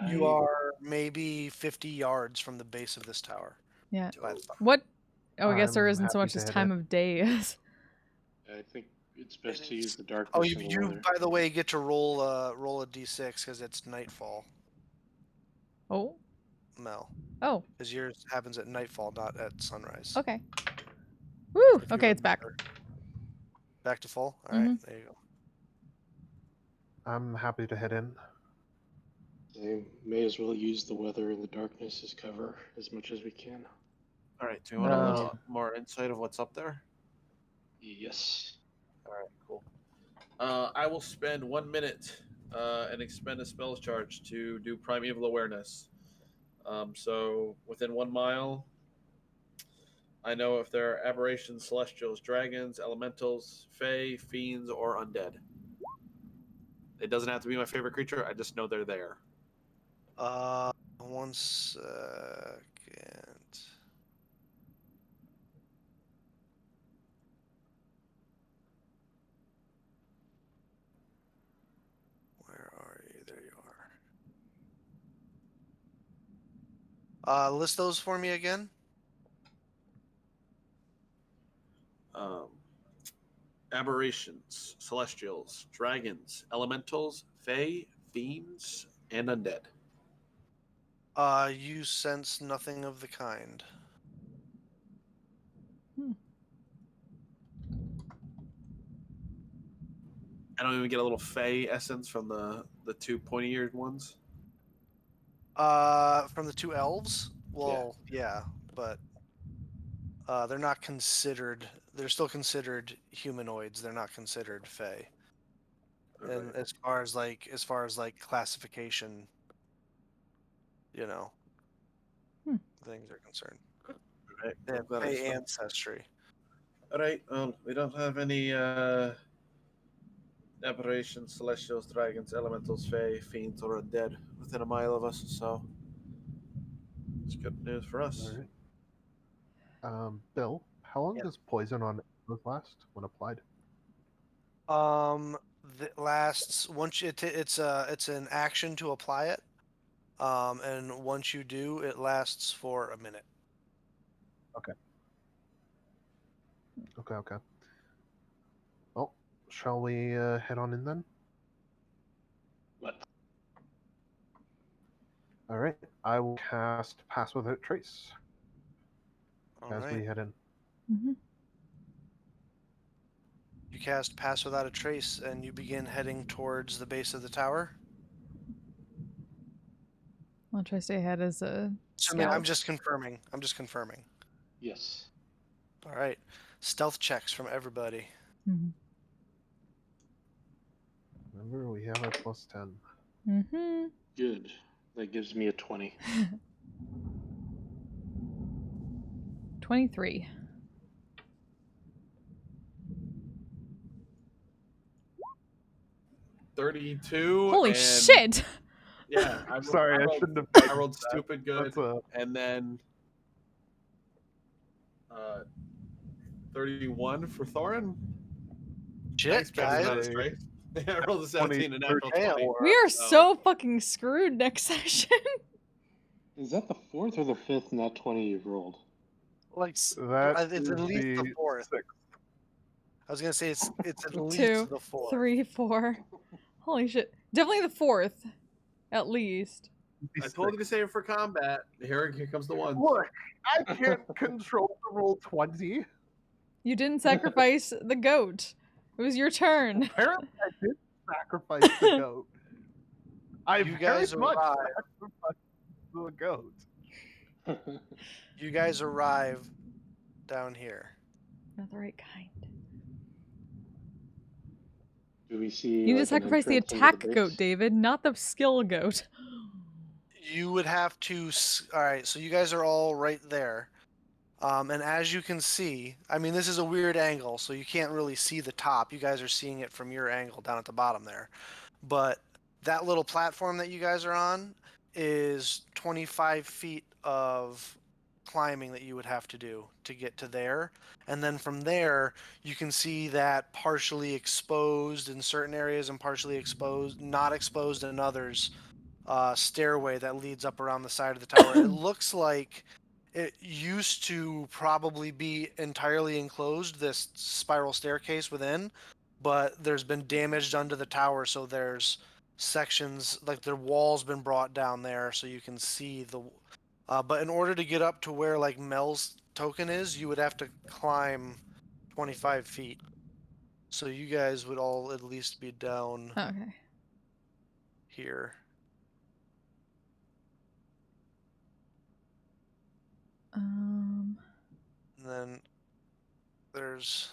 You are maybe 50 yards from the base of this tower. Yeah. By the fire. What? Oh, I guess there I'm isn't so happy much to as head time in. of day is. I think it's best It to use is- the darkness Oh, and the you weather. by the way get to roll a d6 because it's nightfall, Oh. Mel. Oh. Because yours happens at nightfall, not at sunrise. Okay. Woo. If you Okay, it's back. remember. Back to full. All right, there you go. I'm happy to head in. They may as well use the weather and the darkness as cover as much as we can. All right. Do you want a little more insight of what's up there? Yes. All right. Cool. I will spend 1 minute and expend a spell charge to do primeval awareness. So within 1 mile, I know if there are aberrations, celestials, dragons, elementals, fae, fiends, or undead. It doesn't have to be my favorite creature. I just know they're there. 1 second. Where are you? There you are. List those for me again. Aberrations, celestials, dragons, elementals, fae, fiends, and undead. You sense nothing of the kind. I don't even get a little fae essence from the 2 pointy-eared ones. From the 2 elves? Well, yeah, but they're not considered. They're still considered humanoids. They're not considered fae. And as far as classification, things are concerned. Right. They have Glad I fae stopped. ancestry. All right. We don't have any aberrations, celestials, dragons, elementals, fae, fiends, or undead within a mile of us. So it's good news for us. All right. Bill, how long Yeah. does poison on arrows last when applied? That lasts once it's an action to apply it. And once you do, it lasts for a minute. Okay. shall we head on in then? What? All right. I will cast Pass Without Trace All as right. we head in. Mm-hmm. You cast Pass Without a Trace, and you begin heading towards the base of the tower. I'll try to stay ahead as a Assuming, I'm scout. just confirming. I'm just confirming. Yes. All right. Stealth checks from everybody. Mm-hmm. Remember, we have a +10. Mm-hmm. Good. That gives me a 20. 23. Holy and shit! Yeah, Sorry, I rolled, shouldn't have. I rolled stupid good, That's a and then 31 for Thorin. Shit, Pass Without a guys. Trace. I rolled a 17 and natural 20. 20. We are So- so fucking screwed next session. Is that the fourth or the fifth nat 20 you've rolled? Like, that it's at is least the the fourth. 6th. I was gonna say it's at least 2, the fourth. 3, 4. Holy shit. Definitely the 4th. At least. I told you to save it for combat. Here comes the one. Look, I can't control the roll 20. You didn't sacrifice the goat. It was your turn. Apparently, I did sacrifice the goat. I You very guys much arrive. sacrificed the goat. You guys arrive down here. Not the right kind. Do we see? You need to like, an sacrifice the entrance into attack base? goat, David, not the skill goat. You would have to. All right, so you guys are all right there. And as you can see, I mean, this is a weird angle, so you can't really see the top. You guys are seeing it from your angle down at the bottom there. But that little platform that you guys are on is 25 feet of climbing that you would have to do to get to there. And then from there, you can see that partially exposed in certain areas and partially exposed, not exposed in others, stairway that leads up around the side of the tower. It looks like it used to probably be entirely enclosed, this spiral staircase within, but there's been damage done to the tower, so there's sections, like the wall's been brought down there so you can see the... but in order to get up to where like Mel's token is, you would have to climb 25 feet. So you guys would all at least be down Okay. here. And then there's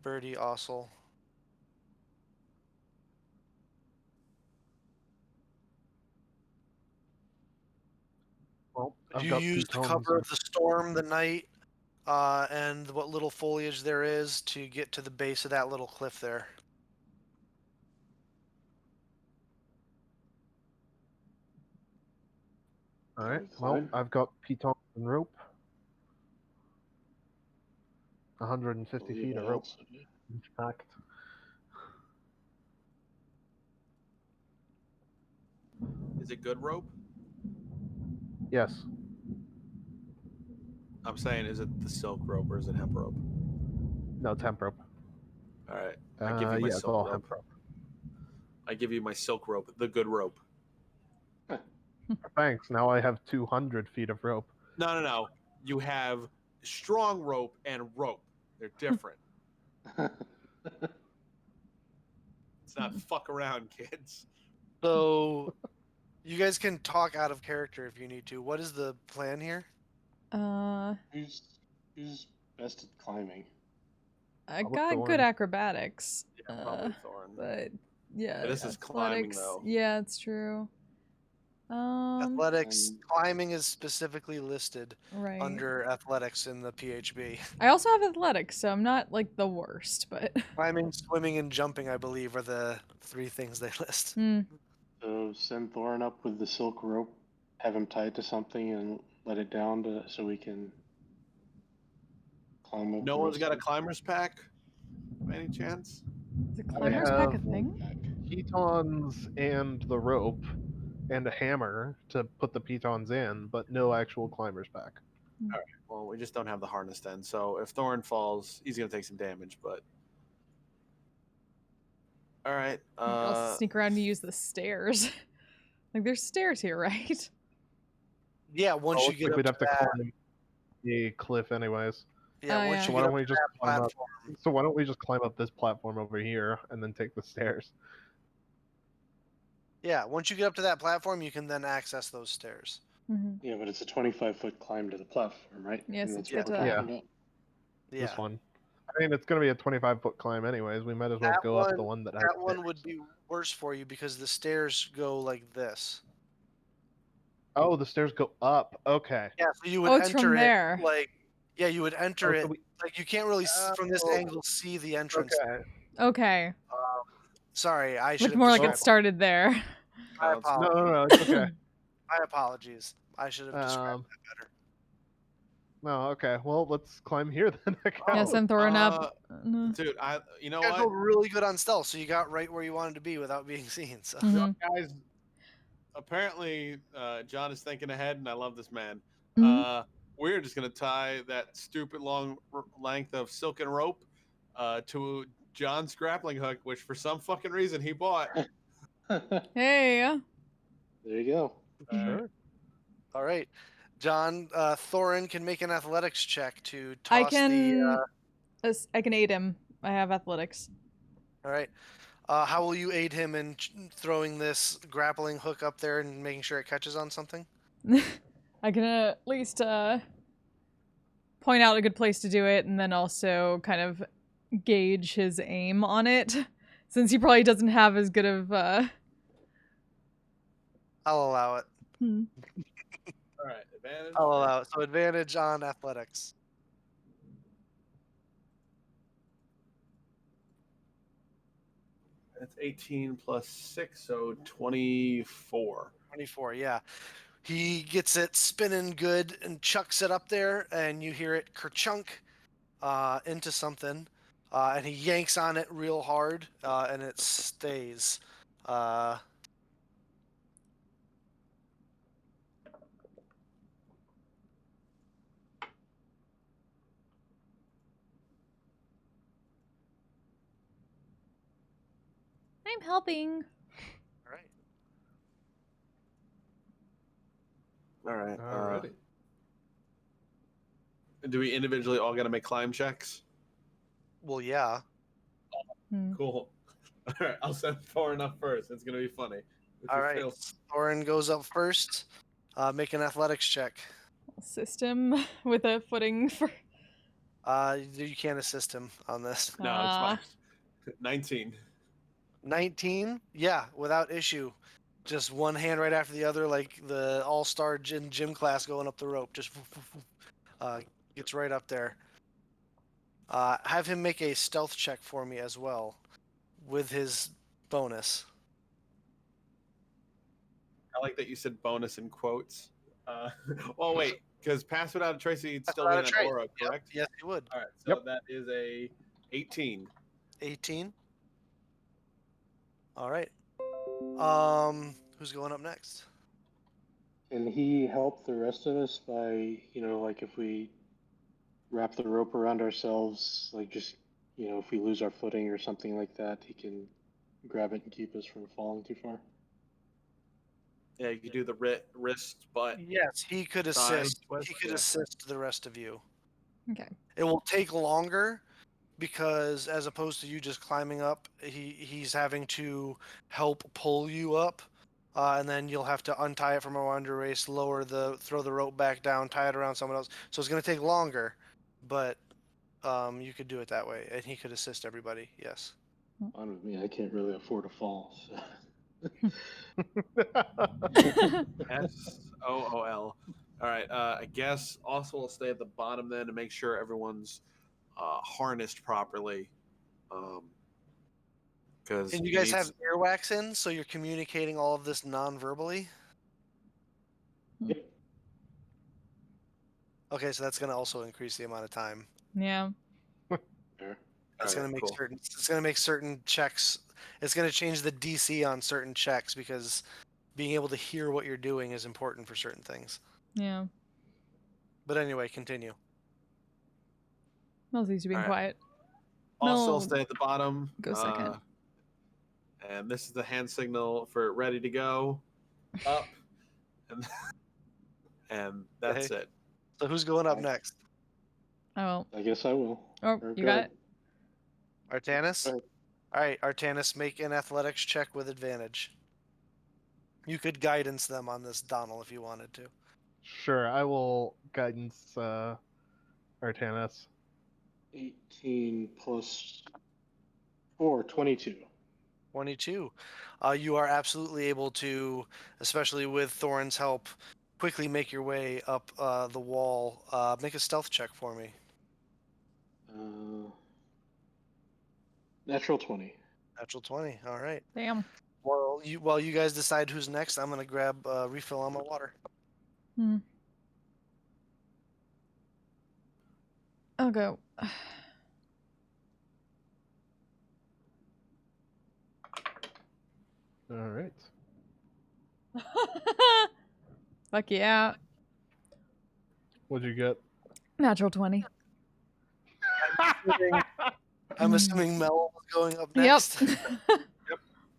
Birdie Ossel. Well, I've You got use the pitons cover and- of the storm, the night, and what little foliage there is to get to the base of that little cliff there. All right. Sounds Well, fine. I've got pitons and rope. 150 Believe feet I of rope also do. packed. Is it good rope? Yes. I'm saying, is it the silk rope or is it hemp rope? No, temp rope. All right. I give you my yeah, it's silk all rope. hemp rope. I give you my silk rope, the good rope. Thanks. Now I have 200 feet of rope. No. You have strong rope and rope. They're different. It's not fuck around, kids. So you guys can talk out of character if you need to. What is the plan here? Who's best at climbing? I Probably got good Thorn. acrobatics. Yeah, probably Thorin. But yeah, Yeah, this is climbing, athletics. though. Yeah, it's true. Athletics, and- climbing is specifically listed Right. under athletics in the PHB. I also have athletics, so I'm not like the worst, but Climbing, swimming, and jumping, I believe, are the 3 things they list. So send Thorin up with the silk rope, have him tied to something, and let it down so we can climb up. No the one's rest got a of it. climber's pack, by any chance? is a climber's pack a have thing? Pitons and the rope and a hammer to put the pitons in, but no actual climber's pack. Well, we just don't have the harness then. So if Thorin falls, he's gonna take some damage. But All right. I'll sneak around and use the stairs. Like, there's stairs here, right? Yeah, once Oh, you looks get like up we'd to have to that, climb the cliff anyways. yeah, Oh, once yeah. So you why get don't up we to just that climb up? platform, So why don't we just climb up this platform over here and then take the stairs? yeah, once you get up to that platform, you can then access those stairs. Mm-hmm. Yeah, but it's a 25-foot climb to the platform, right? Yes, And it's that's what good we're to- talking about. Yeah, This one. I mean, it's going to be a 25-foot climb anyways. We might as well that go up the one that has that one stairs. would be worse for you because the stairs go like this. Oh, the stairs go up. Okay. Yeah, so you would Oh, it's from enter it there. like, yeah, you would enter Oh, so it we- like you can't really from this Oh, angle see the entrance. Okay. Okay. Sorry, I should Looked have more like it described. started there. My No, apologies. No, it's okay. My apologies. I should have described that better. No, okay. Well, let's climb here then. I Yeah, guess. send Thorin up. No. dude, you know You guys what? were really good on stealth, so you got right where you wanted to be without being seen. So Mhm. Guys, apparently John is thinking ahead, and I love this man. Mhm. We're just gonna tie that stupid long length of silken rope to John's grappling hook, which for some fucking reason he bought. Hey. There you go. Sure. all right, John, Thorin can make an athletics check to I toss can. the. I can aid him. I have athletics. All right. How will you aid him in throwing this grappling hook up there and making sure it catches on something? I can at least point out a good place to do it, and then also kind of gauge his aim on it, since he probably doesn't have as good of. I'll allow it. All right, advantage. I'll allow it. So advantage on athletics. That's 18 plus 6, so 24. 24, yeah. He gets it spinning good and chucks it up there, and you hear it kerchunk into something, and he yanks on it real hard, and it stays. I'm helping. All right. All right. Alrighty. Do we individually all got to make climb checks? Well, yeah. Hmm. Cool. All right, I'll send Thorin up first. It's gonna be funny. If All you right. fail- Thorin goes up first. Make an athletics check. Assist him with a footing for. You can't assist him on this. No, it's fine. 19. 19? Yeah, without issue. Just one hand right after the other, like the all-star gym class going up the rope. Just gets right up there. Have him make a stealth check for me as well, with his bonus. I like that you said bonus in quotes. Well, wait, because pass without a trace, you'd still Without win a an trace. aura, Yep, correct? yes, he would. All right, so Yep. that is a 18. 18. All right. Who's going up next? Can he help the rest of us by, like if we wrap the rope around ourselves, like just, if we lose our footing or something like that, he can grab it and keep us from falling too far? Yeah, you could do the wrist, butt. Yes, he could Side assist. twist, He could yeah. assist the rest of you. Okay. It will take longer because as opposed to you just climbing up, he's having to help pull you up, and then you'll have to untie it from around your waist, throw the rope back down, tie it around someone else. So it's going to take longer, but you could do it that way, and he could assist everybody. Yes. Fine with me. I can't really afford to fall. So. SOOL. All right. I guess also will stay at the bottom then to make sure everyone's harnessed properly. Because And you guys have earwax in, so you're communicating all of this non-verbally? Yep. Okay, so that's going to also increase the amount of time. Yeah. Fair. It's going to make cool. certain checks. It's going to change the DC on certain checks because being able to hear what you're doing is important for certain things. Yeah. But anyway, continue. Mel's used to being All right. quiet. Also Mel, stay at the bottom. go second. And this is the hand signal for ready to go, up, and and that's Okay. it. So who's going up Nice. next? Oh, I guess I will. oh, Or you go got ahead. it. Artanis? Go ahead. All right, Artanis, make an athletics check with advantage. You could guidance them on this, Donald, if you wanted to. Sure, I will guidance Artanis. 18 plus 4, 22. 22. You are absolutely able to, especially with Thorin's help, quickly make your way up the wall. Make a stealth check for me. Natural 20. Natural 20. All right. Damn. While you guys decide who's next, I'm gonna grab a refill on my water. Hmm. I'll go. All right. Fuck yeah. What'd you get? Natural 20. I'm assuming Mel was going up Yep. next.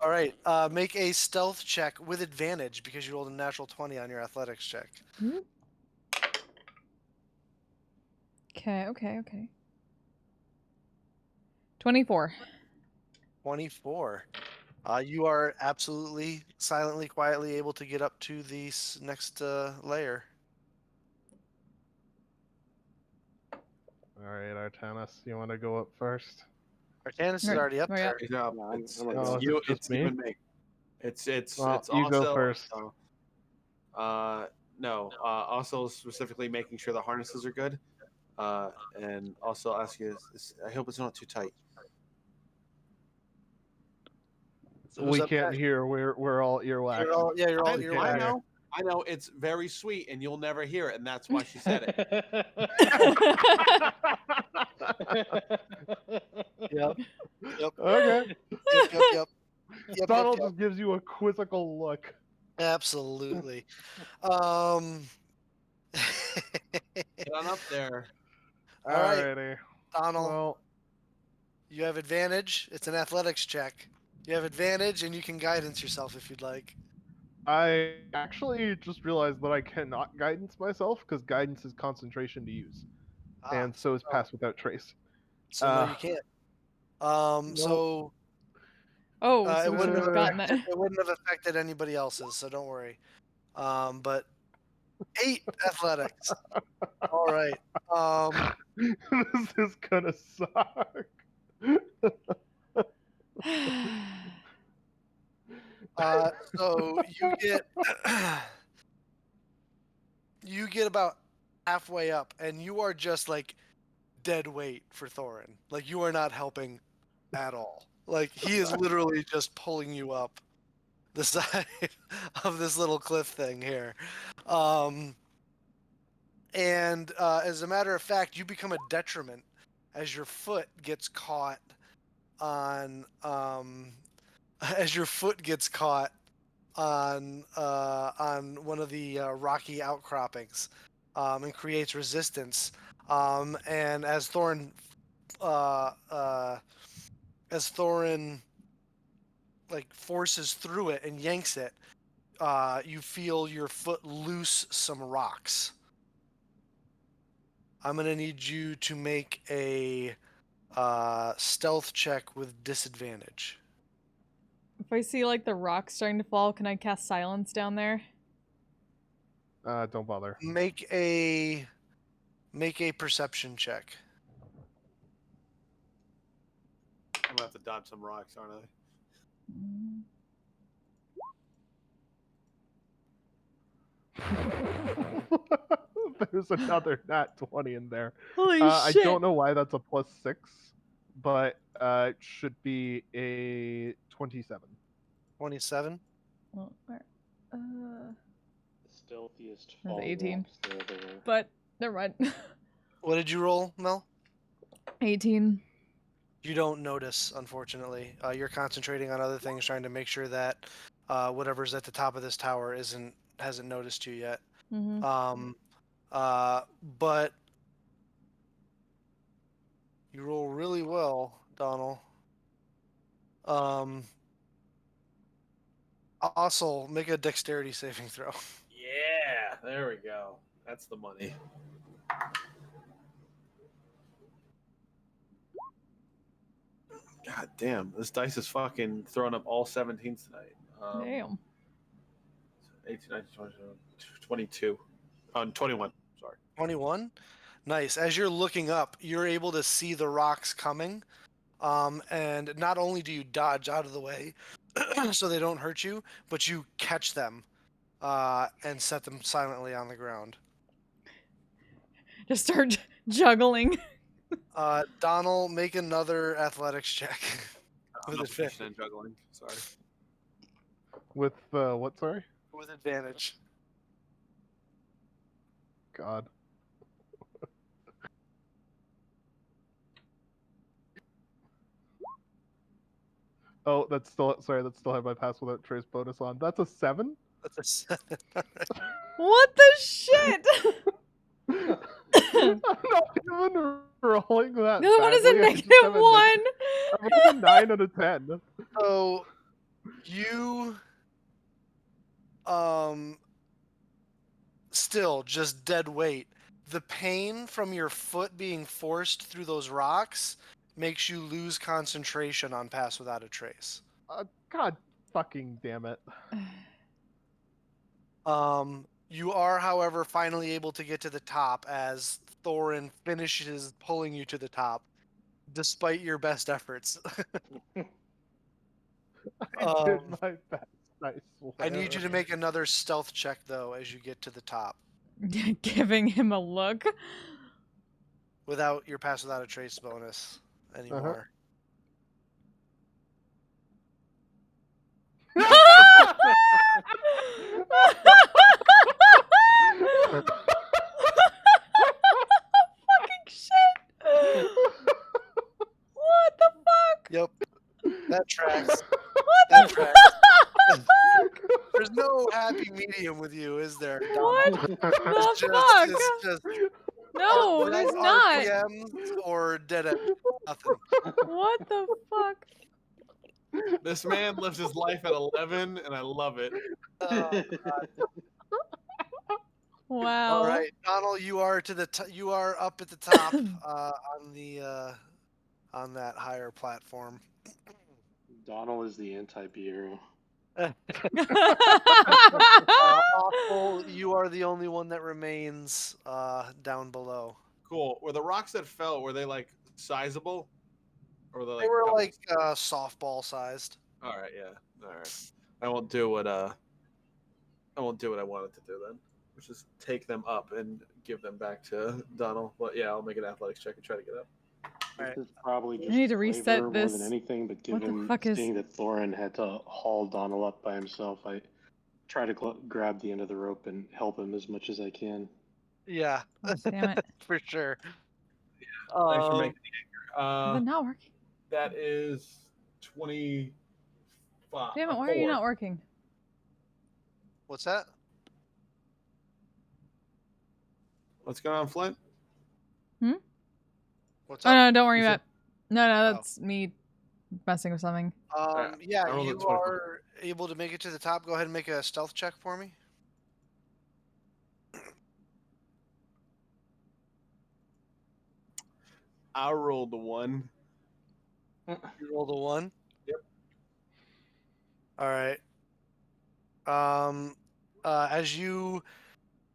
All right. Make a stealth check with advantage because you rolled a natural 20 on your athletics check. Okay. 24. 24. You are absolutely silently, quietly able to get up to the next layer. All right, Artanis, you want to go up first? Artanis is Right. already up Right there. up. Yeah, No, I'm it's, right it's there. you. Oh, is it just It's me? you and me. It's Well, it's you also go first. no. Also specifically making sure the harnesses are good, and also ask you. I hope it's not too tight. So who's We up can't next? hear. We're all earwax. You're all I earwax. know. I know it's very sweet, and you'll never hear it, and that's why she said it. Yep. Okay. Yep. Donald just gives you a quizzical look. Absolutely. Get on up there. All right, Alrighty. Donald, Well, you have advantage. It's an athletics check. You have advantage, and you can guidance yourself if you'd like. I actually just realized that I cannot guidance myself because guidance is concentration to use, and so is pass without trace. So no, you can't. So Oh, it so we should wouldn't have have gotten affected, that. it wouldn't have affected anybody else's. So don't worry. But 8 athletics. All right. This is gonna suck. So you get about halfway up, and you are just like dead weight for Thorin. Like you are not helping at all. Like he is literally just pulling you up the side of this little cliff thing here. And as a matter of fact, you become a detriment as your foot gets caught on one of the rocky outcroppings, and creates resistance. And as Thorin like forces through it and yanks it, you feel your foot loose some rocks. I'm gonna need you to make a stealth check with disadvantage. If I see like the rocks starting to fall, can I cast silence down there? Don't bother. Make a perception check. I'm gonna have to dodge some rocks, aren't I? There's another nat 20 in there. Holy I shit! don't know why that's a +6, but it should be a 27. 27. Well, where? The stealthiest That's fall 18. rocks there ever were. But never mind. What did you roll, Mel? 18. You don't notice, unfortunately. You're concentrating on other things, trying to make sure that whatever's at the top of this tower hasn't noticed you yet. Mm-hmm. But you roll really well, Donald. Also, make a dexterity saving throw. Yeah, there we go. That's the money. God damn, this dice is fucking throwing up all 17s tonight. Damn. 18, 19, 20, 22. 21. Sorry. 21. Nice. As you're looking up, you're able to see the rocks coming. And not only do you dodge out of the way so they don't hurt you, but you catch them and set them silently on the ground. Just start juggling. Donald, make another athletics check. With No advantage. precision and juggling. Sorry. With what? Sorry. With advantage. God. Oh, that's still sorry. That still had my pass without trace bonus on. That's a 7. That's a 7. What the shit? I'm not even rolling that. The other one is a badly. I just have -1. I rolled a 9 out of 10. So you still just dead weight. The pain from your foot being forced through those rocks makes you lose concentration on Pass Without a Trace. God fucking damn it. You are, however, finally able to get to the top as Thorin finishes pulling you to the top, despite your best efforts. I did my best. I swear. I need you to make another stealth check, though, as you get to the top, Giving him a look. without your Pass Without a Trace bonus anymore. Fucking shit. What the fuck? Yep, that tracks. What That the tracks. fuck? There's no happy medium with you, is there? What Donald? the It's just, fuck? it's just No, red there's not. RPMs or dead end. Nothing. What the fuck? This man lives his life at 11, and I love it. Wow. All right, Donald, you are you are up at the top on the on that higher platform. Donald is the anti-hero. Awful, you are the only one that remains down below. Cool. Were the rocks that fell, were they like sizable? Or were they like They were pebbles? like softball sized. All right, yeah. All right. I won't do what I wanted to do then, which is take them up and give them back to Donald. But yeah, I'll make an athletics check and try to get up. Alright. This is probably just need to reset flavor this. more than anything, but What the given fuck is- seeing that Thorin had to haul Donald up by himself, I try to grab the end of the rope and help him as much as I can. Yeah, Oh, damn it. for sure. Thanks for making the Is anchor. it not working? That is 25. Damn it, why are you not working? What's that? What's going on, Flint? What's Oh up? no, don't worry You about said- No, that's me messing with something. Yeah, I rolled a you 24. are able to make it to the top. Go ahead and make a stealth check for me. I rolled the 1. You rolled a 1. Yep. All right. As you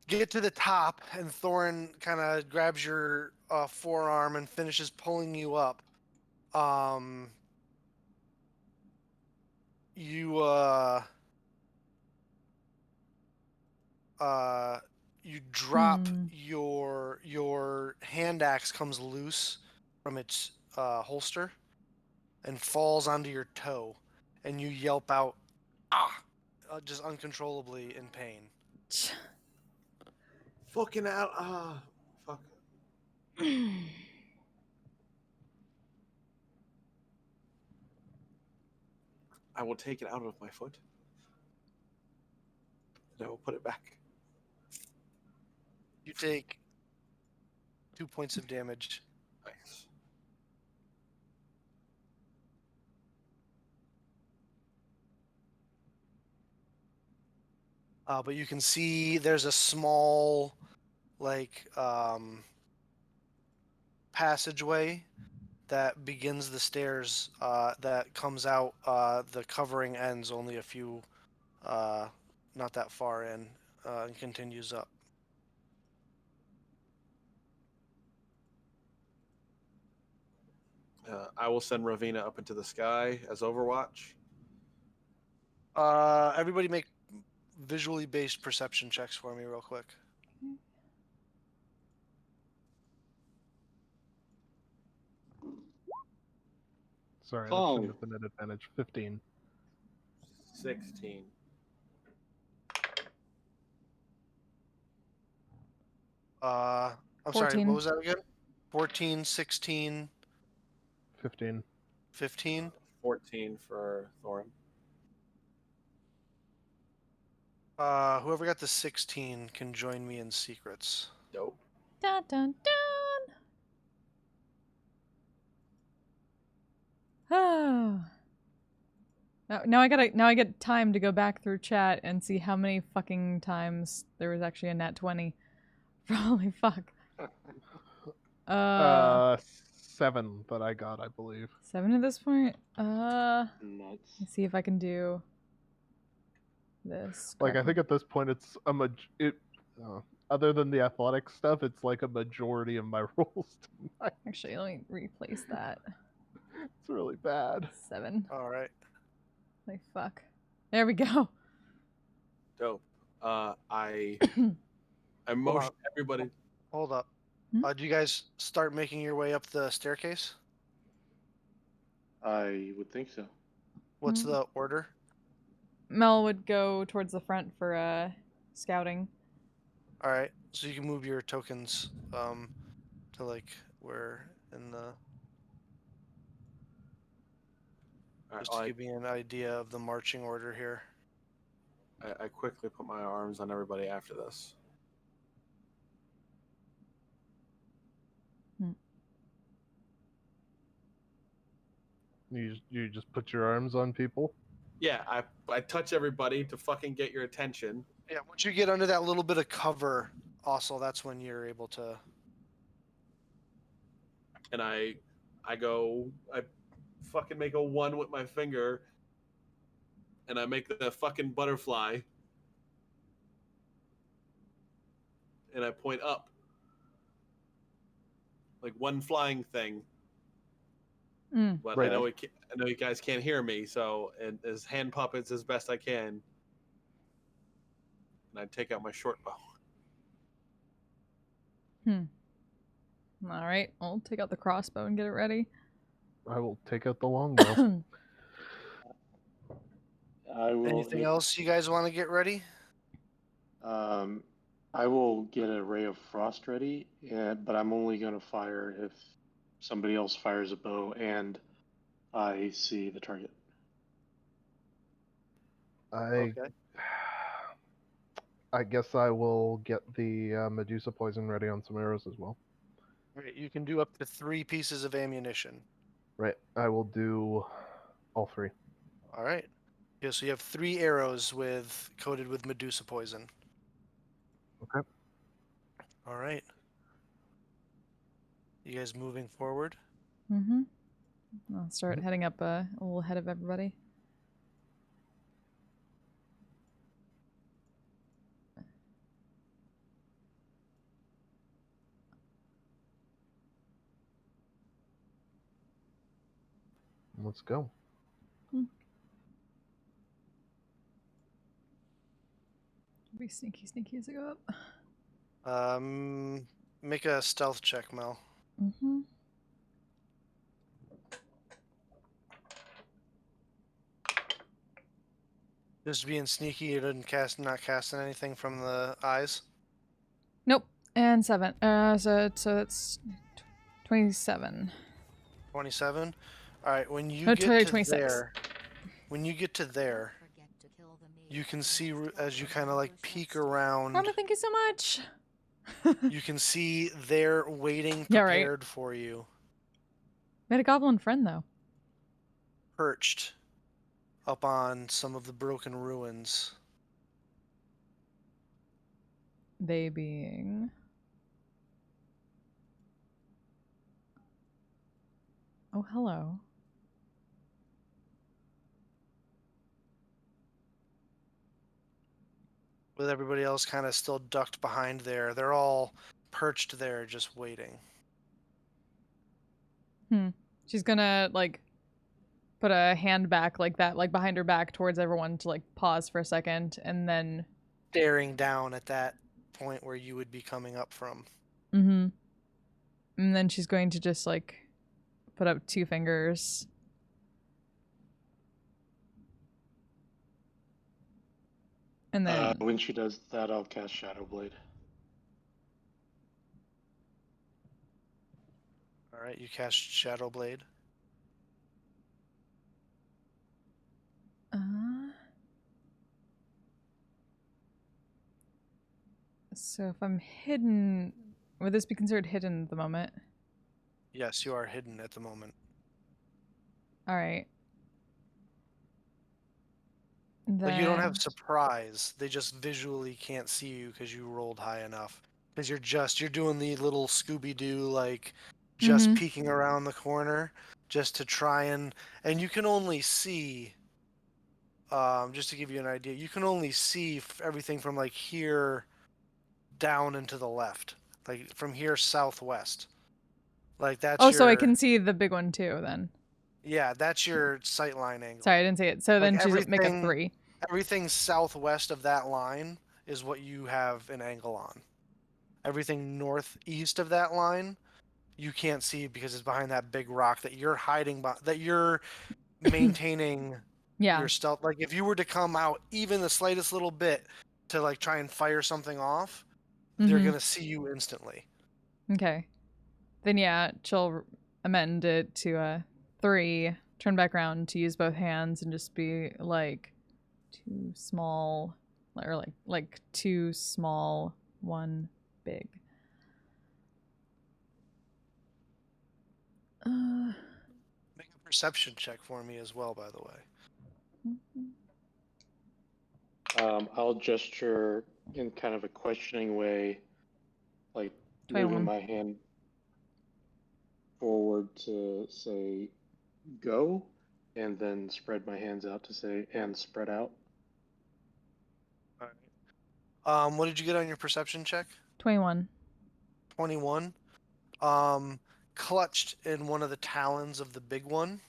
get to the top, and Thorin kind of grabs your forearm and finishes pulling you up. You you drop your hand axe comes loose from its holster and falls onto your toe, and you yelp out, "Ah!" Just uncontrollably in pain. Fucking out. Fuck. I will take it out of my foot. And I will put it back. You take 2 points of damage. Nice. But you can see there's a small, like, passageway that begins the stairs that comes out. The covering ends only a few, not that far in, and continues up. I will send Ravina up into the sky as Overwatch. Everybody make visually based perception checks for me real quick. Sorry, that Oh. shouldn't have been an advantage. 15. 16. I'm sorry, 14. what was that again? 14, 16, 15. 15. 14 for Thorin. Whoever got the 16 can join me in secrets. Dope. Dun dun dun. Oh. Now I get time to go back through chat and see how many fucking times there was actually a nat 20. Holy fuck. 7 that I got, I believe. 7 at this point. Nuts. Let's see if I can do this. Like, I correctly. think at this point it's other than the athletic stuff, it's like a majority of my rolls tonight. Actually, let me replace that. It's really bad. 7. All right. Like fuck. There we go. Dope. I Hold motion on. everybody. Hold up. Hmm? Do you guys start making your way up the staircase? I would think so. What's Hmm. the order? Mel would go towards the front for scouting. All right. So you can move your tokens to like where in the I, just to give me an idea of the marching order here. I quickly put my arms on everybody after this. You just put your arms on people. Yeah, I touch everybody to fucking get your attention. Yeah, once you get under that little bit of cover, also that's when you're able to. And I fucking make a 1 with my finger, and I make the fucking butterfly, and I point up, like one flying thing. Mm. But Right. I know you guys can't hear me, so and as hand puppets as best I can. And I take out my short bow. All right, I'll take out the crossbow and get it ready. I will take out the longbow. I will. Anything else you guys want to get ready? I will get a ray of frost ready, but I'm only going to fire if somebody else fires a bow and I see the target. Okay. I guess I will get the Medusa poison ready on some arrows as well. All right, you can do up to 3 pieces of ammunition. Right. I will do all 3. All right. Yeah, so you have 3 arrows coated with Medusa poison. Okay. All right. You guys moving forward? Mm-hmm. I'll start heading up a little ahead of everybody. Let's go. Be sneaky as I go up. Make a stealth check, Mel. Mm-hmm. Just being sneaky, you didn't not casting anything from the eyes. Nope. And 7. So it's 27. 27. All right. When you No, get to 26. there, you can see as you kind of like peek around. Karma, thank you so much. You can see they're waiting Yeah, right. prepared for you, We had a goblin friend though. perched up on some of the broken ruins. They being... Oh, hello. With everybody else kind of still ducked behind there. They're all perched there just waiting. She's gonna, like, put a hand back like that, like behind her back towards everyone to, like, pause for a second, and then... Staring down at that point where you would be coming up from. Mm-hmm. And then she's going to just, like, put up 2 fingers. And then... when she does that, I'll cast Shadow Blade. All right, you cast Shadow Blade. So if I'm hidden... Would this be considered hidden at the moment? Yes, you are hidden at the moment. Alright. Like, you don't have Then... surprise. They just visually can't see you because you rolled high enough. Because you're doing the little Scooby-Doo, like, just peeking around the corner just to try and you can only see, just to give you an idea, you can only see everything from, like, here down and to the left. Like, from here southwest. Like, that's Oh, so I can see the big one too, then. Yeah, that's your sightline angle. Sorry, I didn't see it. So Like, then she's make a 3. Everything southwest of that line is what you have an angle on. Everything northeast of that line, you can't see because it's behind that big rock that you're hiding by, that you're maintaining Yeah. your stealth. Like, if you were to come out even the slightest little bit to, like, try and fire something off, they're gonna see you instantly. Okay. Then yeah, she'll amend it to a 3, turn back around to use both hands and just be like 2 small, or like 2 small, 1 big. Make a perception check for me as well, by the way. I'll gesture in kind of a questioning way, like 21. moving my hand forward to say go, and then spread my hands out to say and spread out. All right. What did you get on your perception check? 21. 21. Clutched in one of the talons of the big one,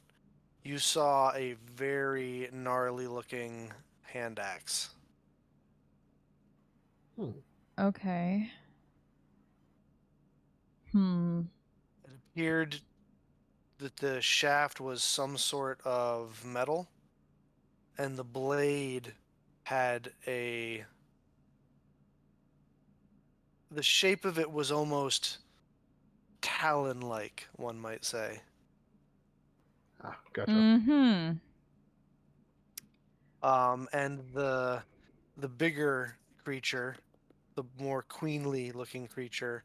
you saw a very gnarly looking hand axe. Okay. It appeared that the shaft was some sort of metal, and the blade had the shape of it was almost talon-like, one might say. Ah, gotcha. And the bigger creature, the more queenly looking creature,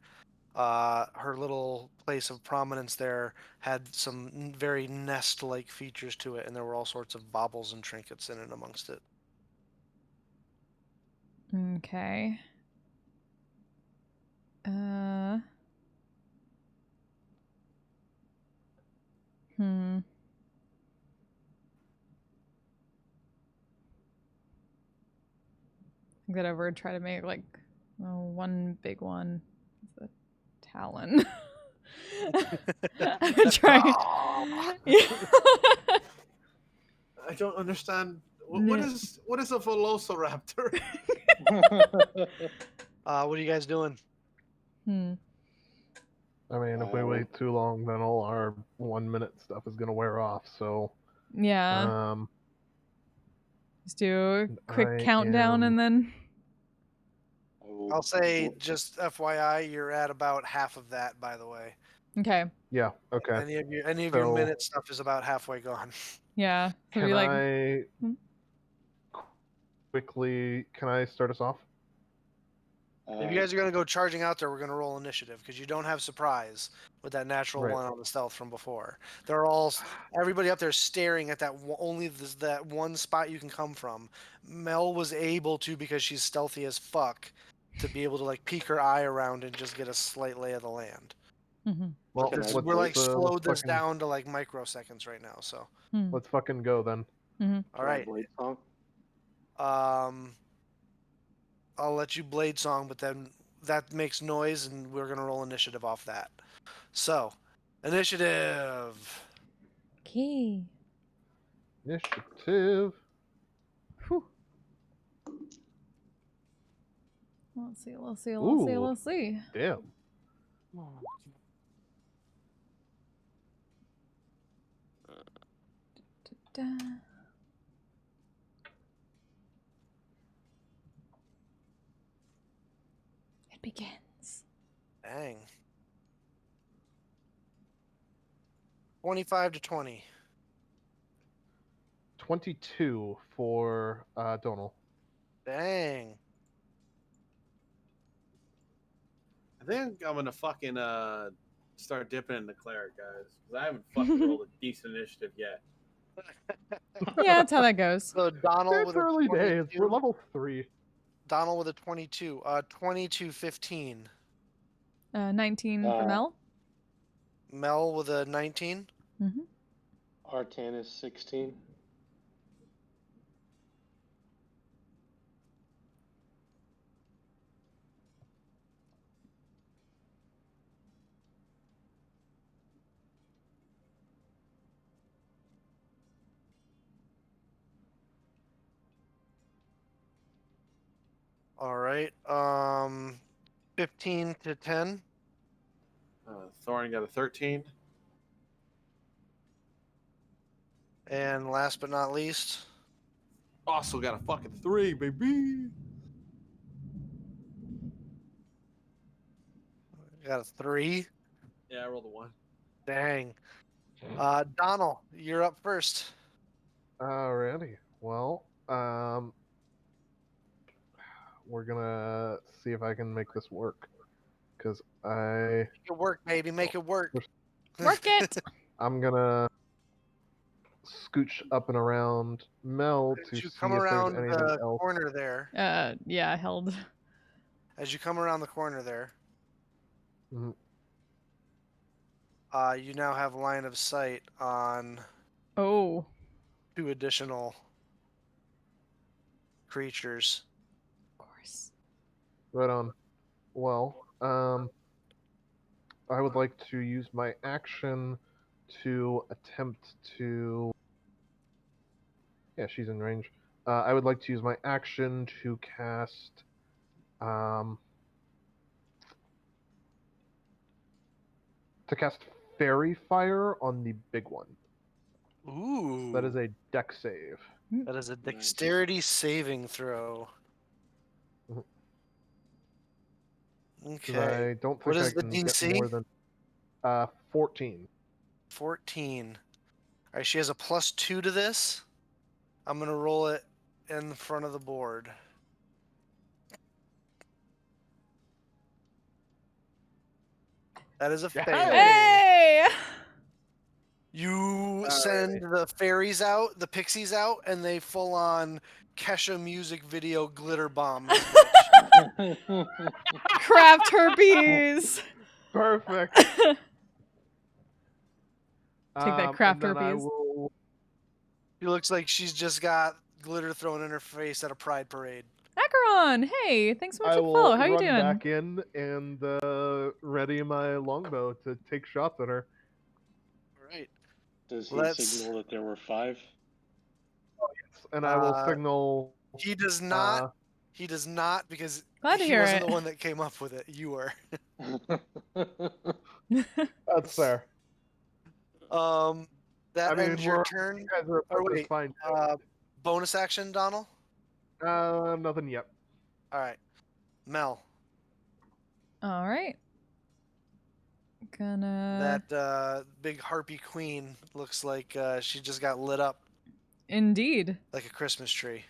her little place of prominence there had some very nest-like features to it, and there were all sorts of baubles and trinkets in and amongst it. Okay. Think that over, try to make like one big one. It's a talon. I'm trying. I don't understand. What is a velociraptor? What are you guys doing? I mean, if we wait too long, then all our 1 minute stuff is gonna wear off. So yeah. Just do a quick countdown and then. I'll say, just FYI, you're at about half of that, by the way. Okay. Yeah. Okay. Any of your minute stuff is about halfway gone. Yeah. So Can like... I quickly? Can I start us off? If you guys are going to go charging out there, we're going to roll initiative because you don't have surprise with that natural one on the stealth from before. Everybody up there staring at that that one spot you can come from. Mel was able to because she's stealthy as fuck to be able to like peek her eye around and just get a slight lay of the land. Mm-hmm. Well, Can I Because let's- we're like let's slowed this fucking- down to like microseconds right now. So Let's fucking go then. Mm-hmm. all Can I right, Blade song? I'll let you blade song, but then that makes noise, and we're gonna roll initiative off that. So, initiative. Okay. Initiative. Whew. Let's see. Ooh. Let's see. Damn. Da. It begins. Dang. 25 to 20. 22 for Donal. Dang. I think I'm gonna fucking start dipping in the cleric, guys, because I haven't fucking rolled a decent initiative yet. Yeah, that's how that goes. So Donald It's with a early 22. days. We're level 3. Donald with a 22. 22-15. 19 for Mel. Mel with a 19. Mm-hmm. Artan is 16. All right. 15 to 10. Thorin got a 13. And last but not least, Also got a fucking 3, baby. got a 3. Yeah, I rolled a 1. Dang. Donald, you're up first. Alrighty. Well, we're gonna see if I can make this work. Because Make it work, baby. Make it work. Work it. I'm gonna scooch up and around Mel to As you see come if around there's anything the else. corner there, Yeah, held. as you come around the corner there, Mhm. you now have line of sight on Oh. 2 additional creatures. Of course. Right on. Well, I would like to use my action to attempt to. Yeah, she's in range. I would like to use my action to cast. To cast Fairy Fire on the big one. Ooh. That is a deck save. That is a dexterity saving throw. Mhm. 'Cause Okay. I don't What think I is the can get DC? more than 14. 14. All right, she has a +2 to this. I'm going to roll it in the front of the board. That is a fail. Hey! You send the fairies out, the pixies out, and they full on Kesha music video glitter bomb. this bitch. Craft herpes. Perfect. Take that craft and then I herpes. will. She looks like she's just got glitter thrown in her face at a pride parade. Acheron, hey, thanks so much I for the will follow. How you run doing? back in and ready my longbow to take shots at her. All right. Does he Let's- signal that there were 5? And I will Uh, signal. He does not. He does not because Glad to he hear wasn't it. the one that came up with it. You were. That's fair. That I mean, ends your we're- turn. You guys are Or both wait, fine. bonus action, Donald. Nothing yet. All right, Mel. All right. Gonna. That big harpy queen looks like she just got lit up Indeed. like a Christmas tree.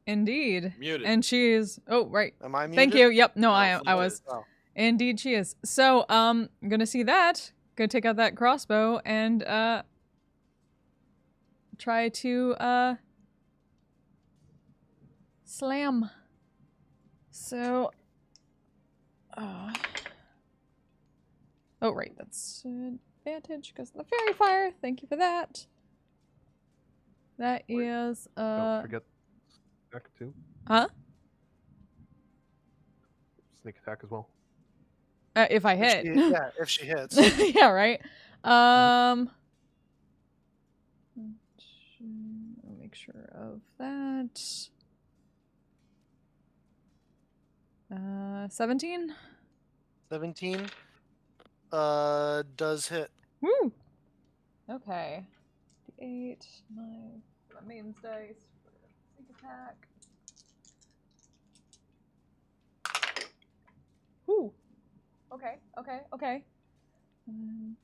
Indeed. Muted. And she is. Oh, right. Am I muted? Thank you. Yep. No, No, I muted. was. Oh. Indeed, she is. So, I'm gonna see that. Gonna take out that crossbow and try to slam. So, Oh, right. That's advantage because of the fairy fire. Thank you for that. That is, Don't forget attack too. Huh? Sneak attack as well. If I hit. If she hits. Yeah, right? I'll make sure of that. 17? 17 does hit. Woo! Okay. D8, my mains dice for sneak attack. Woo! Okay. 8, 10,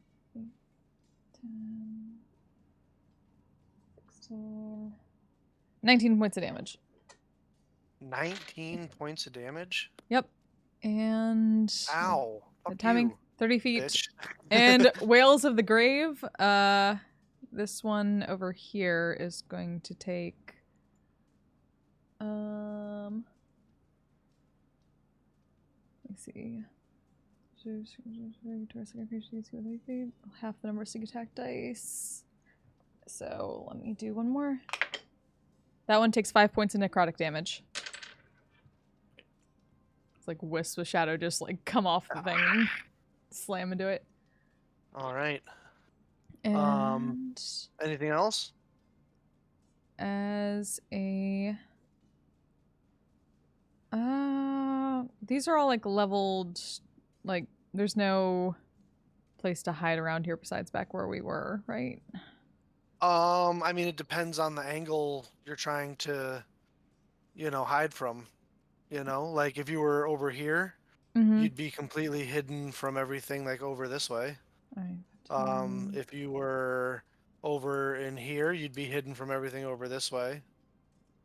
16, 19 points of damage. 19 points of damage? Yep. And Ow. the Fuck timing, you, 30 feet. bitch. And Whales of the Grave, this one over here is going to take let me see. Half the number of sneak attack dice. So let me do one more. That one takes 5 points of necrotic damage. It's like wisps of shadow just like come off the thing and slam into it. All right. And Anything else? as a these are all like leveled, like there's no place to hide around here besides back where we were, right? I mean, it depends on the angle you're trying to, hide from. Like if you were over here, Mm-hmm. you'd be completely hidden from everything, like over this way. If you were over in here, you'd be hidden from everything over this way.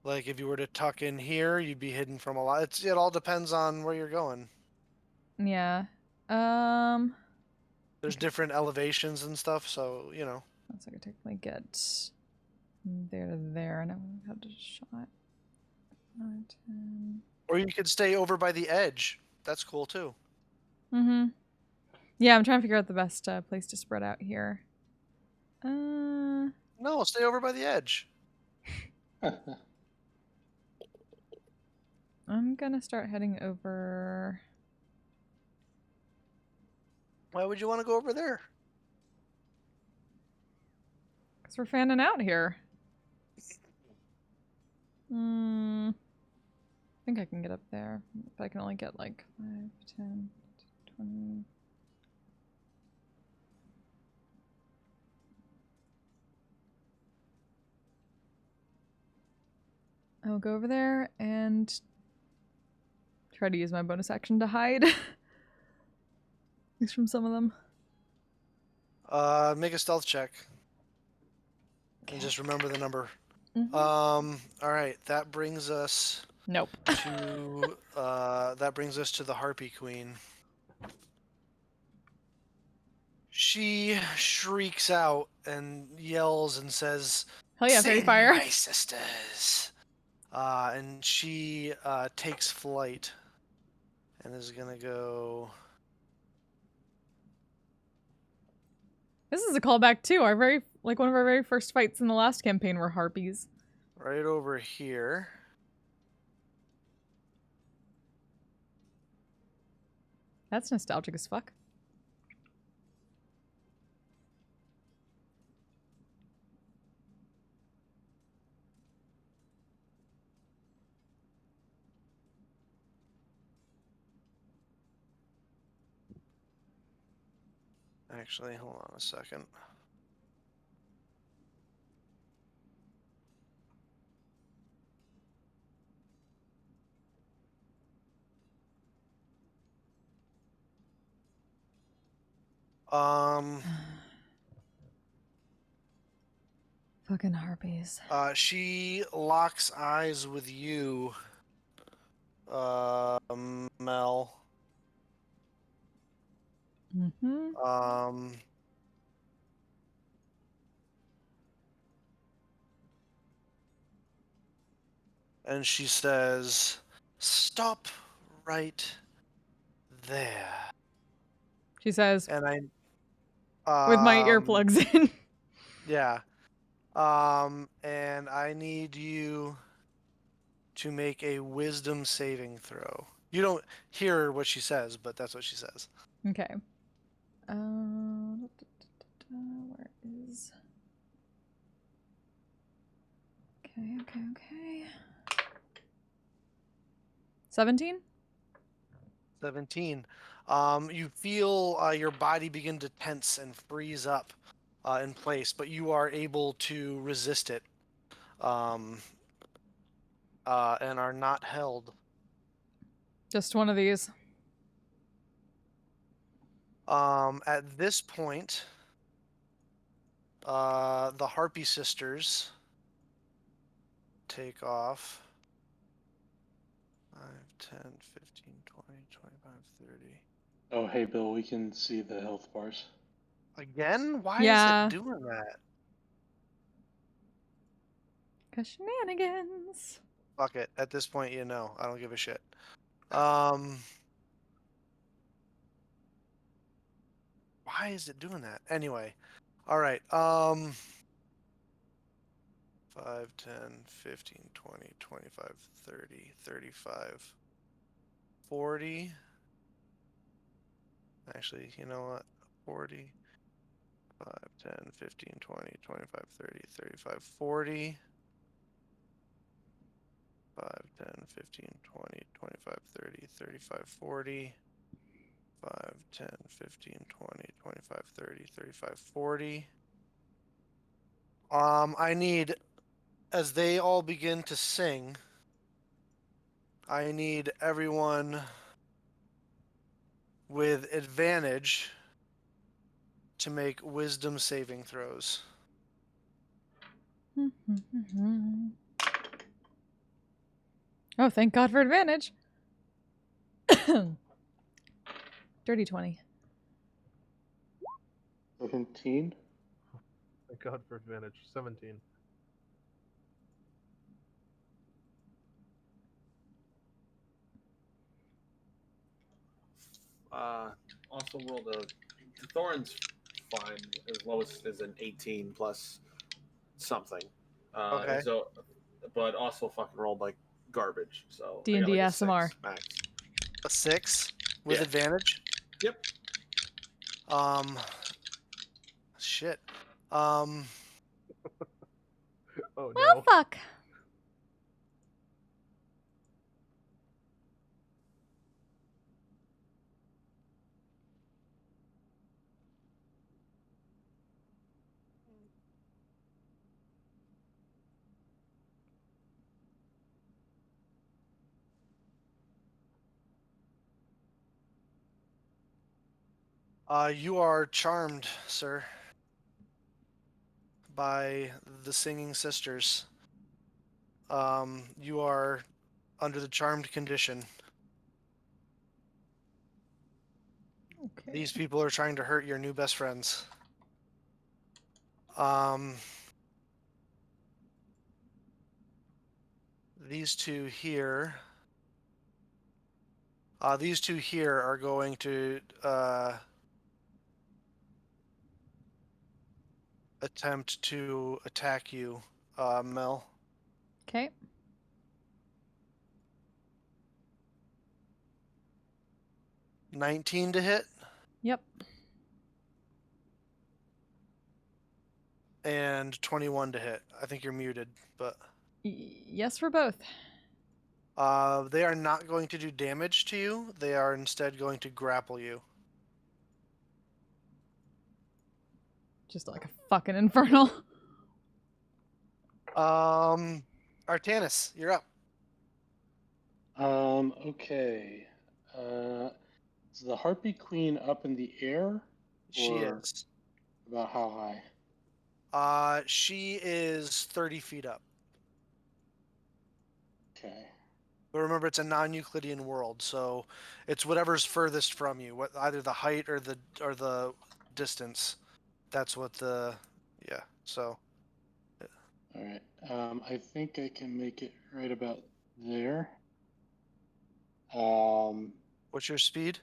Like if you were to tuck in here, you'd be hidden from a lot. It all depends on where you're going. Yeah. There's different elevations and stuff, so So I could technically get there to there, and I would have to shot. 9, 10. Or you could stay over by the edge. That's cool too. Mm-hmm. Yeah, I'm trying to figure out the best place to spread out here. No, stay over by the edge. I'm gonna start heading over. Why would you want to go over there? Because we're fanning out here. I think I can get up there, but I can only get like 5, 10, 20. I'll go over there and try to use my bonus action to hide. At least from some of them. Make a stealth check. And just remember the number. Mm-hmm. All right, that brings us Nope. to the Harpy Queen. She shrieks out and yells and says, Hell yeah, fairy "Sing, fire." my sisters!" And she takes flight and is gonna go. This is a callback too. One of our very first fights in the last campaign were harpies. Right over here. That's nostalgic as fuck. Actually, hold on a second. Fucking harpies. She locks eyes with you, Mel. Mm-hmm. And she says, "Stop right there. She says, And with my I earplugs in. yeah. And I need you to make a wisdom saving throw. You don't hear what she says, but that's what she says. Okay. Where is... Okay. 17? 17. You feel your body begin to tense and freeze up in place, but you are able to resist it and are not held. Just one of these. At this point, the Harpy sisters take off 5, 10, 15, 20, 25, 30. Oh, hey, Bill, we can see the health bars. Again? Why is Yeah. it doing that? 'Cause shenanigans. Fuck it. At this point, you know. I don't give a shit. Why is it doing that? Anyway. Alright. 5, 10, 15, 20, 25, 30, 35, 40. Actually, you know what? 40. 5, 10, 15, 20, 25, 30, 35, 40. 5, 10, 15, 20, 25, 30, 35, 40. 5, 10, 15, 20, 25, 30, 35, 40. I need, as they all begin to sing, I need everyone with advantage to make wisdom saving throws. Oh, thank God for advantage. Dirty 20. 17. Thank God for advantage. 17. Also rolled a Thorin's fine. His lowest is an 18 plus something. Okay. And so, but also fucking rolled like garbage. So I D&D got like a ASMR. 6 max. A 6 with Yeah. advantage? Yep. Shit. Oh Well, no. fuck. You are charmed, sir, by the singing sisters. You are under the charmed condition. Okay. These people are trying to hurt your new best friends. These two here are going to attempt to attack you, Mel. Okay. $19 to hit Yep. and 21 to hit. I think you're muted, but Yes for both. they are not going to do damage to you. They are instead going to grapple you. Just like a fucking infernal. Artanis, you're up. Okay. Is the Harpy Queen up in the air? She Or is. about how high? She is 30 feet up. Okay. But remember, it's a non-Euclidean world, so it's whatever's furthest from you, either the height or the distance. That's what the So All right. I think I can make it right about there. what's your speed?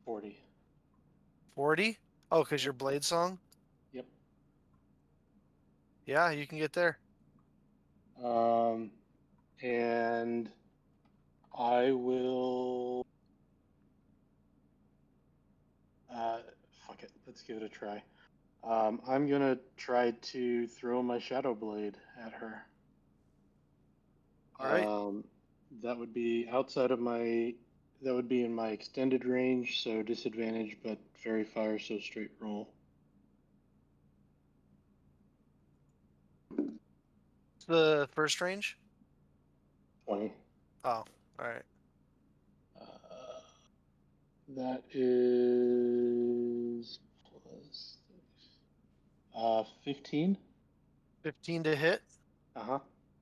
40. 40? Oh, because your blade song? Yep. Yeah, you can get there. And I will. Fuck it. Let's give it a try. I'm gonna try to throw my shadow blade at her. All right. That would be outside of my. That would be in my extended range, so disadvantage, but fairy fire, so straight roll. The first range? 20. Oh, all right. That is plus 15. 15 to hit. Uh-huh.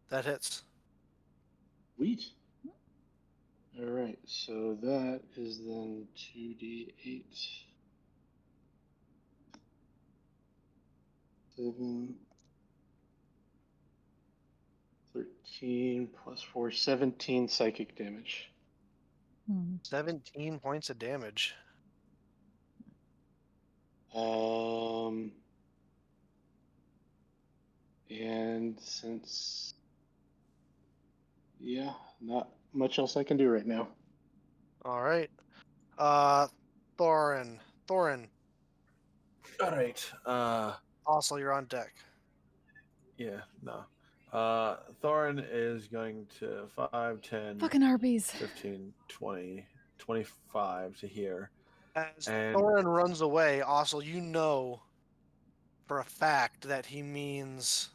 That hits. Sweet. All right, so that is then 2d8. 7, 13 plus 4, 17 psychic damage. 17 points of damage. And since, yeah, not much else I can do right now. All right. Thorin. All right. Also, you're on deck. Yeah, no. Thorin is going to 5, 10, Fucking harpies. 15, 20, 25 to here. As And Thorin runs away, also, you know for a fact that he means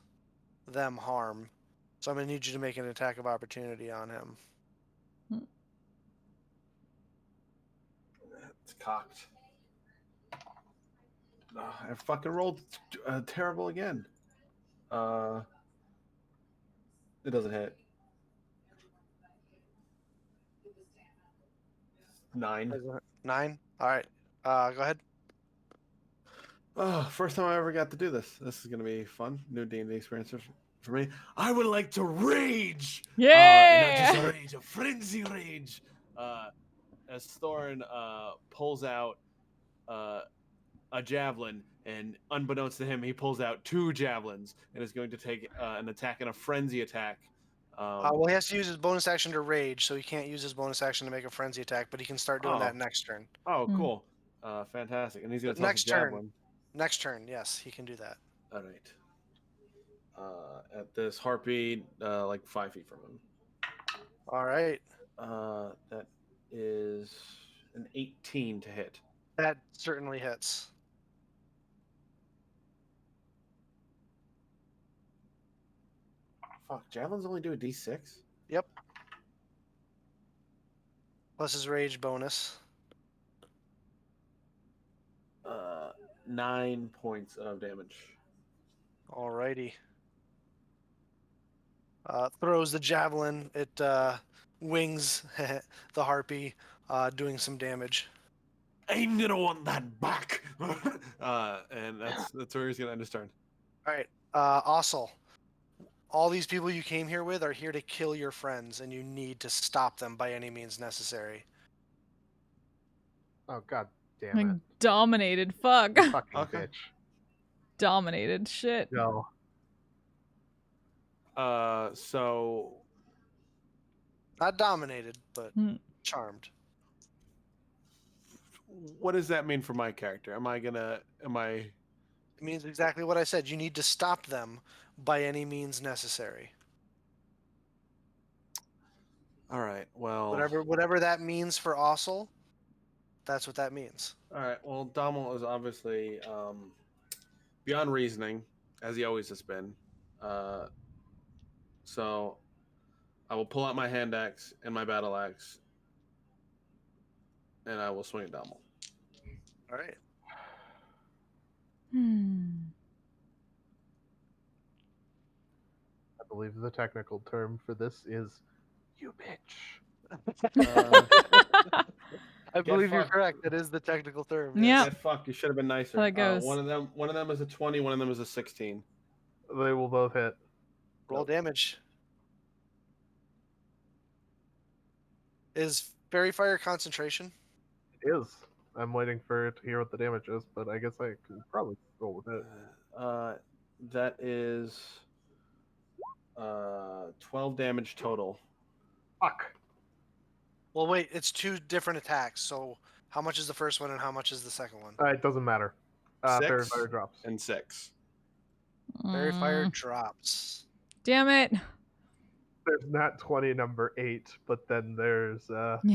them harm. So I'm going to need you to make an attack of opportunity on him. it's cocked. I fucking rolled terrible again. It doesn't hit. 9. 9? All right. Go ahead. Oh, first time I ever got to do this. This is going to be fun. New D&D experience for me. I would like to rage! Yeah! Not just a rage, a frenzy rage! As Thorin pulls out a javelin, and unbeknownst to him, he pulls out 2 javelins and is going to take an attack and a frenzy attack. Well, he has to use his bonus action to rage, so he can't use his bonus action to make a frenzy attack, but he can start doing that next turn. Oh, cool. Fantastic. And he's going to toss Next a javelin. Next turn, yes, he can do that. All right. At this harpy, like 5 feet from him. All right. That is an 18 to hit. That certainly hits. Fuck, javelins only do a d6? Yep. Plus his rage bonus. 9 points of damage. Alrighty. Throws the javelin. It wings the harpy, doing some damage. I'm gonna want that back. And that's where he's gonna end his turn. All right. Ossel. All these people you came here with are here to kill your friends, and you need to stop them by any means necessary. Oh god damn Like, it! dominated. Fuck. Fucking Okay. bitch. Dominated. Shit. No. So Not dominated, but charmed. what does that mean for my character? Am I? It means exactly what I said. You need to stop them by any means necessary. All right. Well. Whatever that means for Ossel, that's what that means. All right. Well, Dommel is obviously beyond reasoning, as he always has been. So I will pull out my hand axe and my battle axe, and I will swing at Dommel. All right. I believe the technical term for this is "you bitch." I believe you're fucked. correct. That is the technical term. Yeah. Get fucked. You should have been nicer. How that goes. One of them is a 20. One of them is a 16. They will both hit. Roll damage. Is fairy fire concentration? It is. I'm waiting for it to hear what the damage is, but I guess I can probably roll with it. That is 12 damage total. Fuck. Well, wait, it's 2 different attacks. So how much is the first one and how much is the second one? It doesn't matter. Fairy 6 Fire drops. and 6. Fairy Fire Mm, drops. damn it. There's not 20 number 8, but then there's Yeah. 9.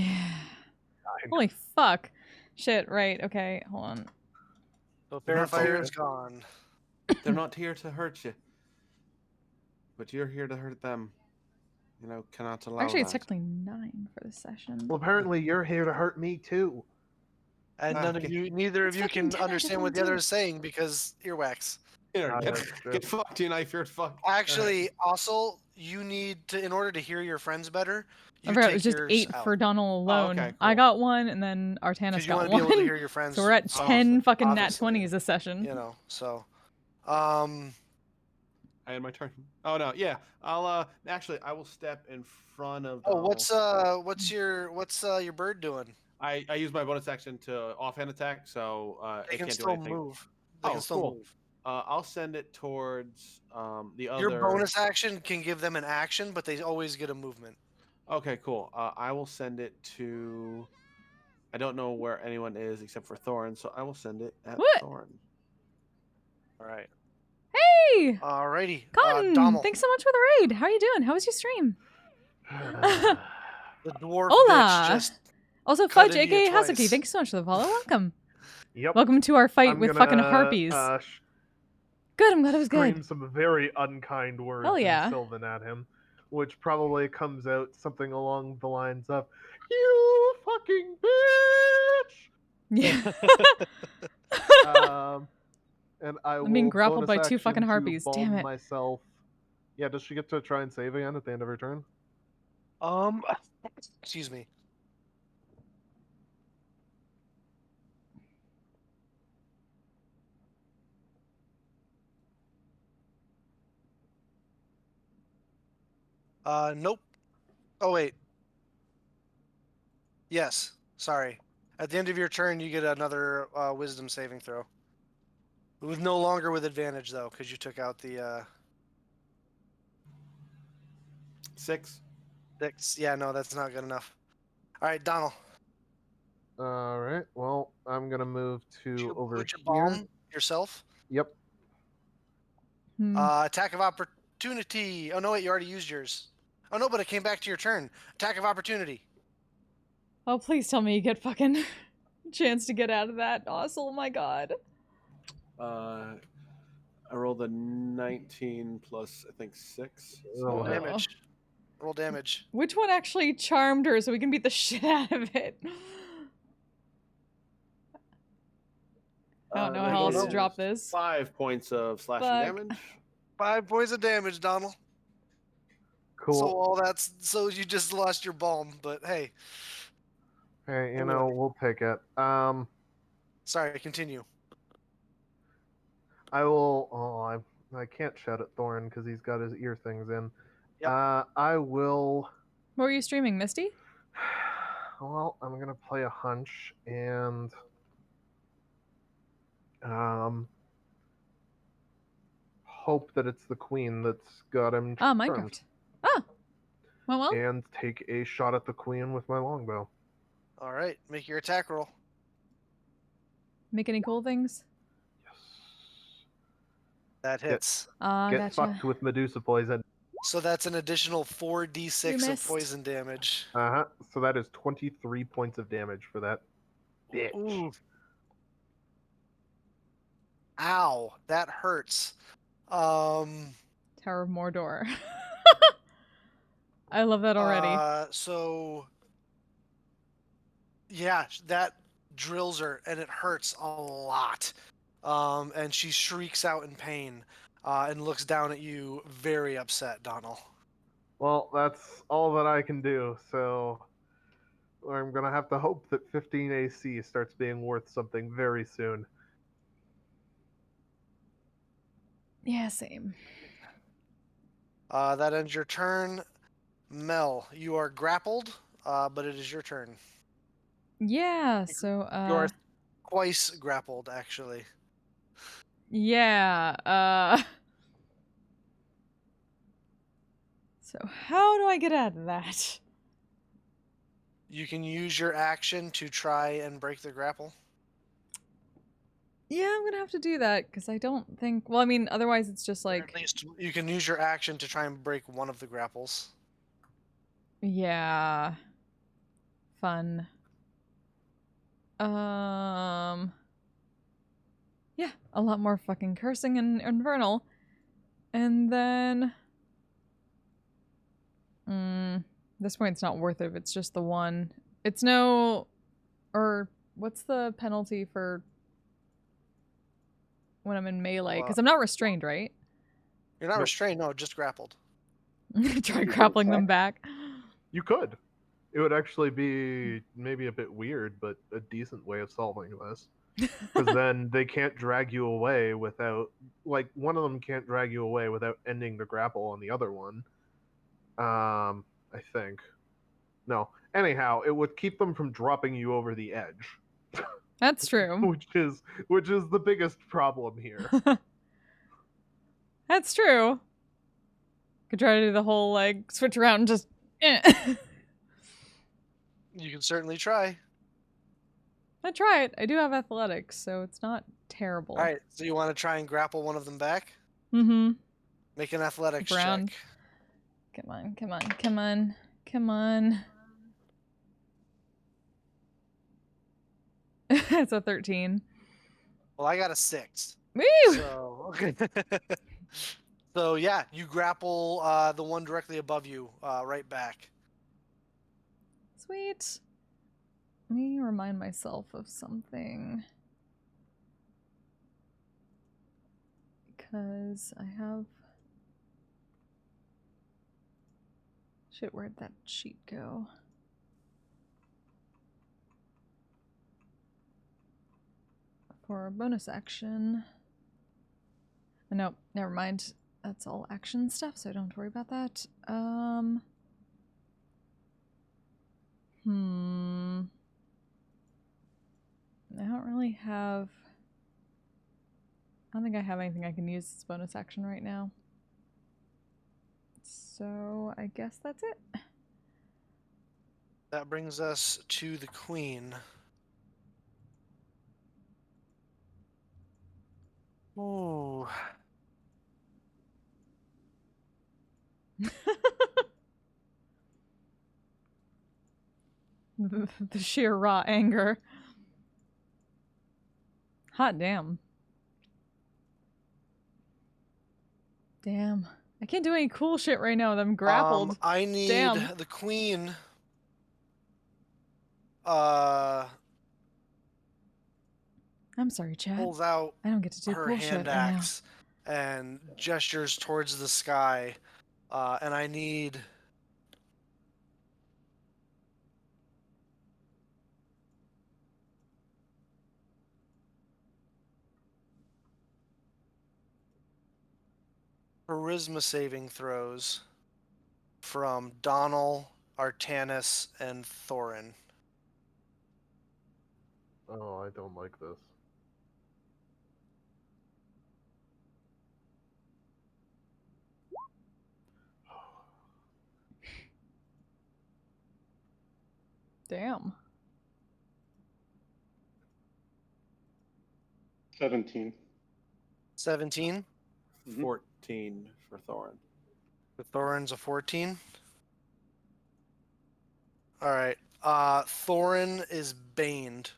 Holy fuck. Shit, right. Okay, hold on. So They're Fairy not Fire here. is gone. They're not here to hurt you, but you're here to hurt them. You know, cannot allow Actually, it's that. technically 9 for this session. Well, apparently you're here to hurt me too. And neither of It's you fucking can understand what the technically other is saying because earwax. Here, Ah, get, that's true. get fucked, you knife. You're fucked. Actually, also, you need to, in order to hear your friends better, I you forgot, it take was just yours 8 out. for Donald alone. okay, I cool. got 1, and then Artanis Because you got want to be able to 1. hear your friends. So we're at talk, 10 fucking nat obviously, 20s this session. You know, so. I had my turn. Oh no, yeah. I'll actually I will step in front of. Oh, Donald. what's your bird doing? I use my bonus action to offhand attack, so They it can can't do still anything. move. They Oh, can still cool. move. I'll send it towards the other. Your bonus action can give them an action, but they always get a movement. Okay, cool. I will send it to. I don't know where anyone is except for Thorin, so I will send it at What? Thorin. All right. Hey! Alrighty. Cotton! Dommel, Thanks so much for the raid. How are you doing? How was your stream? the dwarf Hola! bitch just Also, cut Fudge, into you aka Hazuki, twice. thank you so much for the follow. Welcome. Yep. Welcome to our fight I'm with gonna, fucking harpies. Good, I'm glad it was Scream good. some very unkind words Hell yeah. in Sylvan at him, which probably comes out something along the lines of, "You fucking bitch!" Yeah. And I will I'm being grappled bonus by 2 action fucking to harpies. Damn balm it. myself. Yeah, does she get to try and save again at the end of her turn? excuse me. Nope. Oh wait. Yes. Sorry. At the end of your turn, you get another wisdom saving throw. With no longer with advantage though, because you took out the 6. 6. Yeah, no, that's not good enough. All right, Donald. All right. Well, I'm gonna move to over Would you here. balm yourself? Yep. Hmm. Attack of opportunity. Oh no, wait, you already used yours. Oh no, but it came back to your turn. Attack of opportunity. Oh, please tell me you get fucking chance to get out of that. Oh my god. I rolled a 19 plus I think 6. Oh, Roll no. damage. Roll damage. Which one actually charmed her so we can beat the shit out of it? I don't know that how else to is drop this. 5 points of slashing Fuck. damage. 5 points of damage, Donald. Cool. So all that's so you just lost your balm, but hey. Hey, you Anyway. know, we'll take it. Sorry, continue. I will. Oh, I can't shout at Thorin because he's got his ear things in. Yep. I will. What were you streaming, Misty? Well, I'm gonna play a hunch and hope that it's the queen that's got him. Ah, charmed, Minecraft. Ah! Well, And take a shot at the queen with my longbow. All right, make your attack roll. make any cool things? Yes. That hits. Ah, Get gotcha. fucked with Medusa poison. So that's an additional 4d6 You of missed. poison damage. So that is 23 points of damage for that bitch. Ooh. Ow, that hurts. Tower of Mordor. I love that already. So yeah, that drills her and it hurts a lot. And she shrieks out in pain and looks down at you very upset, Donald. Well, that's all that I can do, so I'm gonna have to hope that 15 AC starts being worth something very soon. Yeah, same. That ends your turn. Mel, you are grappled, but it is your turn. Yeah, so You are twice grappled, actually. Yeah. So how do I get out of that? You can use your action to try and break the grapple. Yeah, I'm gonna have to do that because I don't think. Well, I mean, otherwise it's just Or like. at least you can use your action to try and break one of the grapples. Yeah. Fun. Yeah, a lot more fucking cursing and infernal. And then this point it's not worth it if it's just the one. It's no or what's the penalty for when I'm in melee? Because I'm not restrained, right? You're not Nope. restrained, no, just grappled. Try You could grappling them back. You could. It would actually be maybe a bit weird, but a decent way of solving this. Because then they can't drag you away without, like, one of them can't drag you away without ending the grapple on the other one. I think. No. Anyhow, it would keep them from dropping you over the edge, That's true. which is the biggest problem here. That's true. Could try to do the whole like switch around and just. Eh. You can certainly try. I try it. I do have athletics, so it's not terrible. All right, so you want to try and grapple one of them back? Mm-hmm. Make an athletics Brown. check. Come on, come on, come on, come on. It's a 13. Well, I got a 6. Woo! So, so yeah, you grapple the one directly above you right back. Sweet. Let me remind myself of something. Because I have... Shit, where'd that sheet go? For a bonus action... No, never mind. That's all action stuff, so I don't have to worry about that. I don't really have... I don't think I have anything I can use as bonus action right now. So I guess that's it. That brings us to the queen. Ooh. The sheer raw anger. Hot damn. Damn. I can't do any cool shit right now. I'm grappled. I need Damn. the queen. I'm sorry, Chad. Pulls out I don't get to do her cool shit hand right now. axe and gestures towards the sky. And I need charisma saving throws from Donal, Artanis, and Thorin. Oh, I don't like this. Damn. 17. 17. 14 for Thorin. The Thorin's a 14. All right. Thorin is baned.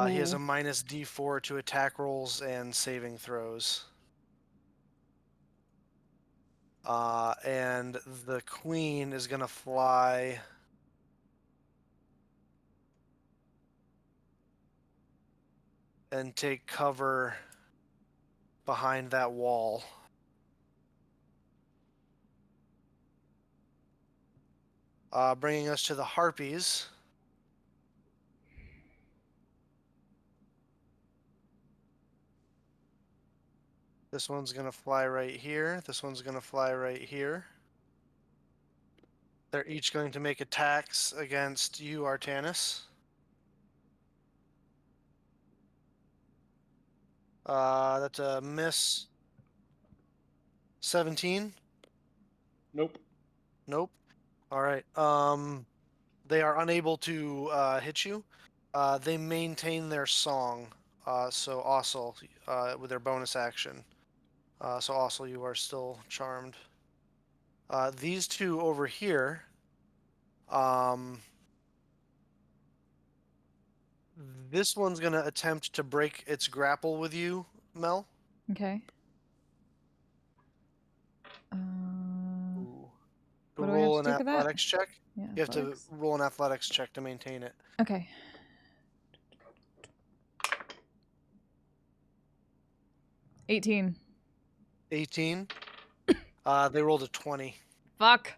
He has a minus D4 to attack rolls and saving throws. And the queen is gonna fly and take cover behind that wall. Bringing us to the harpies. This one's gonna fly right here. This one's gonna fly right here. They're each going to make attacks against you, Artanis. That's a miss. 17. Nope. Nope. All right. They are unable to hit you. They maintain their song. So also with their bonus action. So also you are still charmed. These two over here. This one's gonna attempt to break its grapple with you, Mel. Okay. Ooh. What do I have Roll to an do for that? athletics check. Yeah. You have to athletics. roll an athletics check to maintain it. Okay. 18. 18. They rolled a 20. Fuck.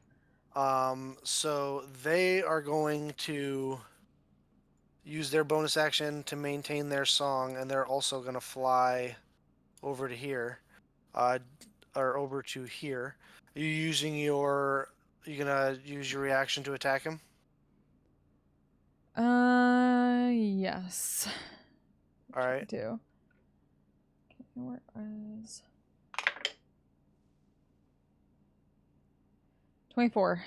So they are going to use their bonus action to maintain their song, and they're also going to fly over to here, or over to here. Are you using your? Are you gonna use your reaction to attack him? Yes. All Try right. to. Okay, where is 24.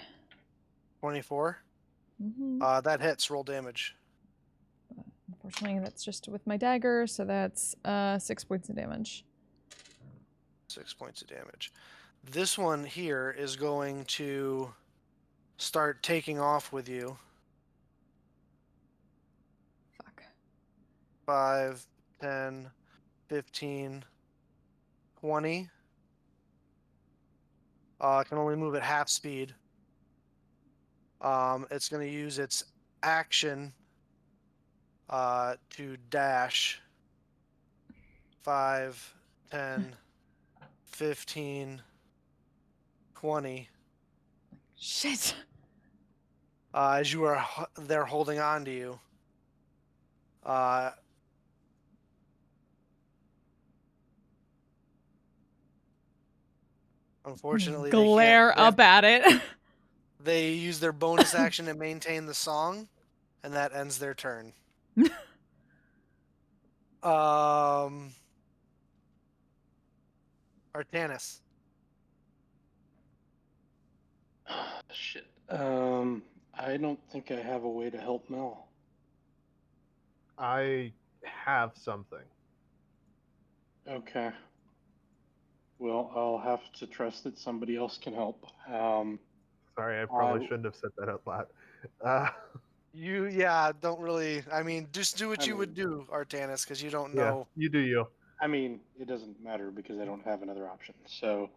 24. Mm-hmm. That hits. Roll damage. Unfortunately, that's just with my dagger, so that's 6 points of damage. 6 points of damage. This one here is going to start taking off with you. Fuck. 5, 10, 15, 20. Can only move at half speed. It's going to use its action to dash. 5, 10, 15, 20. Shit. As you are they're holding on to you. Unfortunately, they can't. Glare up at it. They use their bonus action to maintain the song, and that ends their turn. Artanis. Shit. I don't think I have a way to help Mel. I have something. Okay. Well, I'll have to trust that somebody else can help. Sorry, I probably I- shouldn't have said that out loud. Don't really. I mean, just do what you would do, Artanis, because you don't yeah, know. you do you. I mean, it doesn't matter because I don't have another option. So,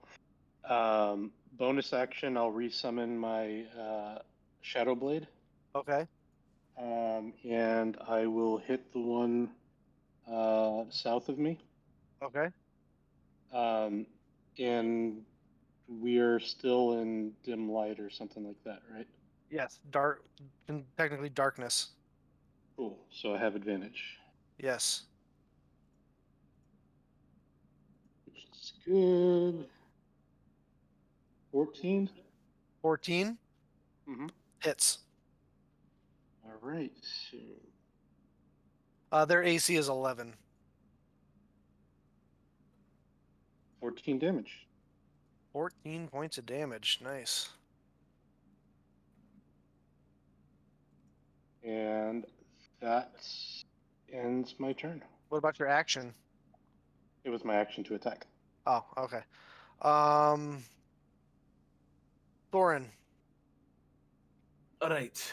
bonus action, I'll resummon my Shadow Blade. Okay. And I will hit the one south of me. Okay. And we are still in dim light or something like that, right? Yes. Dark. Technically darkness. Cool. So I have advantage. Yes. Which is good. 14. 14 Mm-hmm. hits. All right. Their AC is 11. 14 damage. 14 points of damage. Nice. And that ends my turn. What about your action? It was my action to attack. Oh, okay. Thorin. All right.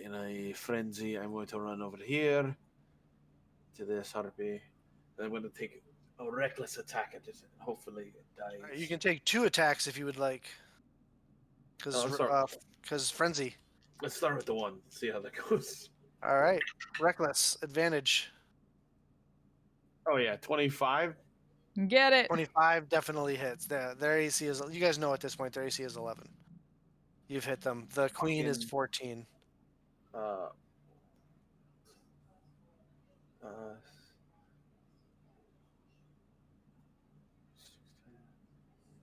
In a frenzy, I'm going to run over here to this harpy. I'm going to take a reckless attack at it. Hopefully, it dies. You can take 2 attacks if you would like. Because frenzy. Let's start with the one. See how that goes. All right. Reckless advantage. Oh yeah, 25. Get it. 25 definitely hits. Their AC is. You guys know at this point their AC is 11. You've hit them. The queen is 14. Uh,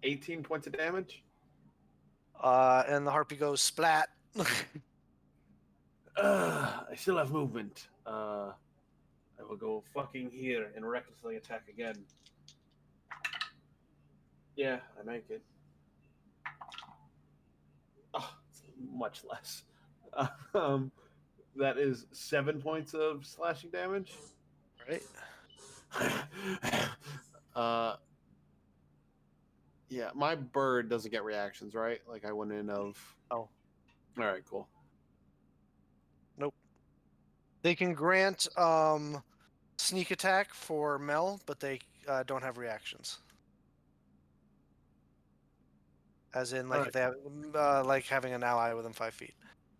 18 points of damage. And the harpy goes splat. I still have movement. I will go fucking here and recklessly attack again. Yeah, I make it. Oh, it's much less. Um, that is 7 points of slashing damage. Right. uh, yeah, my bird doesn't get reactions, right? Like I went in of. Oh. All right, cool. Nope. They can grant sneak attack for Mel, but they don't have reactions. As in, like, Alright. if they have, like having an ally within 5 feet.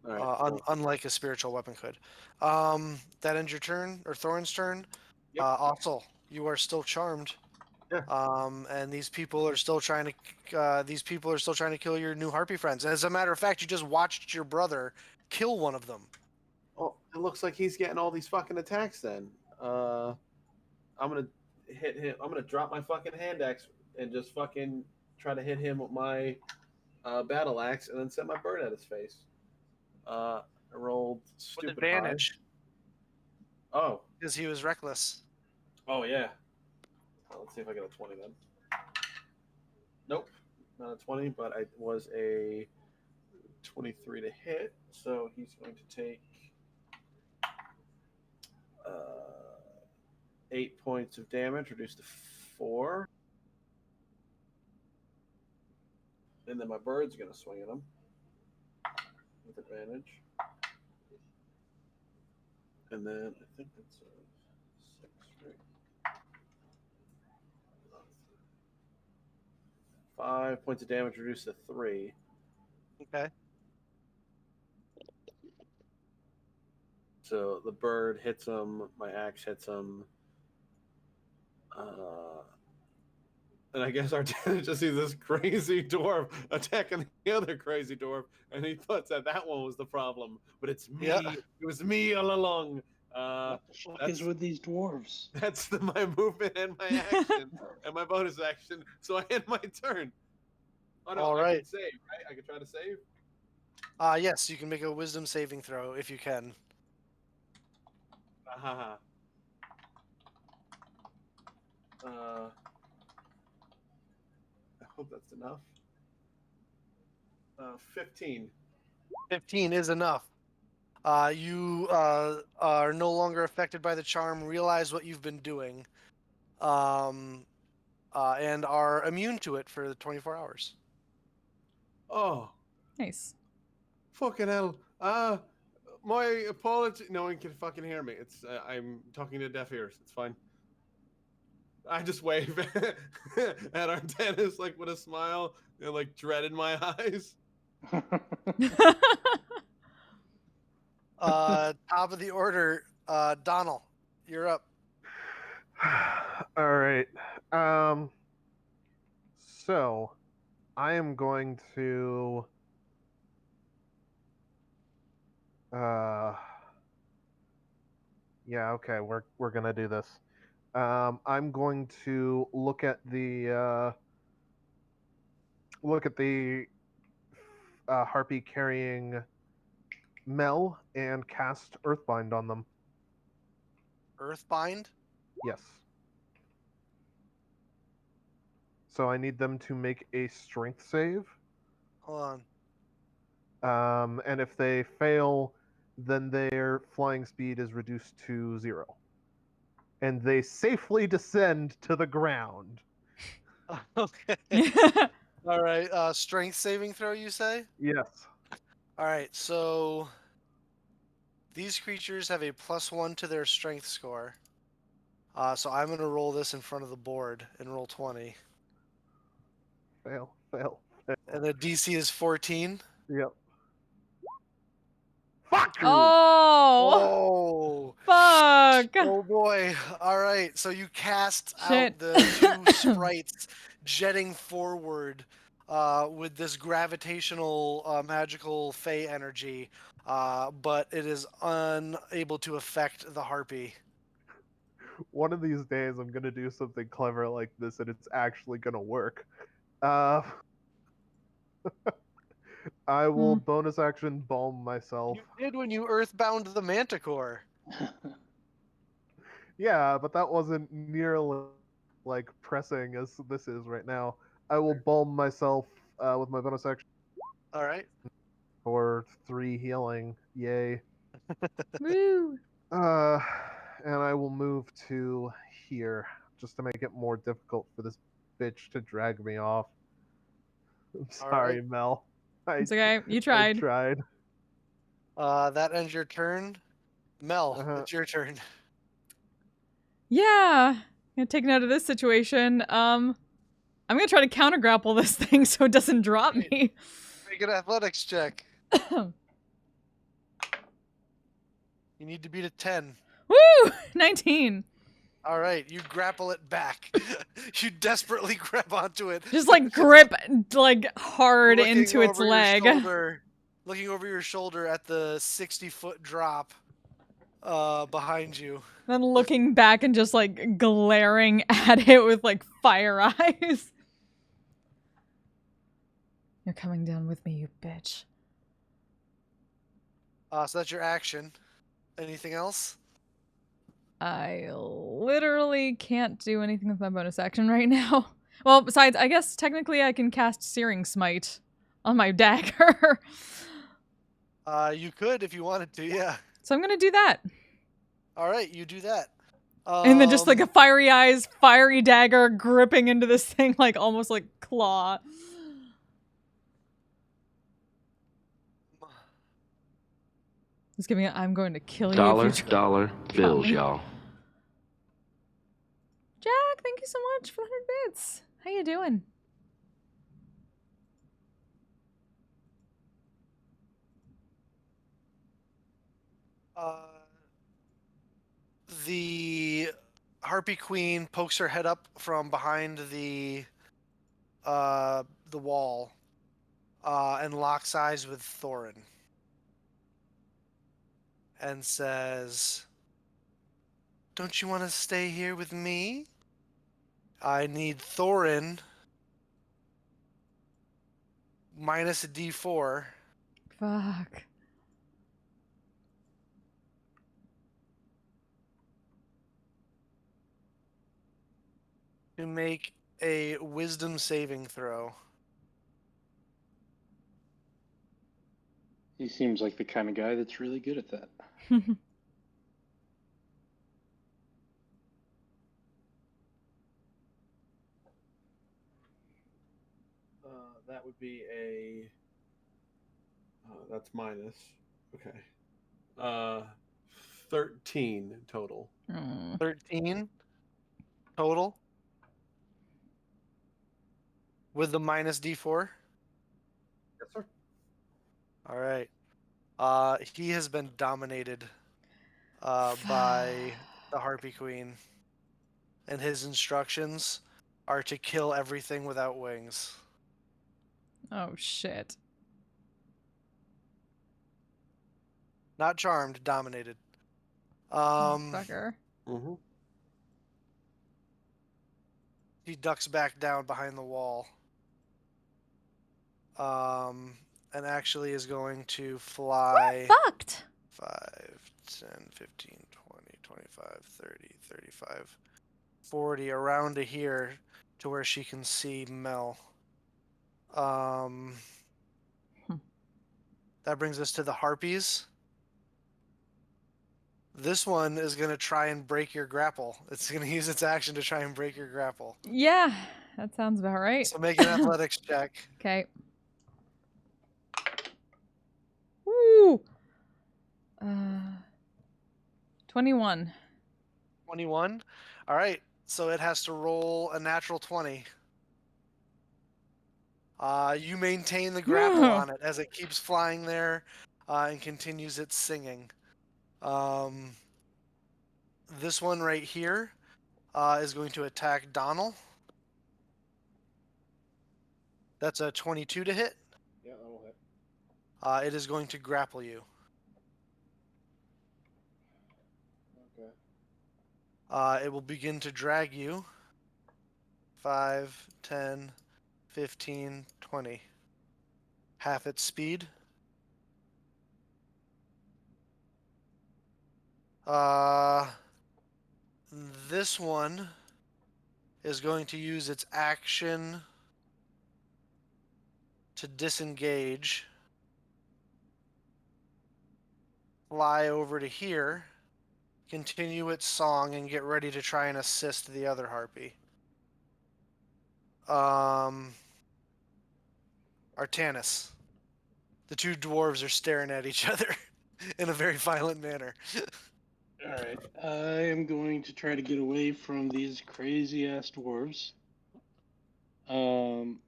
All right. Cool. Unlike a spiritual weapon could. That ends your turn, or Thorin's turn. Yep. Ossel, you are still charmed. Yeah. And these people are still trying to kill your new harpy friends. And as a matter of fact, you just watched your brother kill one of them. Oh, it looks like he's getting all these fucking attacks. Then, I'm gonna hit him. I'm gonna drop my fucking hand axe and just fucking try to hit him with my battle axe, and then set my bird at his face. I rolled With stupid advantage, high. Oh, because he was reckless. oh yeah. Let's see if I get a 20 then. Nope, not a 20, but it was a 23 to hit. So he's going to take 8 points of damage, reduced to 4. And then my bird's going to swing at him with advantage. And then I think that's a 6, right? 5 points of damage, reduced to 3. Okay. So the bird hits him, my axe hits him. And I guess our dad just sees this crazy dwarf attacking the other crazy dwarf, and he thought that one was the problem. But it's me. Yeah. It was me all along. What the fuck is with these dwarves? That's my movement and my action and my bonus action. So I end my turn. Oh no! All I right. can save, right? I can try to save. Yes, you can make a wisdom saving throw if you can. I hope that's enough. 15. 15 is enough. You are no longer affected by the charm, realize what you've been doing, and are immune to it for 24 hours. Oh, Nice. fucking hell. My apology. No one can fucking hear me. It's I'm talking to deaf ears. It's fine. I just wave at our dentist like with a smile and like dread in my eyes. Top of the order, Donald, you're up. All right. So I am going to yeah, okay, we're gonna do this. I'm going to look at the harpy carrying Mel and cast Earthbind on them. Earthbind? Yes. So I need them to make a strength save. Hold on. And if they fail, then their flying speed is reduced to 0. And they safely descend to the ground. Okay. All right. Strength saving throw, you say? Yes. All right. So these creatures have a +1 to their strength score. So I'm going to roll this in front of the board and roll 20. Fail. And the DC is 14. Yep. Fuck you! Oh, Oh. fuck! Oh boy. All right. So you cast Shit. out the 2 sprites jetting forward with this gravitational magical fey energy, but it is unable to affect the harpy. One of these days, I'm gonna do something clever like this, and it's actually gonna work. I will bonus action balm myself. You did when you earthbound the manticore. Yeah, but that wasn't nearly like pressing as this is right now. I will balm myself with my bonus action All right. for 3 healing. Yay. Woo! Uh, and I will move to here just to make it more difficult for this bitch to drag me off. I'm All sorry, right. Mel. It's okay. You I tried. tried. That ends your turn. Mel, Uh-huh. it's your turn. Yeah. I'm gonna take note of this situation. I'm gonna try to counter grapple this thing so it doesn't drop Right. me. Make an athletics check. You need to beat a 10. Woo! 19. All right, you grapple it back. You desperately grab onto it. Just like grip like hard looking into its over your leg. shoulder, looking over your shoulder at the 60-foot drop behind you. Then looking back and just like glaring at it with like fire eyes. You're coming down with me, you bitch. So that's your action. Anything else? I literally can't do anything with my bonus action right now. Well, besides, I guess technically I can cast Searing Smite on my dagger. You could if you wanted to, yeah. So I'm gonna do that. All right, you do that. And then just like a fiery eyes, fiery dagger gripping into this thing like almost like claw. Just giving it, I'm going to kill you Dollar, if you dollar bills, me. y'all. Jack, thank you so much for the 100 bits. How you doing? The Harpy Queen pokes her head up from behind the wall and locks eyes with Thorin and says, "Don't you want to stay here with me? I need Thorin minus a D4 Fuck. to make a wisdom saving throw." He seems like the kind of guy that's really good at that. That would be a. That's minus. Okay. 13 total. 13 total with the minus D4. Yes, sir. All right. He has been dominated by the Harpy Queen, and his instructions are to kill everything without wings. Oh shit. Not charmed, dominated. Fucker. Mm-hmm. He ducks back down behind the wall. And actually is going to fly Fucked. 5, 10, 15, 20, 25, 30, 35, 40 around to here to where she can see Mel. That brings us to the Harpies. This one is going to try and break your grapple. It's going to use its action to try and break your grapple. Yeah, that sounds about right. So make an athletics check. Okay. Woo! 21. 21. All right. So it has to roll a natural 20. You maintain the grapple Yeah. on it as it keeps flying there and continues its singing. This one right here is going to attack Donald. That's a 22 to hit. Yeah, that'll hit. It is going to grapple you. Okay. It will begin to drag you. 5, 10, 15, 20. Half its speed. This one is going to use its action to disengage, fly over to here, continue its song, and get ready to try and assist the other harpy. Artanis. The two dwarves are staring at each other in a very violent manner. All right. I am going to try to get away from these crazy ass dwarves. And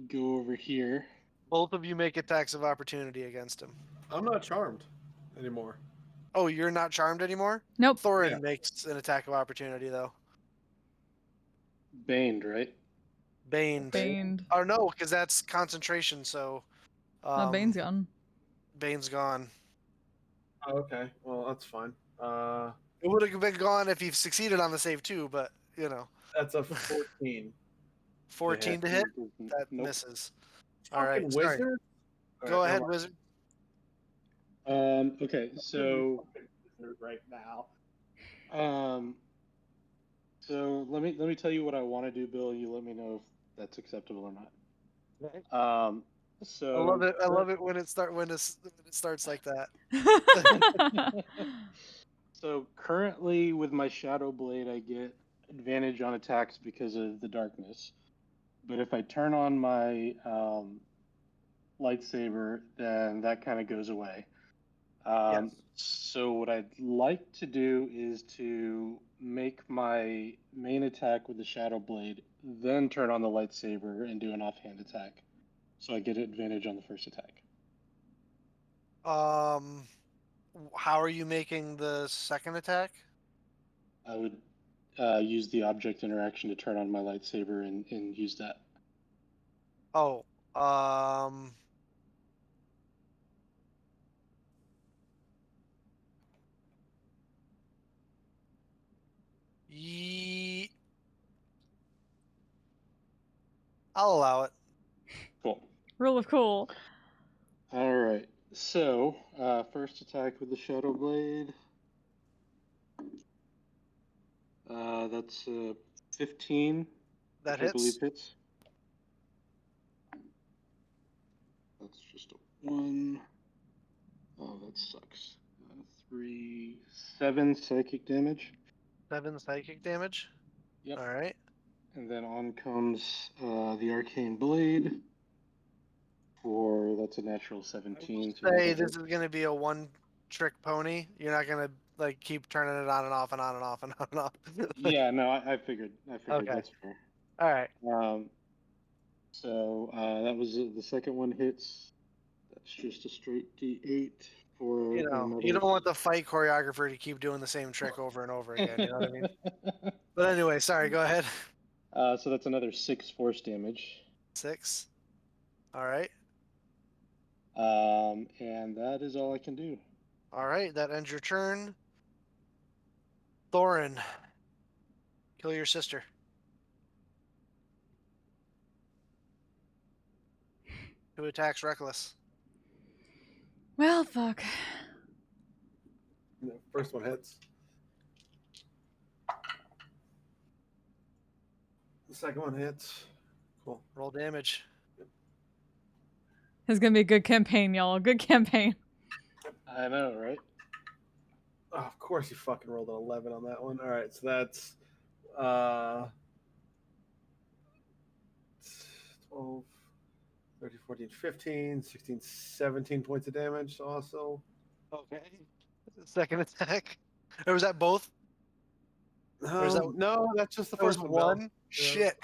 go over here. Both of you make attacks of opportunity against him. I'm not charmed anymore. Oh, you're not charmed anymore? Nope. Thorin Yeah. makes an attack of opportunity, though. Baned, right? Baned. Baned. Oh, no, because that's concentration, so... Bane's gone. Bane's gone. Oh, okay. Well, that's fine. It would have been gone if he succeeded on the save, too, but, you know. That's a 14. 14 to hit? That Nope. misses. All right, Fucking sorry. wizard. Go ahead, wizard. Okay, so right now. So let me tell you what I want to do, Bill. You let me know if that's acceptable or not. So I love it. I love it when it starts like that. So currently with my Shadow Blade, I get advantage on attacks because of the darkness. But if I turn on my lightsaber, then that kind of goes away. Yes. So what I'd like to do is to make my main attack with the Shadow Blade, then turn on the lightsaber and do an offhand attack. So I get advantage on the first attack. How are you making the second attack? I would use the object interaction to turn on my lightsaber and use that. Oh, I'll allow it. Cool. Rule of cool. All right. So first attack with the Shadow Blade. That's 15. That which I believe hits. hits. That's just a 1. Oh, that sucks. 7 psychic damage. 7 psychic damage. Yep. All right. And then on comes the Arcane Blade. That's a natural 17. So Say that'll this is gonna be a one-trick pony. You're not gonna like keep turning it on and off and on and off and on and off. Yeah, no, I figured. Okay. That's fair. All right. So that was the second one hits. That's just a straight D8 for You know, another. you don't want the fight choreographer to keep doing the same trick over and over again. You know what I mean? But anyway, sorry. Go ahead. So that's another 6 force damage. 6. All right. And that is all I can do. All right. That ends your turn. Thorin, kill your sister. Who attacks Reckless? Well, fuck. The first one hits. The second one hits. Cool. Roll damage. It's gonna be a good campaign, y'all. Good campaign. I know, right? Oh, of course you fucking rolled an 11 on that one. All right, so that's 12, 13, 14, 15, 16, 17 points of damage also. Okay. Second attack. Or was that both? Or is that No, that's just the that was first one. one? Shit.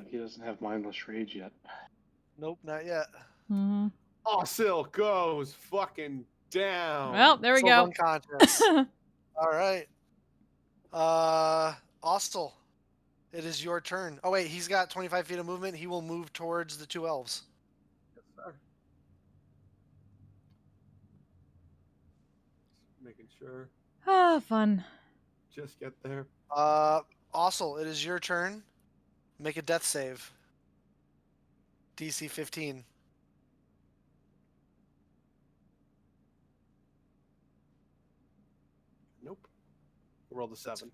He doesn't have mindless rage yet. Nope, not yet. Mm-hmm. Osil goes fucking down. Well, there we Still go. unconscious. All right. Ostel, it is your turn. Oh wait, he's got 25 feet of movement. He will move towards the 2 elves. Yes, sir. Making sure. Ah, fun. Just get there. Ostel, it is your turn. Make a death save. DC 15. I rolled a 7.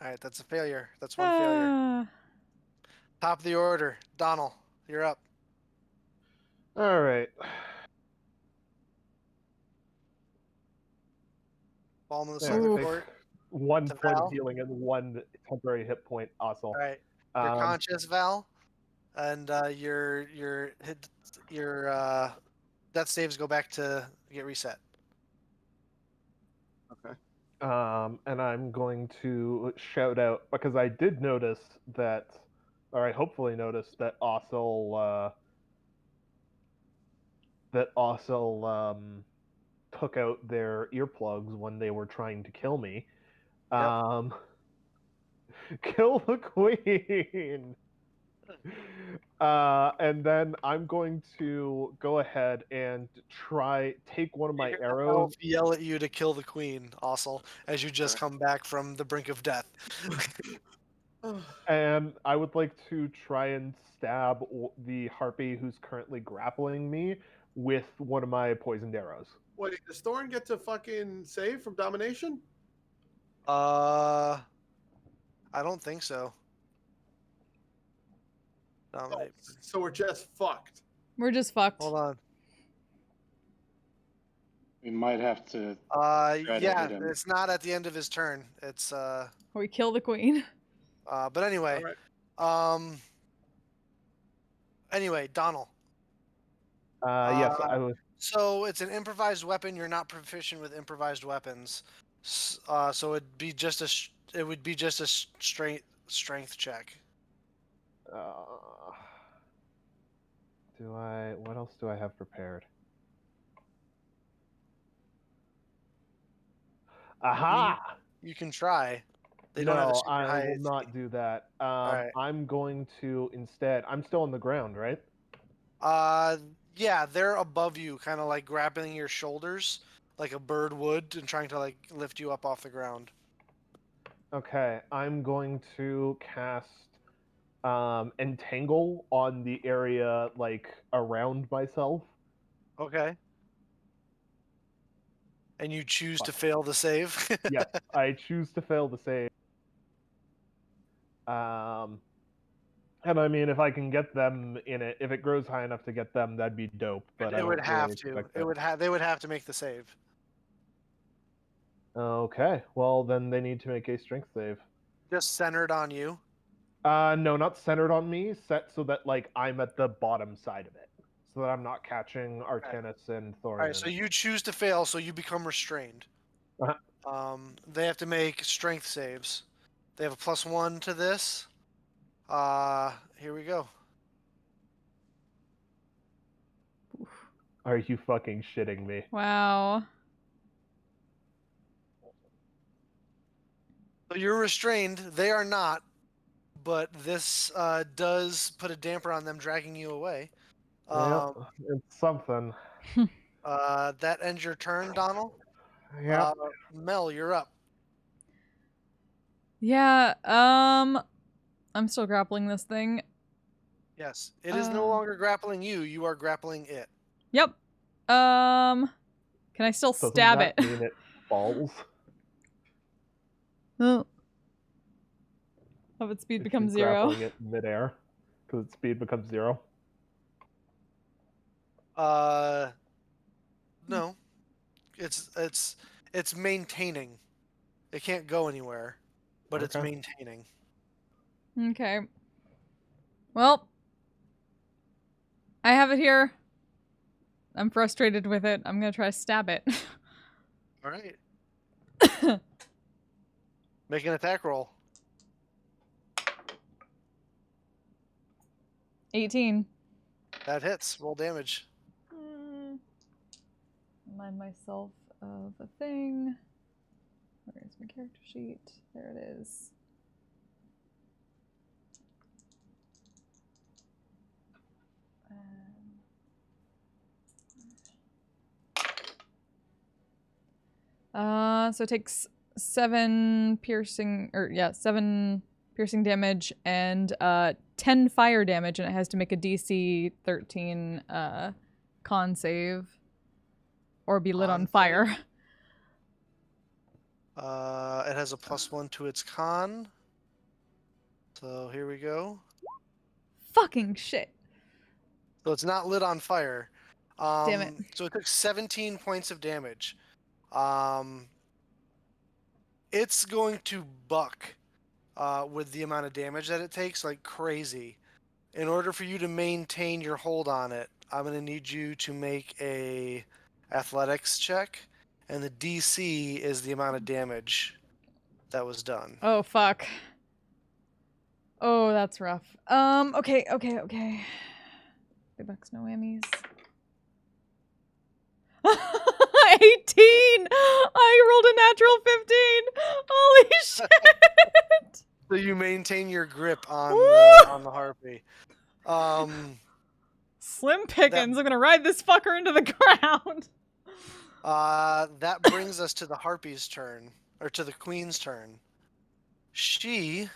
All right, that's a failure. That's one failure. Ah. Top of the order, Donald, you're up. All right. Balm of the There, Southern take Court. 1 to point Val. of healing and 1 temporary hit point. Also. All right, you're conscious, Val, and your death saves go back to get reset. Okay. And I'm going to shout out because I did notice that, or I hopefully noticed that took out their earplugs when they were trying to kill me. Yep. Kill the queen. And then I'm going to go ahead and take one of my arrows. Elf yell at you to kill the queen, also, as you just come back from the brink of death. And I would like to try and stab the harpy who's currently grappling me with one of my poisoned arrows. Wait, does Thorn get to fucking save from domination? I don't think so. Dominate. Oh, so we're just fucked. We're just fucked. Hold on. We might have to. Yeah, hit him. it's not at the end of his turn. It's We kill the queen. But anyway, anyway, Donald. Yes, I was. So it's an improvised weapon. You're not proficient with improvised weapons, so it'd be just a strength check. What else do I have prepared? Aha! You can try. They don't No, have a super I high will AC. not do that. right. I'm going to instead. I'm still on the ground, right? Yeah, they're above you, kind of like grabbing your shoulders like a bird would and trying to like lift you up off the ground. Okay, I'm going to cast Entangle on the area like around myself. Okay. And you choose to fail the save? Yes, I choose to fail the save. And I mean, if I can get them in it, if it grows high enough to get them, that'd be dope. But it would have really to. They would have to make the save. Okay, well then they need to make a strength save. Just centered on you. No, not centered on me. Set so that like I'm at the bottom side of it, so that I'm not catching Artanis and Thorin. All right, so you choose to fail, so you become restrained. They have to make strength saves. They have a +1 to this. Here we go. Are you fucking shitting me? Wow. So you're restrained. They are not, but this does put a damper on them dragging you away. Yep, it's something. That ends your turn, Donald. Yeah. Mel, you're up. Yeah, I'm still grappling this thing. Yes, it is no longer grappling you. You are grappling it. Yep. Can I still Doesn't stab that it? mean it falls? Oh. Its speed becomes 0. Grappling it midair, because its speed becomes 0. No. It's maintaining. It can't go anywhere, but it's maintaining. Okay. Well, I have it here. I'm frustrated with it. I'm gonna try to stab it. All right. Make an attack roll. 18. That hits. Roll damage. Remind myself of a thing. Where is my character sheet? There it is. So it takes 7 piercing damage and 10 fire damage, and it has to make a DC 13 con save or be lit on fire. It has a +1 to its con. So here we go. Fucking shit. So it's not lit on fire. Damn it. So it took 17 points of damage. It's going to buck with the amount of damage that it takes like crazy. In order for you to maintain your hold on it, I'm going to need you to make a athletics check, and the DC is the amount of damage that was done. Oh, fuck. Oh, that's rough. Okay. Big bucks, no whammies. 18! I rolled a natural 15! Holy shit! So you maintain your grip on Woo! the harpy. Slim pickings. I'm gonna ride this fucker into the ground. That brings us to the harpy's turn, or to the queen's turn. She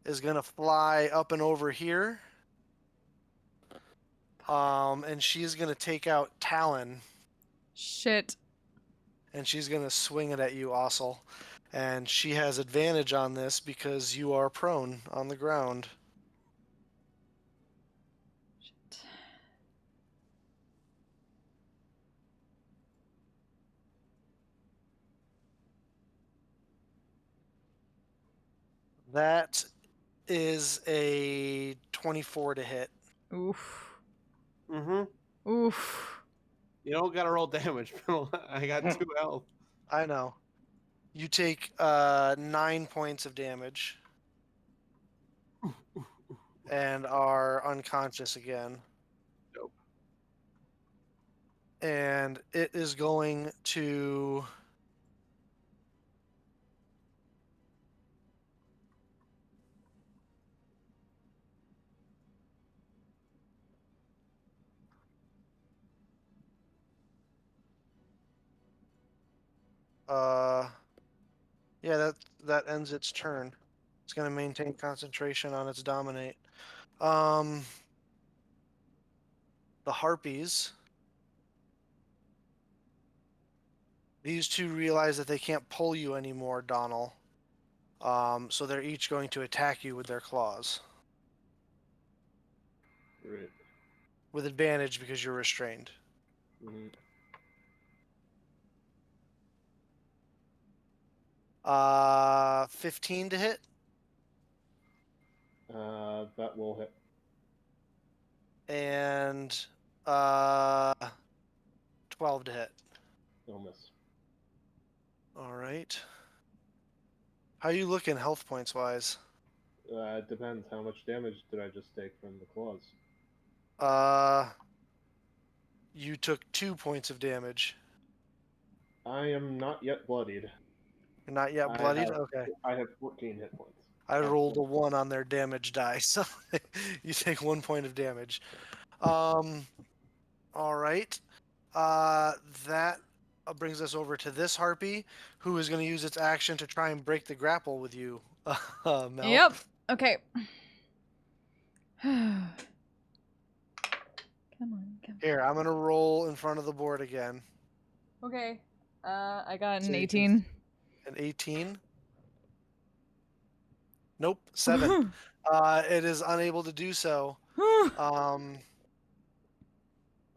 is gonna fly up and over here. And she's gonna take out Talon, Shit. and she's gonna swing it at you, Ossel. And she has advantage on this because you are prone on the ground. Shit. That is a 24 to hit. Oof. Mm-hmm. Oof. You don't gotta roll damage. I got 2 health. I know. You take 9 points of damage and are unconscious again. Nope. And it is going to yeah, that ends its turn. It's going to maintain concentration on its dominate. The harpies. These two realize that they can't pull you anymore, Donald. So they're each going to attack you with their claws. Right. With advantage because you're restrained. Mm-hmm. 15 to hit. That will hit. And 12 to hit. No miss. All right. How you looking health points wise? It depends. How much damage did I just take from the claws? You took 2 points of damage. I am not yet bloodied. You're not yet bloodied? Okay. I have 14 hit points. I rolled a 1 on their damage die, so you take 1 point of damage. All right. That brings us over to this harpy, who is going to use its action to try and break the grapple with you, Mel. Yep. Okay. Come on. Here, I'm going to roll in front of the board again. Okay. I got So an you can- 18. An 18. Nope, 7. It is unable to do so.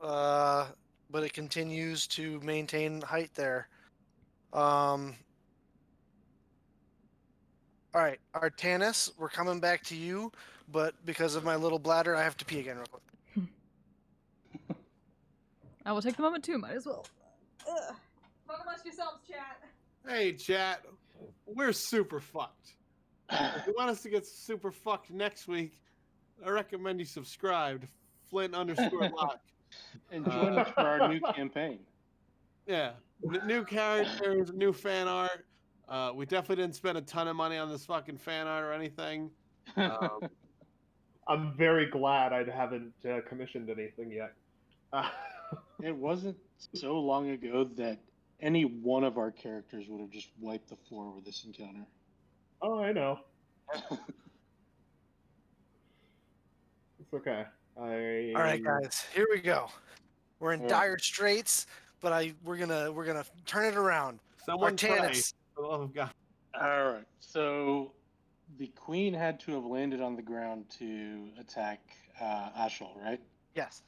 But it continues to maintain height there. All right, Artanis, we're coming back to you, but because of my little bladder, I have to pee again real quick. I will take the moment too. Might as well. Ugh. Fuck amongst yourselves, chat. Hey, chat. We're super fucked. If you want us to get super fucked next week, I recommend you subscribe to Flint_Lock. And join us for our new campaign. Yeah, new characters, new fan art. We definitely didn't spend a ton of money on this fucking fan art or anything. I'm very glad I haven't commissioned anything yet. It wasn't so long ago that any one of our characters would have just wiped the floor with this encounter. Oh, I know. It's okay. All right, guys, here we go. We're in dire straits. but we're gonna turn it around. Someone try. Artanis. For the love of God. All right. So the queen had to have landed on the ground to attack Ashel, right? Yes.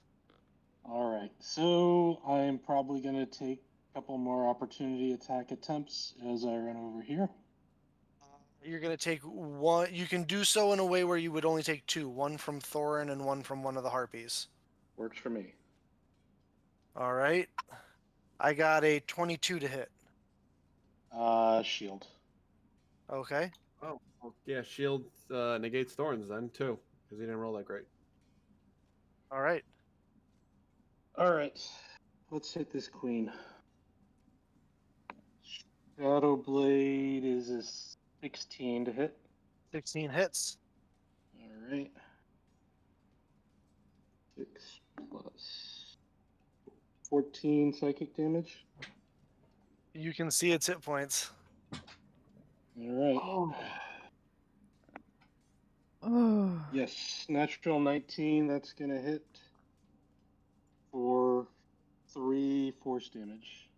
All right. So I'm probably going to take a couple more opportunity attack attempts as I run over here. You're gonna take one. You can do so in a way where you would only take two, one from Thorin and one from one of the harpies. Works for me. All right. I got a 22 to hit. Shield. Okay. Oh, well, yeah. Shield negates thorns then too, because he didn't roll that great. All right. All right. Let's hit this queen. Shadow Blade is a 16 to hit. 16 hits. All right. 6 plus 14 psychic damage. You can see its hit points. All right. Oh. Oh. Yes, natural 19. That's gonna hit for 3 force damage.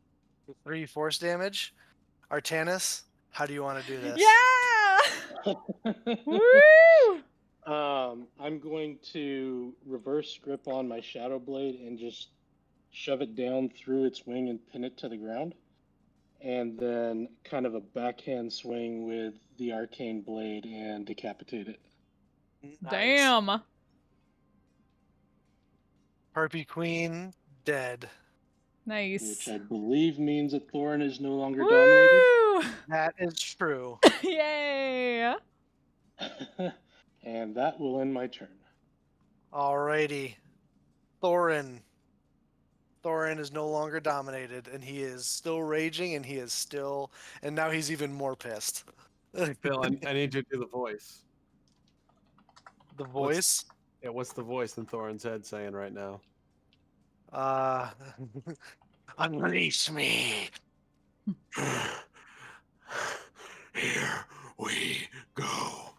3 force damage. Artanis, how do you want to do this? Yeah! Woo! I'm going to reverse grip on my Shadow Blade and just shove it down through its wing and pin it to the ground. And then kind of a backhand swing with the Arcane Blade and decapitate it. Nice. Damn. Harpy Queen, dead. Nice. Which I believe means that Thorin is no longer dominated. Woo! That is true. Yay! And that will end my turn. Alrighty. Thorin. Thorin is no longer dominated, and he is still raging, and and now he's even more pissed. Phil, I need you to do the voice. The voice? Yeah, what's the voice in Thorin's head saying right now? Unleash me. Here we go.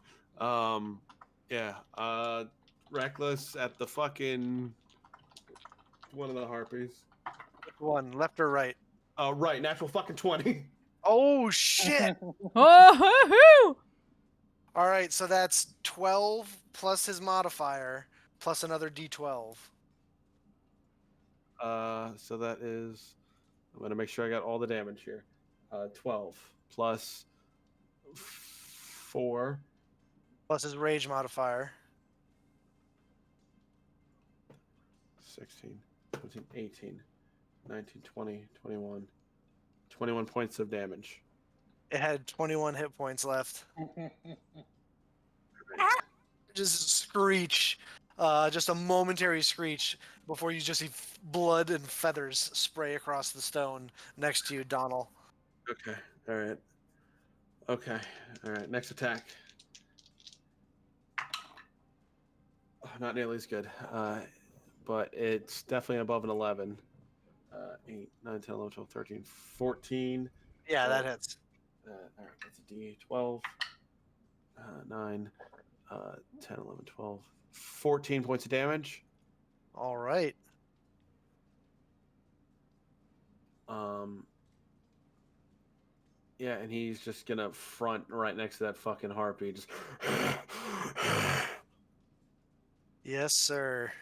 Yeah. Reckless at the fucking one of the harpies. One, left or right? Right, natural fucking 20. Oh, shit. Oh, All right, so that's 12 plus his modifier, plus another d12. So that is. I'm gonna make sure I got all the damage here. 12 plus 4. Plus his rage modifier. 16, 17, 18, 19, 20, 21. 21 points of damage. It had 21 hit points left. Just screech. Just a momentary screech before you just see blood and feathers spray across the stone next to you, Donald. Okay. All right. Okay. All right. Next attack. Oh, not nearly as good. But it's definitely above an 11. 8, 9, 10, 11, 12, 13, 14. Yeah, that hits. All right. That's a D12. 9, 10, 11, 12. 14 points of damage. All right. Yeah, and he's just gonna front right next to that fucking harpy. Just. Yes, sir.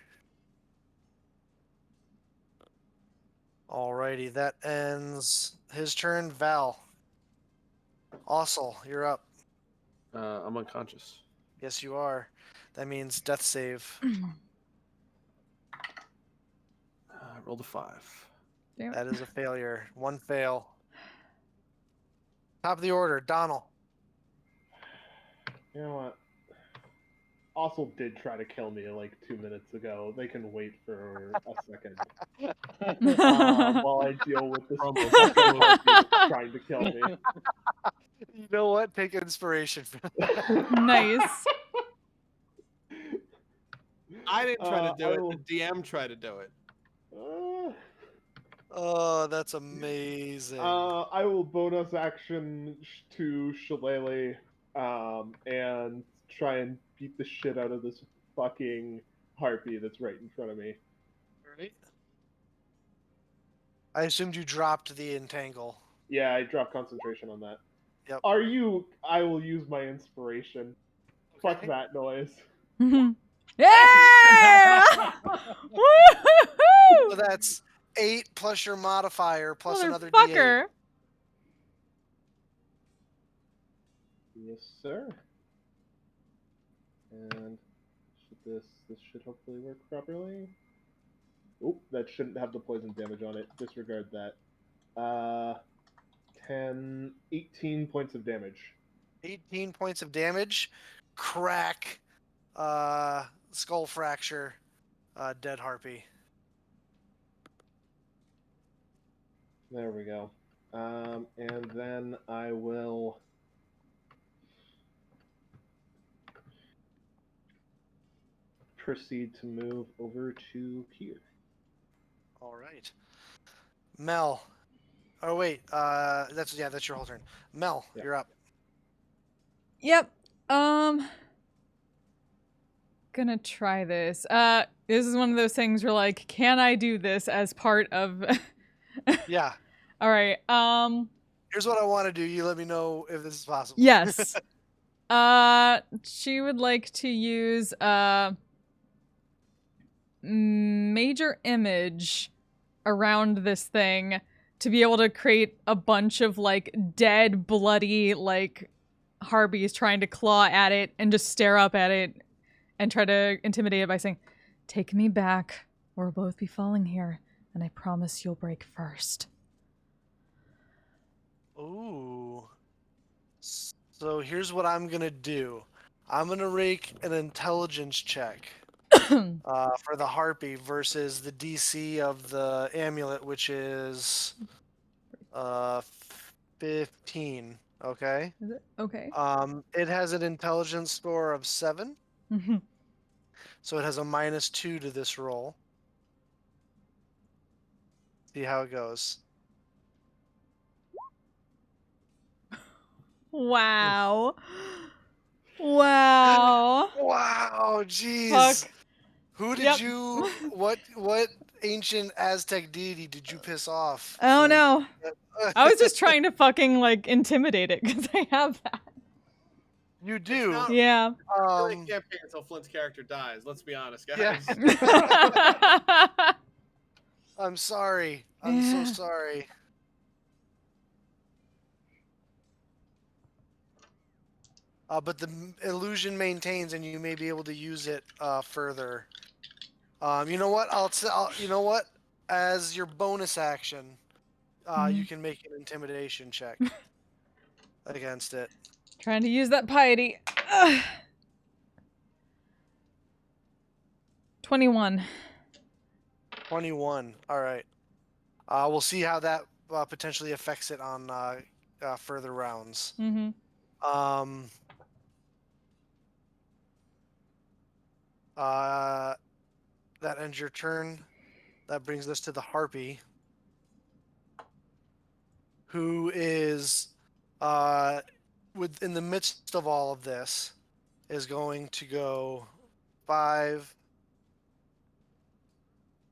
Alrighty, that ends his turn. Val. Ossel, you're up. I'm unconscious. Yes, you are. That means death save. Rolled a 5. Damn. That is a failure. One fail. Top of the order, Donald. You know what? Ossel did try to kill me like 2 minutes ago. They can wait for a second while I deal with this fucking harpy that's trying to kill me. You know what? Take inspiration. Nice. I didn't try to do I it. will- The DM tried to do it. Oh, that's amazing. I will bonus action to Shillelagh and try and beat the shit out of this fucking harpy that's right in front of me. Right. I assumed you dropped the entangle. Yeah, I dropped concentration on that. Yep. I will use my inspiration. Fuck Okay. that noise. Yeah! So Woohoo! that's 8 plus your modifier plus another D8. Motherfucker. Yes, sir. And this should hopefully work properly. Oh, that shouldn't have the poison damage on it. Disregard that. 18 points of damage. 18 points of damage. Crack. Skull fracture. Dead harpy. There we go. And then I will proceed to move over to here. All right. Mel. Oh wait, that's your whole turn. Mel, Yeah. you're up. Yep. Gonna try this. This is one of those things where like, can I do this as part of Yeah. All right. Here's what I want to do. You let me know if this is possible. Yes. She would like to use major image around this thing to be able to create a bunch of like dead, bloody like harpies trying to claw at it and just stare up at it and try to intimidate it by saying, "Take me back, or we'll both be falling here, and I promise you'll break first." Ooh. So here's what I'm gonna do. I'm gonna rake an intelligence check for the harpy versus the DC of the amulet, which is 15. Okay. Is it? Okay. It has an intelligence score of 7, so it has a -2 to this roll. See how it goes. Wow. Wow. Wow, jeez. Fuck. Who did Yep. you what ancient Aztec deity did you piss off? Oh for- no. I was just trying to fucking like intimidate it because I have that. You do. not- Yeah. I really can't pay until Flint's character dies. Let's be honest, guys. Yeah. I'm sorry. I'm Yeah. so sorry. But the illusion maintains, and you may be able to use it further. You know what? You know what? As your bonus action, you can make an intimidation check against it. Trying to use that piety. Ugh. 21. 21. All right. We'll see how that potentially affects it on further rounds. Mm-hmm. That ends your turn. That brings us to the harpy, who is in the midst of all of this, is going to go 5,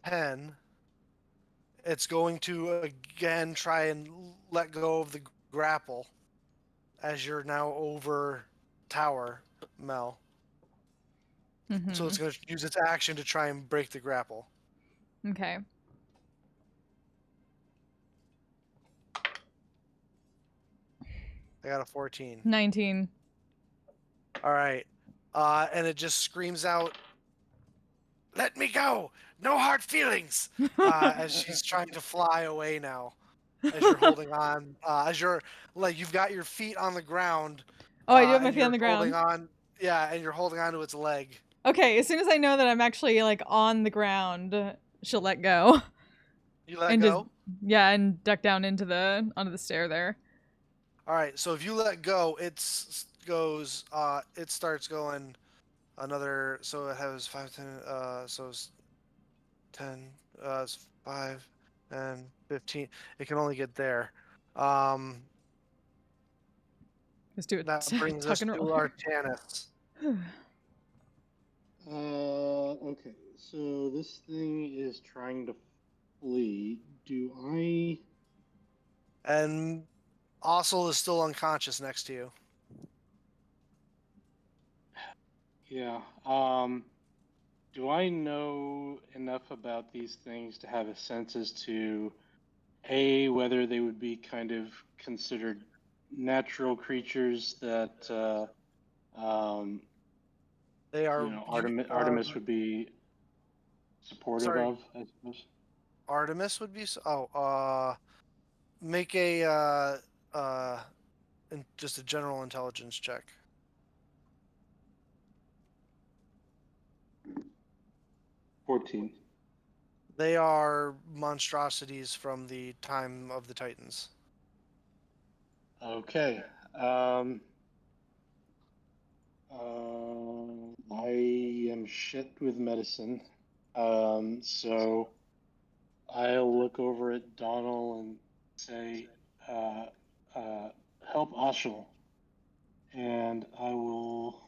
10. It's going to again try and let go of the grapple as you're now over tower, Mel. Mm-hmm. So it's going to use its action to try and break the grapple. Okay. I got a 14. 19. All right. And it just screams out, "Let me go! No hard feelings!" As she's trying to fly away now. As you're holding on, as you're like you've got your feet on the ground. Oh, I do have my and feet on the you're holding ground. on, yeah, and you're holding on to its leg. Okay, as soon as I know that I'm actually like on the ground, she'll let go. You let and go. Just, yeah, and duck down onto the stair there. All right. So if you let go, it starts going another. So it has 5, 10. So it's 10. It's 5 and 15. It can only get there. Let's do it. That brings us to Artanis. Okay, so this thing is trying to Lee, do I? And Ossel is still unconscious next to you. Yeah. Do I know enough about these things to have a sense as to A, whether they would be kind of considered natural creatures that They are. Artemis would be supportive Sorry. of, I suppose. Artemis would be. Make a just a general intelligence check. 14. They are monstrosities from the time of the Titans. Okay. I am shit with medicine. So I'll look over at Donald and say, help Ashel. And I will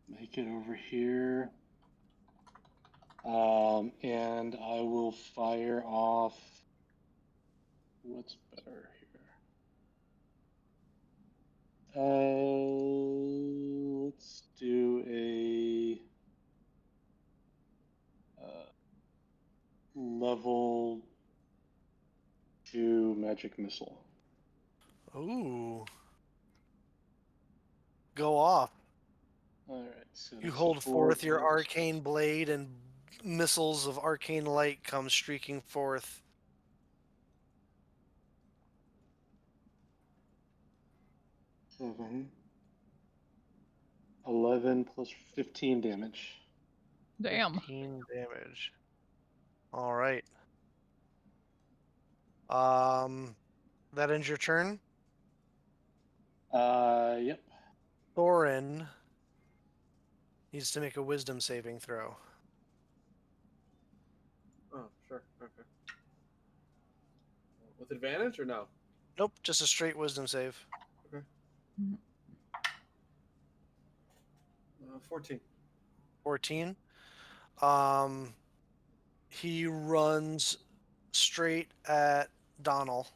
make it over here. And I will fire off. What's better here? Let's do a level 2 magic missile. Ooh. Go off. All right. So You that's hold 4 forth your plus arcane blade, and missiles of arcane light come streaking forth. 7. 11 plus 15 damage. Damn. 15 damage. All right. That ends your turn. Yep. Thorin needs to make a wisdom saving throw. Oh, sure. Okay. With advantage or no? Nope, just a straight wisdom save. 14. 14. He runs straight at Donald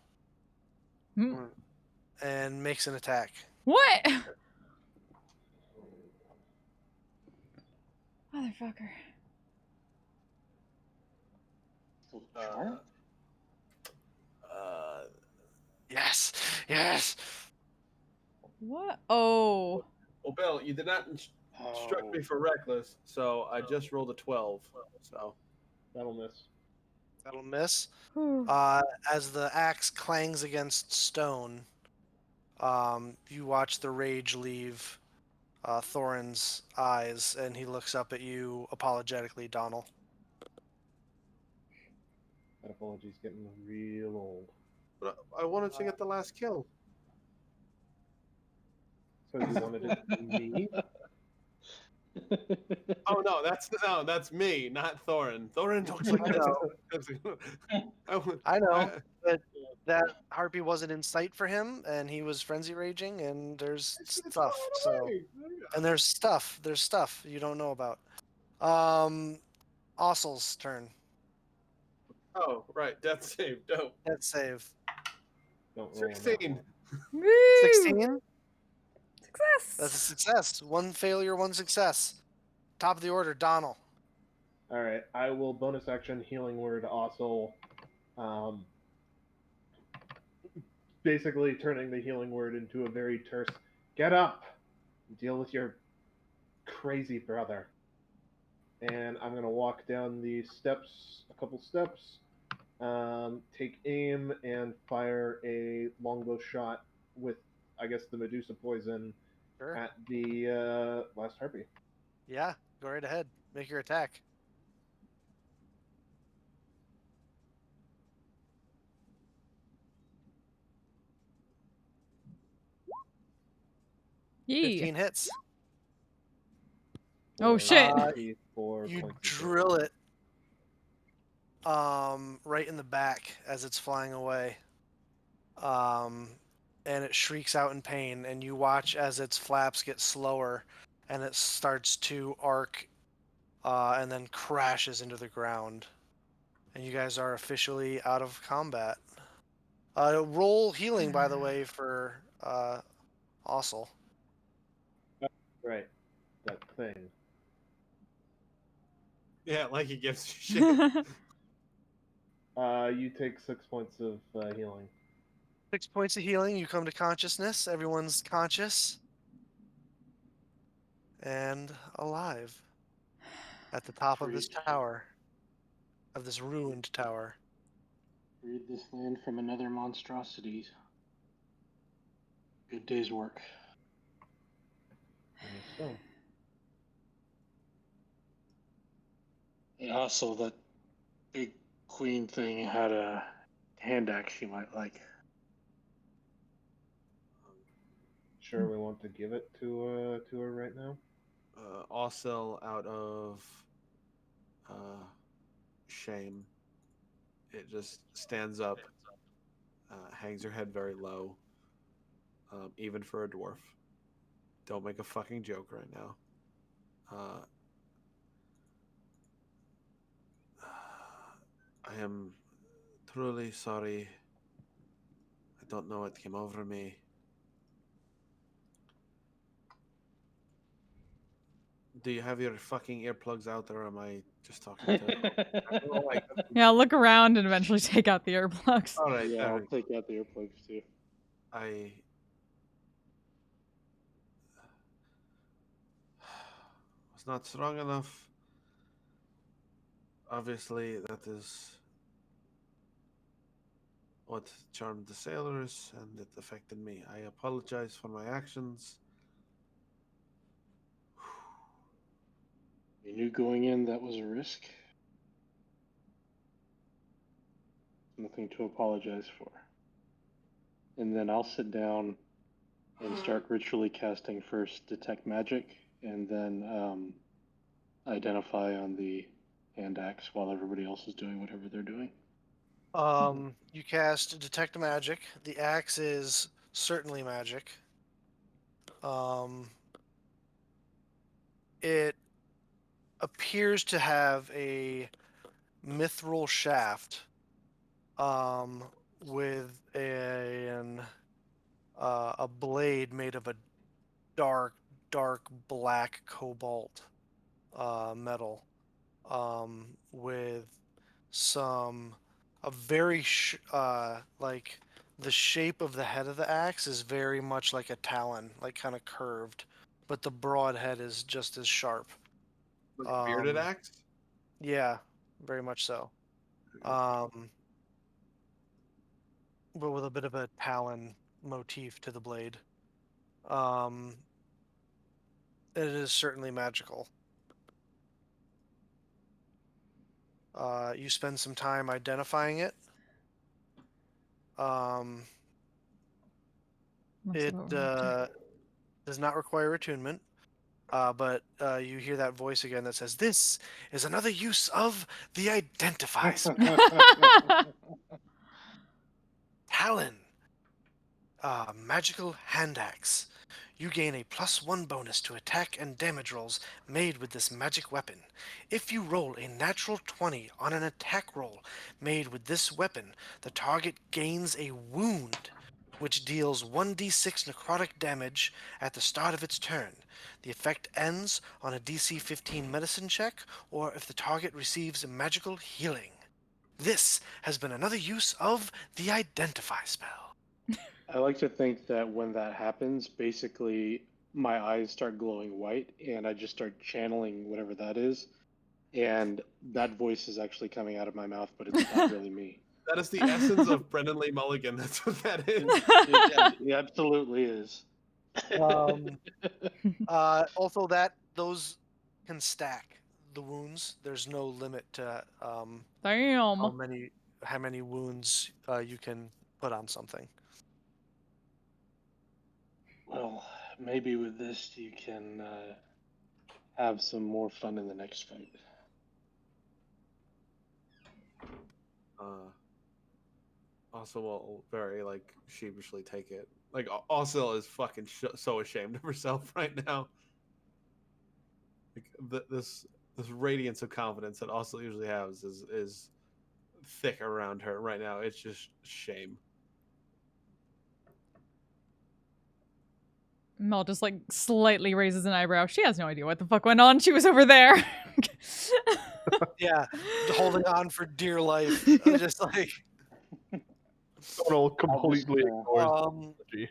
Hmm. and makes an attack. What? Motherfucker. Char? Yes, yes. What? Oh. Well, Bill, you did not instruct me for reckless, so I just rolled a 12. So That'll miss. That'll miss. Whew. As the axe clangs against stone, you watch the rage leave Thorin's eyes, and he looks up at you apologetically, Donald. That apology's getting real old. but I wanted to get the last kill. So you wanted it to be me? Oh no, that's me, not Thorin. Thorin looks like I know, but that harpy wasn't in sight for him, and he was frenzy raging, and there's stuff. So, and there's stuff you don't know about. Ossel's turn. Oh right, death save, dope. Death save. Don't roll on that 16. one. Woo! 16. Success. That's a success. One failure, one success. Top of the order, Donald. All right, I will bonus action healing word Ossel. Basically turning the healing word into a very terse, get up, deal with your crazy brother. And I'm going to walk down the steps, a couple steps, take aim, and fire a longbow shot with, I guess, the Medusa poison Sure. at the last harpy. Yeah, go right ahead. Make your attack. Yee. 15 hits. Oh, shit. You drill it right in the back as it's flying away. And it shrieks out in pain, and you watch as its flaps get slower and it starts to arc and then crashes into the ground. And you guys are officially out of combat. Roll healing, by the way, for Ossel. Right. That thing. Yeah, like he gives you shit. You take 6 points of healing. 6 points of healing. You come to consciousness. Everyone's conscious and alive at the top of this Freed. tower, of this ruined tower. Freed this land from another monstrosity. Good day's work. So, And also, that big queen thing had a hand axe you might like. sure, we want to give it to her right now. Ossel, out of shame, it just stands up, hangs her head very low, even for a dwarf. Don't make a fucking joke right now. I am truly sorry. I don't know what came over me. Do you have your fucking earplugs out, or am I just talking to? Yeah, look around and eventually take out the earplugs. All right, Yeah, there I'll we go. take out the earplugs too. I was not strong enough. Obviously, that is what charmed the sailors, and it affected me. I apologize for my actions. You knew going in that was a risk. Nothing to apologize for. And then I'll sit down and start ritually casting first Detect Magic, and then identify on the hand axe while everybody else is doing whatever they're doing. You cast Detect Magic. The axe is certainly magic. It appears to have a mithril shaft with a blade made of a dark black cobalt metal with a very like the shape of the head of the axe is very much like a talon, like kind of curved, but the broad head is just as sharp. Like a bearded axe? Yeah, very much so. But with a bit of a talon motif to the blade. It is certainly magical. You spend some time identifying it. It does not require attunement, but you hear that voice again that says, "This is another use of the identify spell." Talon, magical hand axe. You gain a +1 bonus to attack and damage rolls made with this magic weapon. If you roll a natural 20 on an attack roll made with this weapon, the target gains a wound, which deals 1d6 necrotic damage at the start of its turn. The effect ends on a DC 15 medicine check, or if the target receives magical healing. This has been another use of the Identify spell. I like to think that when that happens, basically my eyes start glowing white and I just start channeling whatever that is. And that voice is actually coming out of my mouth, but it's not really me. That is the essence of Brendan Lee Mulligan. That's what that is. It absolutely is. Also, those can stack the wounds. There's no limit to Damn. how many wounds you can put on something. Well, maybe with this you can have some more fun in the next fight. Also will very like sheepishly take it. Like Ossel is fucking so ashamed of herself right now. Like this this radiance of confidence that also usually has is thick around her right now. It's just shame. Mel just like slightly raises an eyebrow. She has no idea what the fuck went on. She was over there. Yeah, holding on for dear life. Just like Donald completely I'll ignores um, the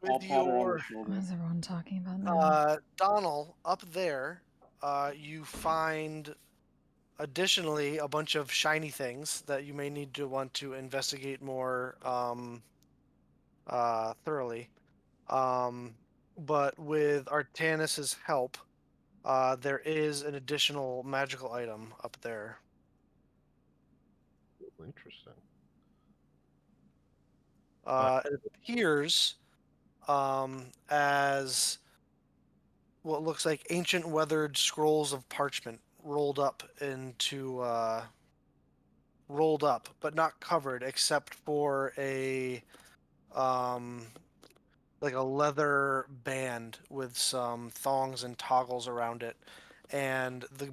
I'll with pat her on the your shoulder. What is everyone talking about now? Donald up there, you find additionally a bunch of shiny things that you may need to want to investigate more thoroughly. But with Artanis's help, there is an additional magical item up there. Interesting. It appears as what looks like ancient weathered scrolls of parchment rolled up but not covered except for a like a leather band with some thongs and toggles around it, and the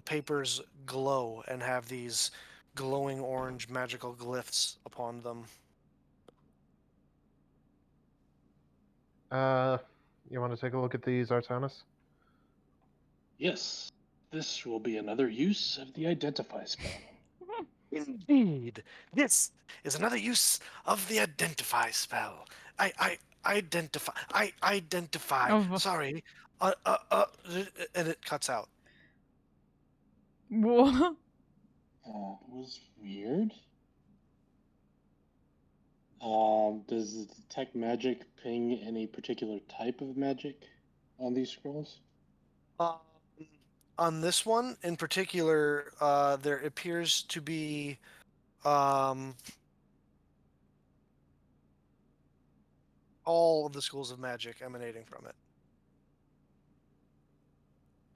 papers glow and have these glowing orange magical glyphs upon them. You want to take a look at these, Artanis? Yes, this will be another use of the identify spell. Indeed, this is another use of the identify spell. I identify. I identify. Oh, Sorry. And it cuts out. whoa. That was weird. Does the detect magic ping any particular type of magic on these scrolls? Um, on this one in particular, there appears to be all of the schools of magic emanating from it.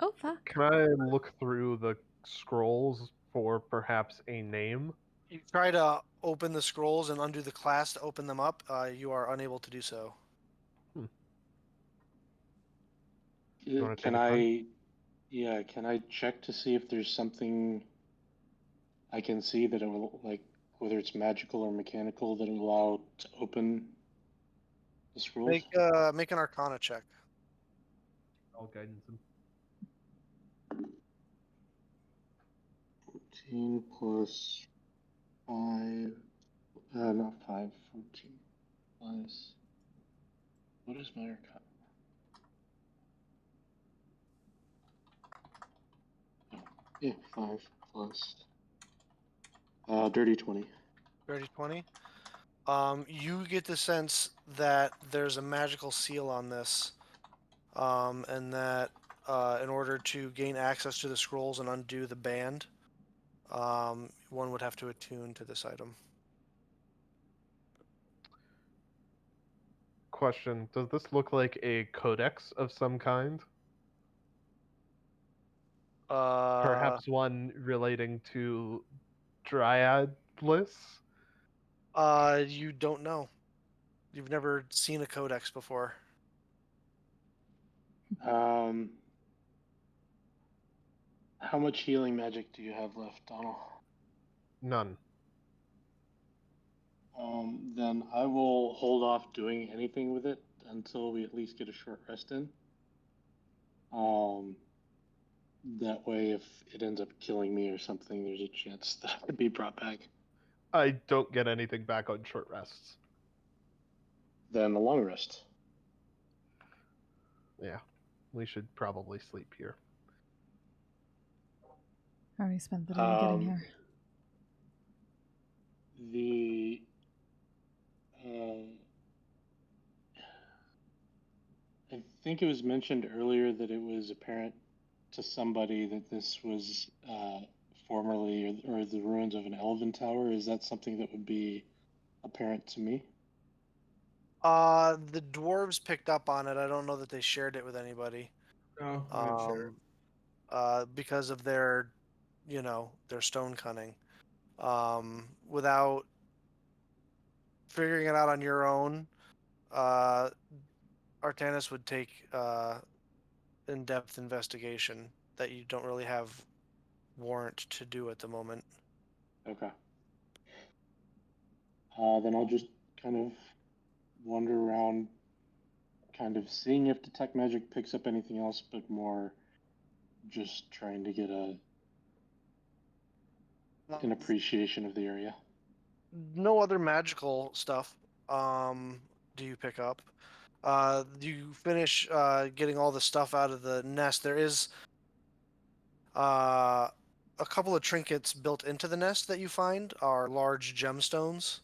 Oh, fuck. Can I look through the scrolls for perhaps a name? You try to open the scrolls and undo the class to open them up. You are unable to do so. wanna take Can a try? can I check to see if there's something I can see that it will, like, whether it's magical or mechanical, that will allow to open the scrolls? Make an Arcana check. I'll guidance him. 14 plus 5, not 5, 14 plus, what is my arcana? Oh, yeah, 5 plus, dirty 20. Dirty 20. You get the sense that there's a magical seal on this, and that in order to gain access to the scrolls and undo the band, one would have to attune to this item. Question: does this look like a codex of some kind? Perhaps one relating to Dryad Bliss? You don't know. You've never seen a codex before. How much healing magic do you have left, Donald? None. Then I will hold off doing anything with it until we at least get a short rest in. That way, if it ends up killing me or something, there's a chance that I could be brought back. I don't get anything back on short rests. Then a long rest. Yeah, we should probably sleep here. I already spent the day getting here. I think it was mentioned earlier that it was apparent to somebody that this was formerly or the ruins of an elven tower. Is that something that would be apparent to me? The dwarves picked up on it. I don't know that they shared it with anybody. No, I didn't share it. Because of their, their stone cunning. Without figuring it out on your own, Artanis would take in-depth investigation that you don't really have warrant to do at the moment. Okay. Then I'll just kind of wander around, kind of seeing if detect magic picks up anything else, but more just trying to get an appreciation of the area. No other magical stuff do you pick up. You finish getting all the stuff out of the nest. There is a couple of trinkets built into the nest that you find are large gemstones.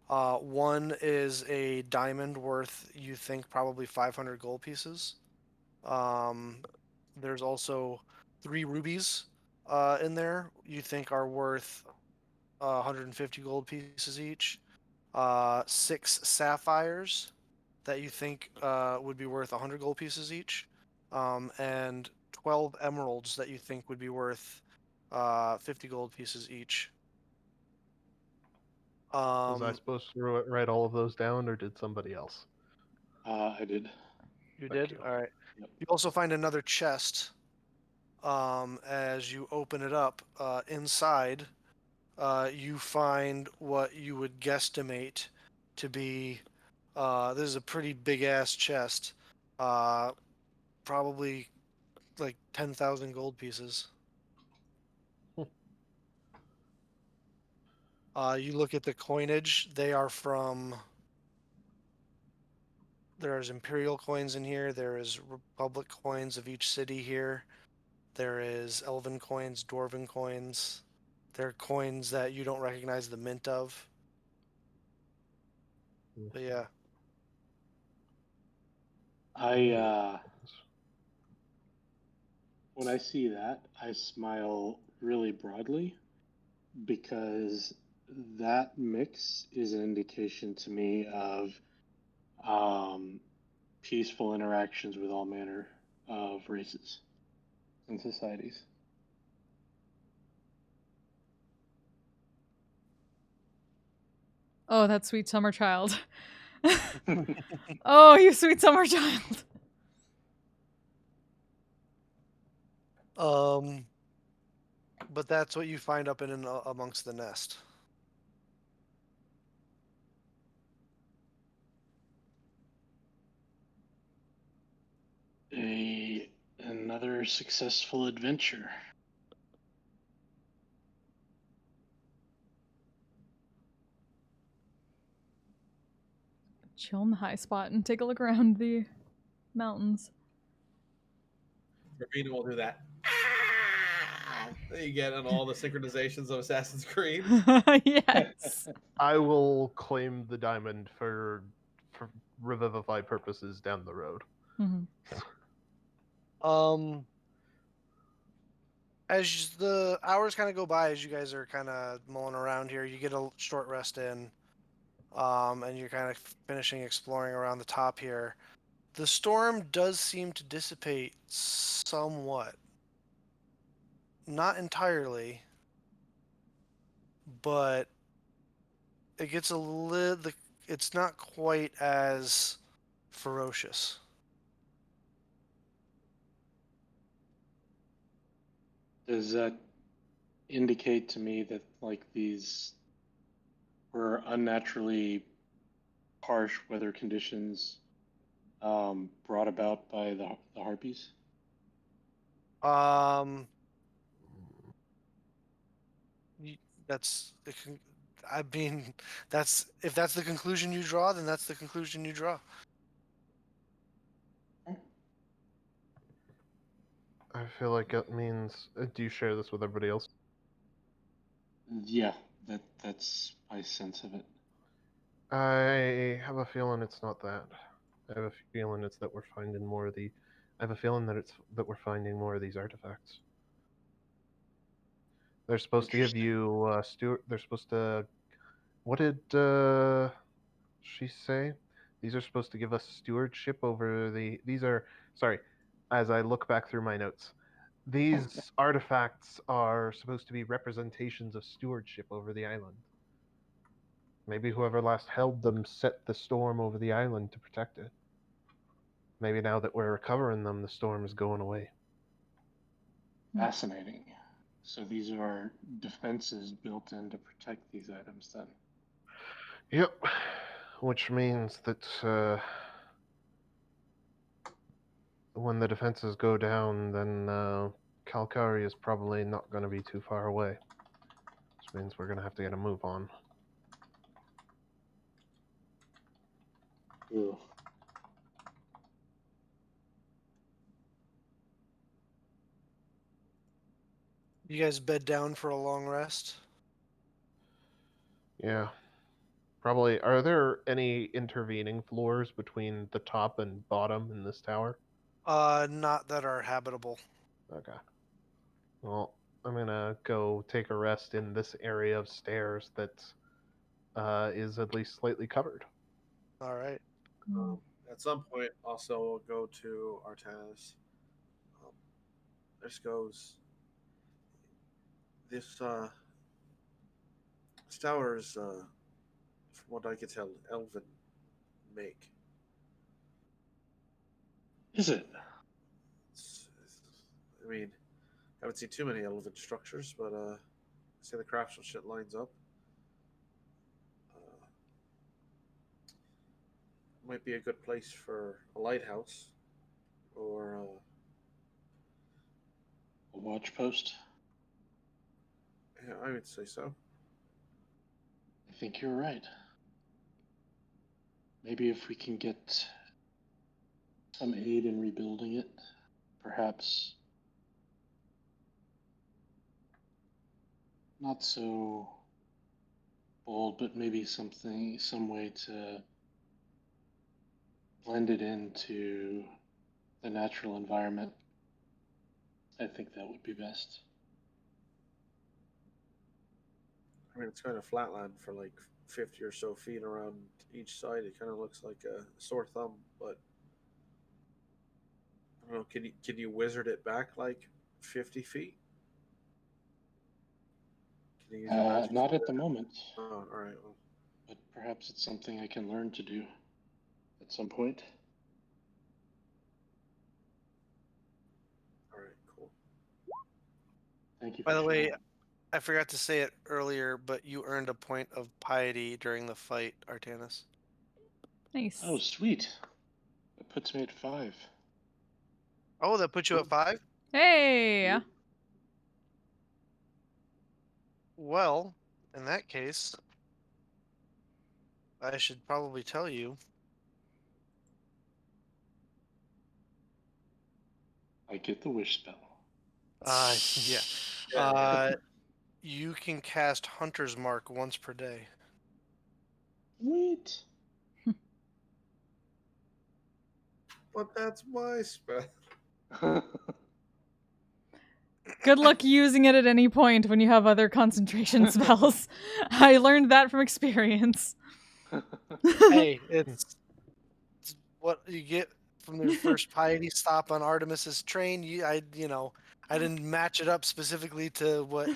One is a diamond worth, you think, probably 500 gold pieces. There's also 3 rubies in there you think are worth 150 gold pieces each. 6 sapphires that you think would be worth 100 gold pieces each. And 12 emeralds that you think would be worth 50 gold pieces each. Was I supposed to write all of those down, or did somebody else? I did. You Thank did? you. All right. Yep. You also find another chest as you open it up. Inside, you find what you would guesstimate to be this is a pretty big ass chest. Probably like 10,000 gold pieces. You look at the coinage, they are from. There's Imperial coins in here, there is Republic coins of each city here, there is Elven coins, Dwarven coins. They're coins that you don't recognize the mint of. But yeah. When I see that, I smile really broadly because that mix is an indication to me of peaceful interactions with all manner of races and societies. Oh, that sweet summer child. Oh, you sweet summer child. But that's what you find up in amongst the nest. Another successful adventure. Chill in the high spot and take a look around the mountains. Ravina will do that. That you get on all the synchronizations of Assassin's Creed. Yes. I will claim the diamond for revivify purposes down the road. Mhm. As the hours kind of go by, as you guys are kind of mulling around here, you get a short rest in, and you're kind of finishing exploring around the top here. The storm does seem to dissipate somewhat. Not entirely, but it gets a little. It's not quite as ferocious. Does that indicate to me that like these were unnaturally harsh weather conditions brought about by the harpies? That's. I mean, that's if that's the conclusion you draw, then that's the conclusion you draw. I feel like it means. Do you share this with everybody else? Yeah, that's my sense of it. I have a feeling it's not that. I have a feeling it's that we're finding more of the. I have a feeling that we're finding more of these artifacts. They're supposed to give you Stuart. They're supposed to. What did she say? These are supposed to give us stewardship over the. These are sorry. As I look back through my notes, these artifacts are supposed to be representations of stewardship over the island. Maybe whoever last held them set the storm over the island to protect it. Maybe now that we're recovering them, the storm is going away. Fascinating. So these are defenses built in to protect these items then. Yep. Which means that when the defenses go down, then Kalkari is probably not going to be too far away. Which means we're going to have to get a move on. Ooh. You guys bed down for a long rest? Yeah. Probably. Are there any intervening floors between the top and bottom in this tower? Not that are habitable. Okay. Well, I'm gonna go take a rest in this area of stairs that is at least slightly covered. All right. At some point, also we'll go to Artanis. This goes. This tower is, from what I can tell, Elven make. Is it? I mean, I haven't seen too many Elven structures, but I say the craftsmanship lines up. Might be a good place for a lighthouse, or A watch post? yeah, I would say so. I think you're right. Maybe if we can get some aid in rebuilding it, perhaps not so bold, but maybe some way to blend it into the natural environment. I think that would be best. I mean, it's kind of flatland for like 50 or so feet around each side. It kind of looks like a sore thumb, but I don't know. Can you wizard it back like 50 feet? Can you use your magic? Not at the moment, Oh, all right. Well, but perhaps it's something I can learn to do at some point. all right. Cool. Thank you. By for the way, sharing. I forgot to say it earlier, but you earned a point of piety during the fight, Artanis. Nice. Oh, sweet. It puts me at 5. Oh, that put you at 5? Hey. Well, in that case, I should probably tell you. I get the wish spell. Yeah. You can cast Hunter's Mark once per day. Sweet. But that's my spell. Good luck using it at any point when you have other concentration spells. I learned that from experience. Hey, it's what you get from the first piety stop on Artemis's train. I didn't match it up specifically to what.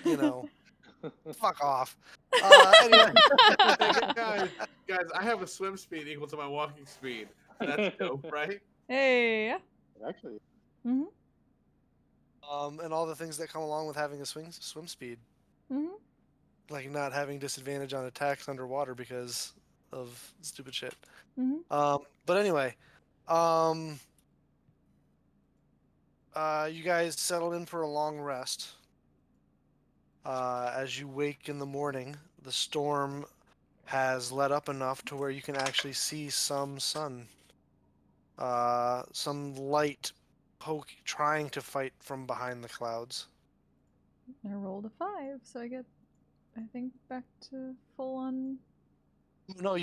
Fuck off. Anyway. guys, I have a swim speed equal to my walking speed. That's dope, right? Hey. Actually, Mm-hmm. And all the things that come along with having a swim speed, Mm-hmm. like not having disadvantage on attacks underwater because of stupid shit. Mm-hmm. But anyway, you guys settled in for a long rest. As you wake in the morning, the storm has let up enough to where you can actually see some sun. Some light trying to fight from behind the clouds. I rolled a 5, so I get, I think, back to full on. No,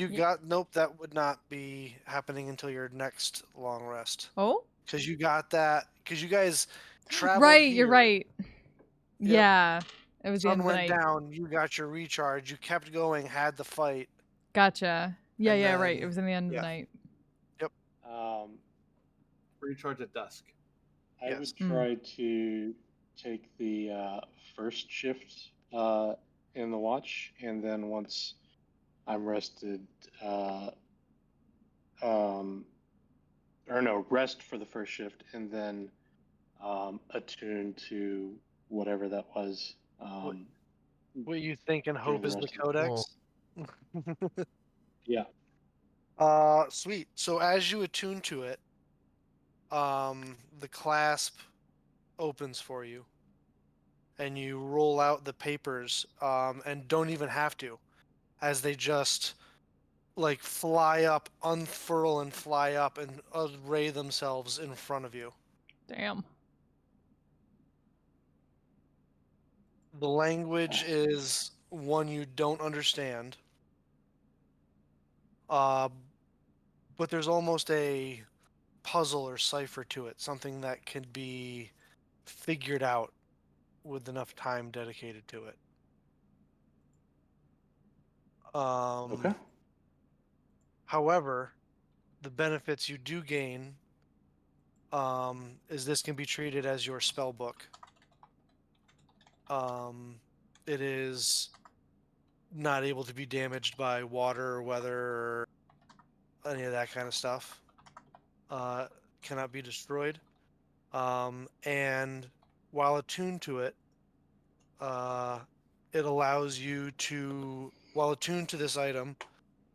nope, that would not be happening until your next long rest. Oh? Because you guys traveled Right, here. you're right. Yep. Yeah. It was the Sun end of the went night. down, you got your recharge, you kept going, had the fight. Gotcha. Yeah, And yeah, right. then- It was in the end of yeah. the night. Recharge at dusk. I Yes. would try to take the first shift in the watch, and then once I'm rested, rest for the first shift, and then attune to whatever that was. What you think and during hope the is the rest of codex? Yeah. Sweet. So as you attune to it, the clasp opens for you, and you roll out the papers, and don't even have to, as they just like fly up, unfurl, and fly up, and array themselves in front of you. Damn. The language is one you don't understand, uh, but there's almost a puzzle or cipher to it, something that can be figured out with enough time dedicated to it. Okay. However, the benefits you do gain is this can be treated as your spell book. It is not able to be damaged by water or weather or any of that kind of stuff. Cannot be destroyed. And while attuned to it, it allows you to, while attuned to this item,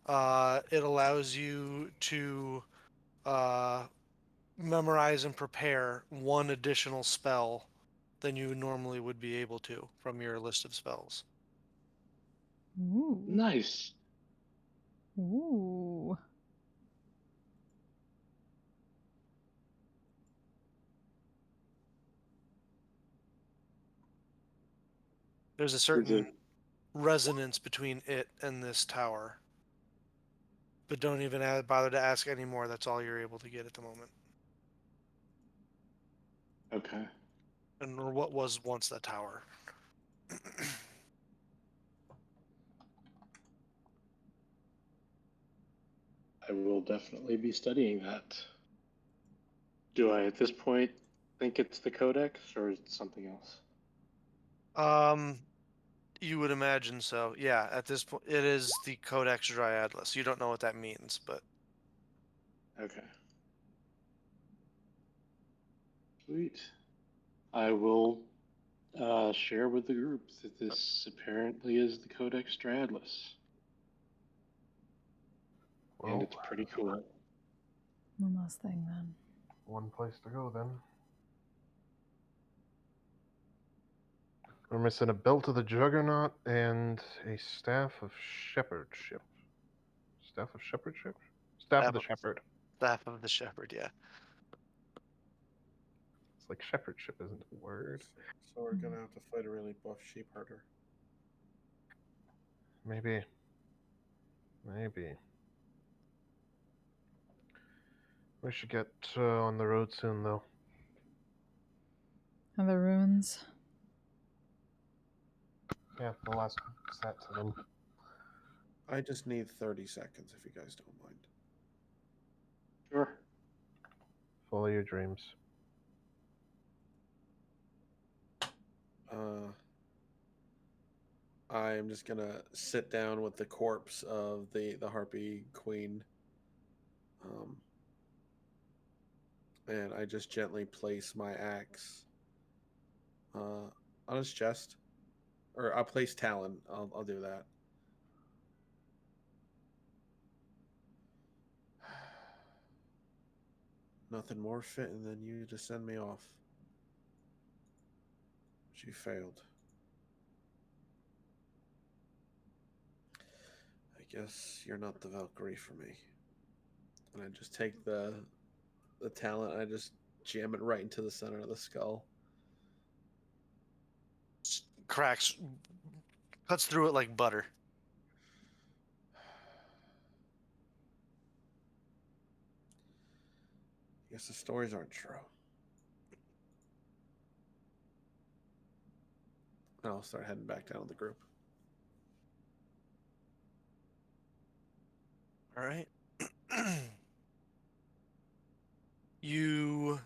it allows you to memorize and prepare one additional spell than you normally would be able to from your list of spells. Ooh. Nice. Ooh. There's a certain resonance between it and this tower. But don't even bother to ask anymore. That's all you're able to get at the moment. Okay. And or what was once the tower. I will definitely be studying that. Do I, at this point, think it's the codex, or is it something else? You would imagine so. Yeah, at this point, it is the Codex Dryadless. You don't know what that means, but Okay. Sweet. I will share with the group that this apparently is the Codex Stradless. And Well, it's pretty cool. One last thing then. one place to go then. We're missing a belt of the Juggernaut and a staff of shepherdship. Staff of shepherdship? Staff of the shepherd. Staff of the Shepherd, yeah. It's like shepherdship isn't a word. So we're gonna have to fight a really buff sheep herder. Maybe. Maybe. We should get on the road soon, though. And the ruins. Yeah, the last set to them. I just need 30 seconds if you guys don't mind. Sure. Follow your dreams. I'm just gonna sit down with the corpse of the Harpy Queen. And I just gently place my axe on his chest. Or I'll place Talon. I'll do that. Nothing more fitting than you to send me off. But you failed. I guess you're not the Valkyrie for me. And I just take the talent and I just jam it right into the center of the skull. Cracks, cuts through it like butter. Guess the stories aren't true. And I'll start heading back down to the group. All right. You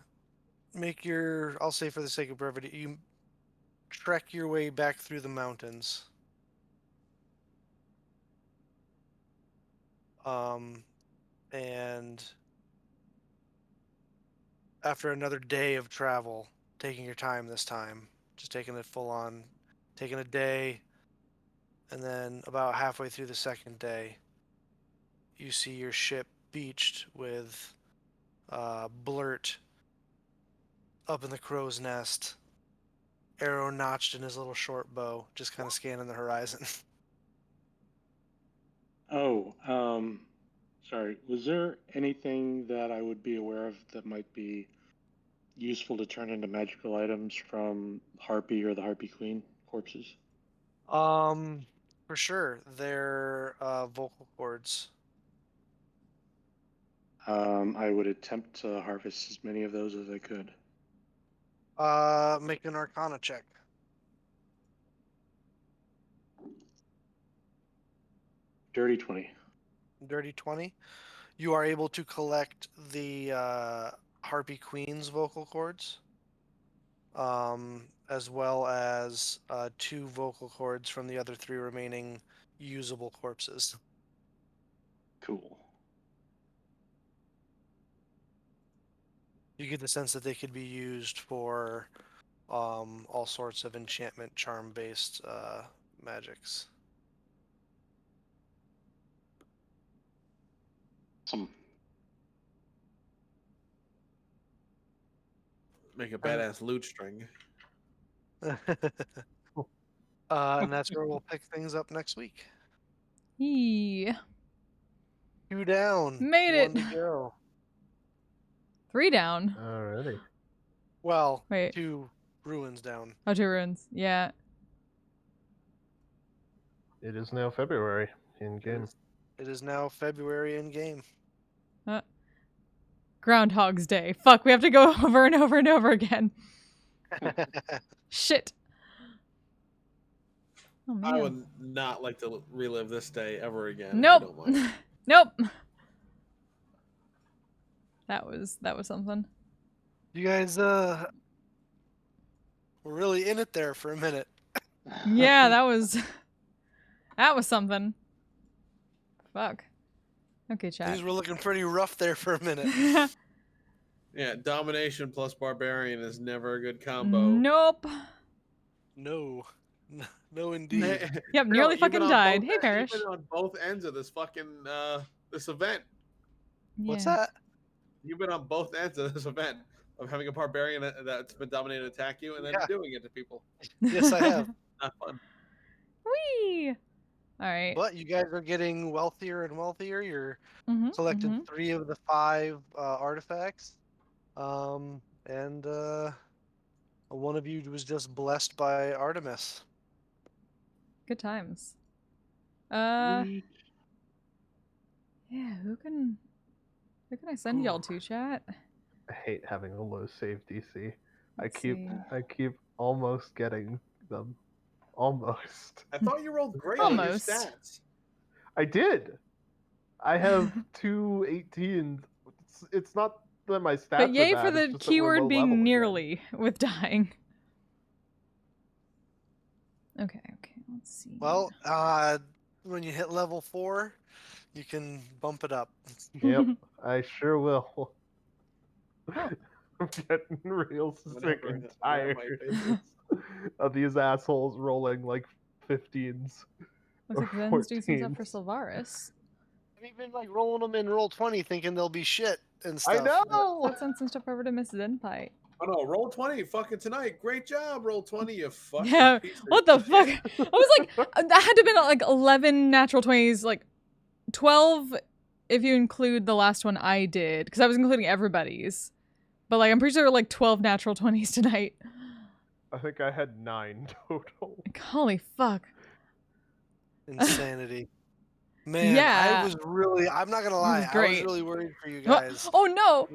make your, I'll say for the sake of brevity, you trek your way back through the mountains. And after another day of travel, taking your time this time, just taking it full on, taking a day, and then about halfway through the second day, you see your ship beached with Blurt up in the crow's nest, arrow notched in his little short bow, just kind of scanning the horizon. Oh, sorry. Was there anything that I would be aware of that might be useful to turn into magical items from Harpy or the Harpy Queen corpses? For sure, they're vocal cords. I would attempt to harvest as many of those as I could. Make an Arcana check. Dirty 20. Dirty 20. You are able to collect the Harpy Queen's vocal cords, as well as 2 vocal cords from the other 3 remaining usable corpses. Cool. You get the sense that they could be used for all sorts of enchantment, charm-based magics. Some. Make a badass lute string. And that's where we'll pick things up next week. Yeah. 2 down. Made it. 1 to go. 3 down. Alrighty. Well, Wait. 2 ruins down. Oh, 2 runes. Yeah. It is now February in game. It is now February in game. Groundhog's Day. Fuck, we have to go over and over and over again. Shit. Oh, man. I would not like to relive this day ever again. if you Nope. don't mind. Nope. That was something. You guys were really in it there for a minute. Yeah, that was something. Fuck. Okay, chat. Things were looking pretty rough there for a minute. Yeah, domination plus barbarian is never a good combo. Nope. No. No, indeed. Yep, nearly You've been fucking on died. both Hey, ends- Parrish. You've been on both ends of this fucking this event. What's Yeah. that? You've been on both ends of this event of having a barbarian that's been dominated attack you and then Yeah. doing it to people. Yes, I have. Not fun. Whee! Alright. But you guys are getting wealthier and wealthier. You're Mm-hmm, collected 3 of the 5 artifacts. And one of you was just blessed by Artemis. Good times. Sweet. Yeah, who can I send y'all to, chat? I hate having a low save DC. Let's I keep almost getting them. Almost. I thought you rolled great on your Almost. stats. I did. I have 2 18s. It's not that my stats But yay are for bad, the it's just that we're low keyword being level again. nearly with dying. Okay, let's see. Well, when you hit level 4, you can bump it up. Yep, I sure will. Oh. I'm getting real sick Whenever and I have my tired business. of these assholes rolling like 15s. Looks like or Zen's doing some stuff for 14s. Sylvaris. I've been like rolling them in roll 20 thinking they'll be shit and stuff. I know! Let's send some stuff over to Miss Zenpai. Oh no, roll 20 fucking tonight. Great job, roll 20, you fucking Yeah, piece of what the fuck? shit. I was like, that had to have been like 11 natural 20s, like 12 if you include the last one I did, because I was including everybody's. But like, I'm pretty sure there were like 12 natural 20s tonight. I think I had 9 total. Like, holy fuck. Insanity. Man, Yeah. I was really, I'm not gonna lie, I was great. really worried for you guys Oh no!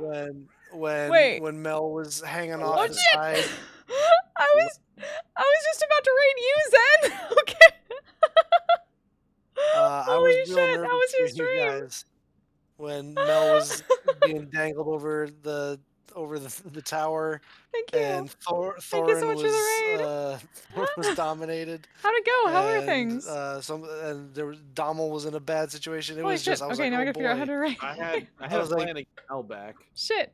Wait. when Mel was hanging Oh, off Oh the shit! side. I was just about to raid you, Zen! Okay. I Holy was real shit, nervous that was your for you stream! guys when Mel was being dangled over the tower Thank you. and Thank you so Thorin much for the raid. was dominated. How'd it go? How were and, things? and there was Dommel was in a bad situation. It Holy was shit. just I was Okay, like, now I oh gotta figure out how boy. to raid. I had I a was like- plan to get Mel back. Shit.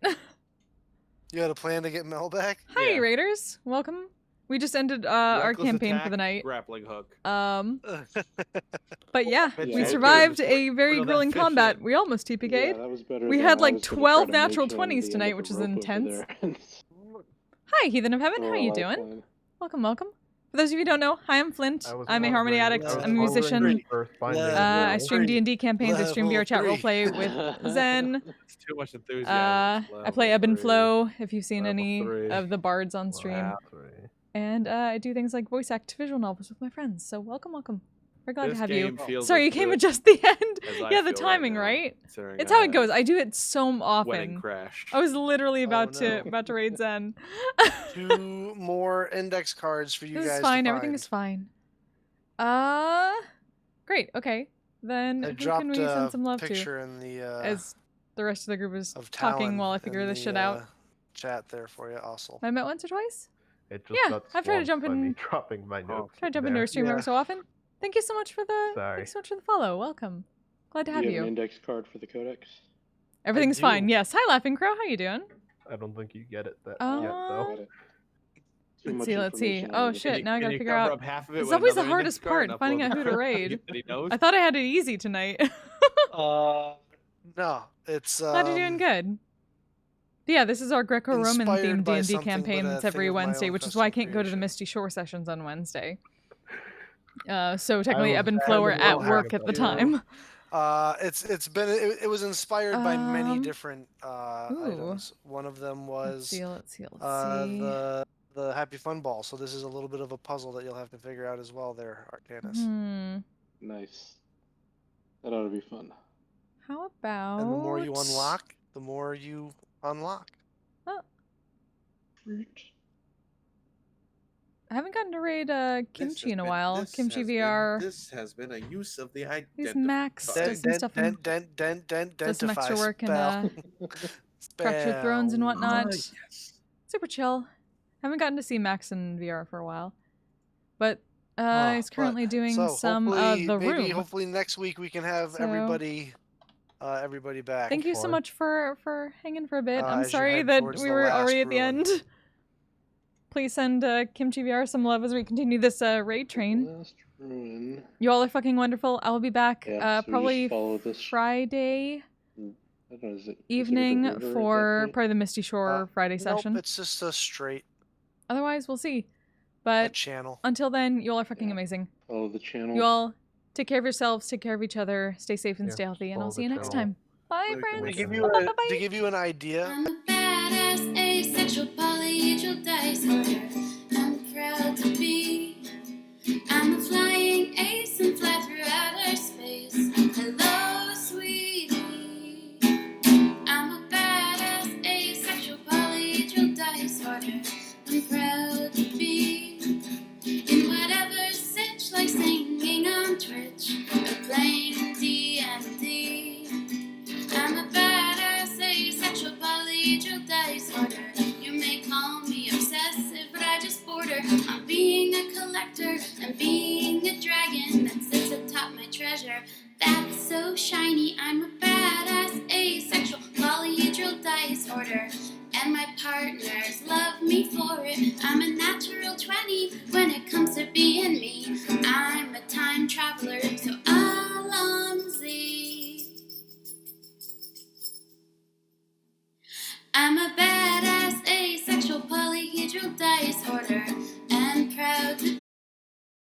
You had a plan to get Mel back? Hi, Yeah. raiders. Welcome. We just ended our Reckless campaign for attack, the night. Grappling hook. But yeah, Bet you we I survived did. a very Wiggle that grueling fish combat. in. We almost Yeah, TPK'd. that was better. We than had I like was gonna 12 try to natural mage hand 20s the tonight, end of which the is rope over intense. there. Hi, Heathen of Heaven. How Oh, you a doing? lifeline. Welcome, welcome. For those of you who don't know, hi, I'm Flint. I'm a Harmony addict. I was I'm a musician. wondering First finding I the stream Three. D&D campaigns. I stream Level VR chat 3. roleplay with Zen. It's too much enthusiasm. I play Ebb and Level Flow, if you've seen Level any 3. of the bards on stream. Level 3. And I do things like voice act visual novels with my friends. So welcome, welcome. We're glad to This have you. game feels Sorry, as you came good at just the end. as I Yeah, the feel timing, now, right? considering It's how I it goes. have I do it so Wedding often. crash. I was literally about no. to raid Zen. 2 more index cards for you This guys is fine. to Everything find. is fine. Great. Okay. Then I who can dropped we send a some love to? picture in the As the rest of the group is of talking Talon while I in figure this the, shit out. chat there for you, also. Have I met once or twice? It just Yeah, got I've tried to swamped jump by me in- dropping my notes. Try to jump into there. our stream every Yeah. so often. Thank you so much for the Sorry. thanks so much for the follow. Welcome. Glad to Do have you have you. an index card for the codex? Everything's fine. do. Yes. Hi, Laughing Crow. How you doing? I don't think you get it yet, Uh, though. Got it. Too Let's much see, let's see. information Oh, already. shit, now I Can gotta you figure cover out- up half of it It's with always the another hardest index card part, and finding upload out who to the raid. that he knows? I thought I had it easy tonight. No, it's Glad you're doing good. But yeah, this is our Greco-Roman inspired themed by D&D something, campaign but a that's every thing of my Wednesday, own which is why I custom can't go to the creation. Misty Shore sessions on Wednesday. So technically, was Ebb and Flow were having at one work happen at the too. time. It was inspired by many Um, different items. One of them Let's see, was let's see. the Happy Fun Ball. So this is a little bit of a puzzle that you'll have to figure out as well there, Arcanus. Nice. That ought to be fun. How about... And the more you unlock, the more you unlock. Fruit. I haven't gotten to raid This Kimchi has in a been- while. this Kimchi has been- VR. This has been a use of the identity. He's Max. Does some stuff in... Does some extra work in Fractured Thrones and whatnot. Yes. Super chill. Haven't gotten to see Max in VR for a while. But he's but- currently doing so some hopefully- The maybe, Room. Hopefully next week we can have So- everybody back. Thank you so for. much for hanging for a bit. I'm as you sorry head that towards we the were last already at the ruin. end. Please send Kimchi VR some love as we continue this raid train. Last ruin. You all are fucking wonderful. I will be back Yeah, so we just probably follow this- Friday I don't know, is it evening considered a river at that for point? probably the Misty Shore Friday session. Nope, it's just a straight Otherwise, we'll see. a But channel. until then, you all are fucking Yeah. amazing. Follow the channel. You all take care of yourselves, take care of each other, stay safe and Yeah, stay healthy, and follow I'll see you the next channel. time. Bye, To friends. To give Bye. you Bye-bye. to give you an idea, I'm a badass asexual polyhedral dice hunter.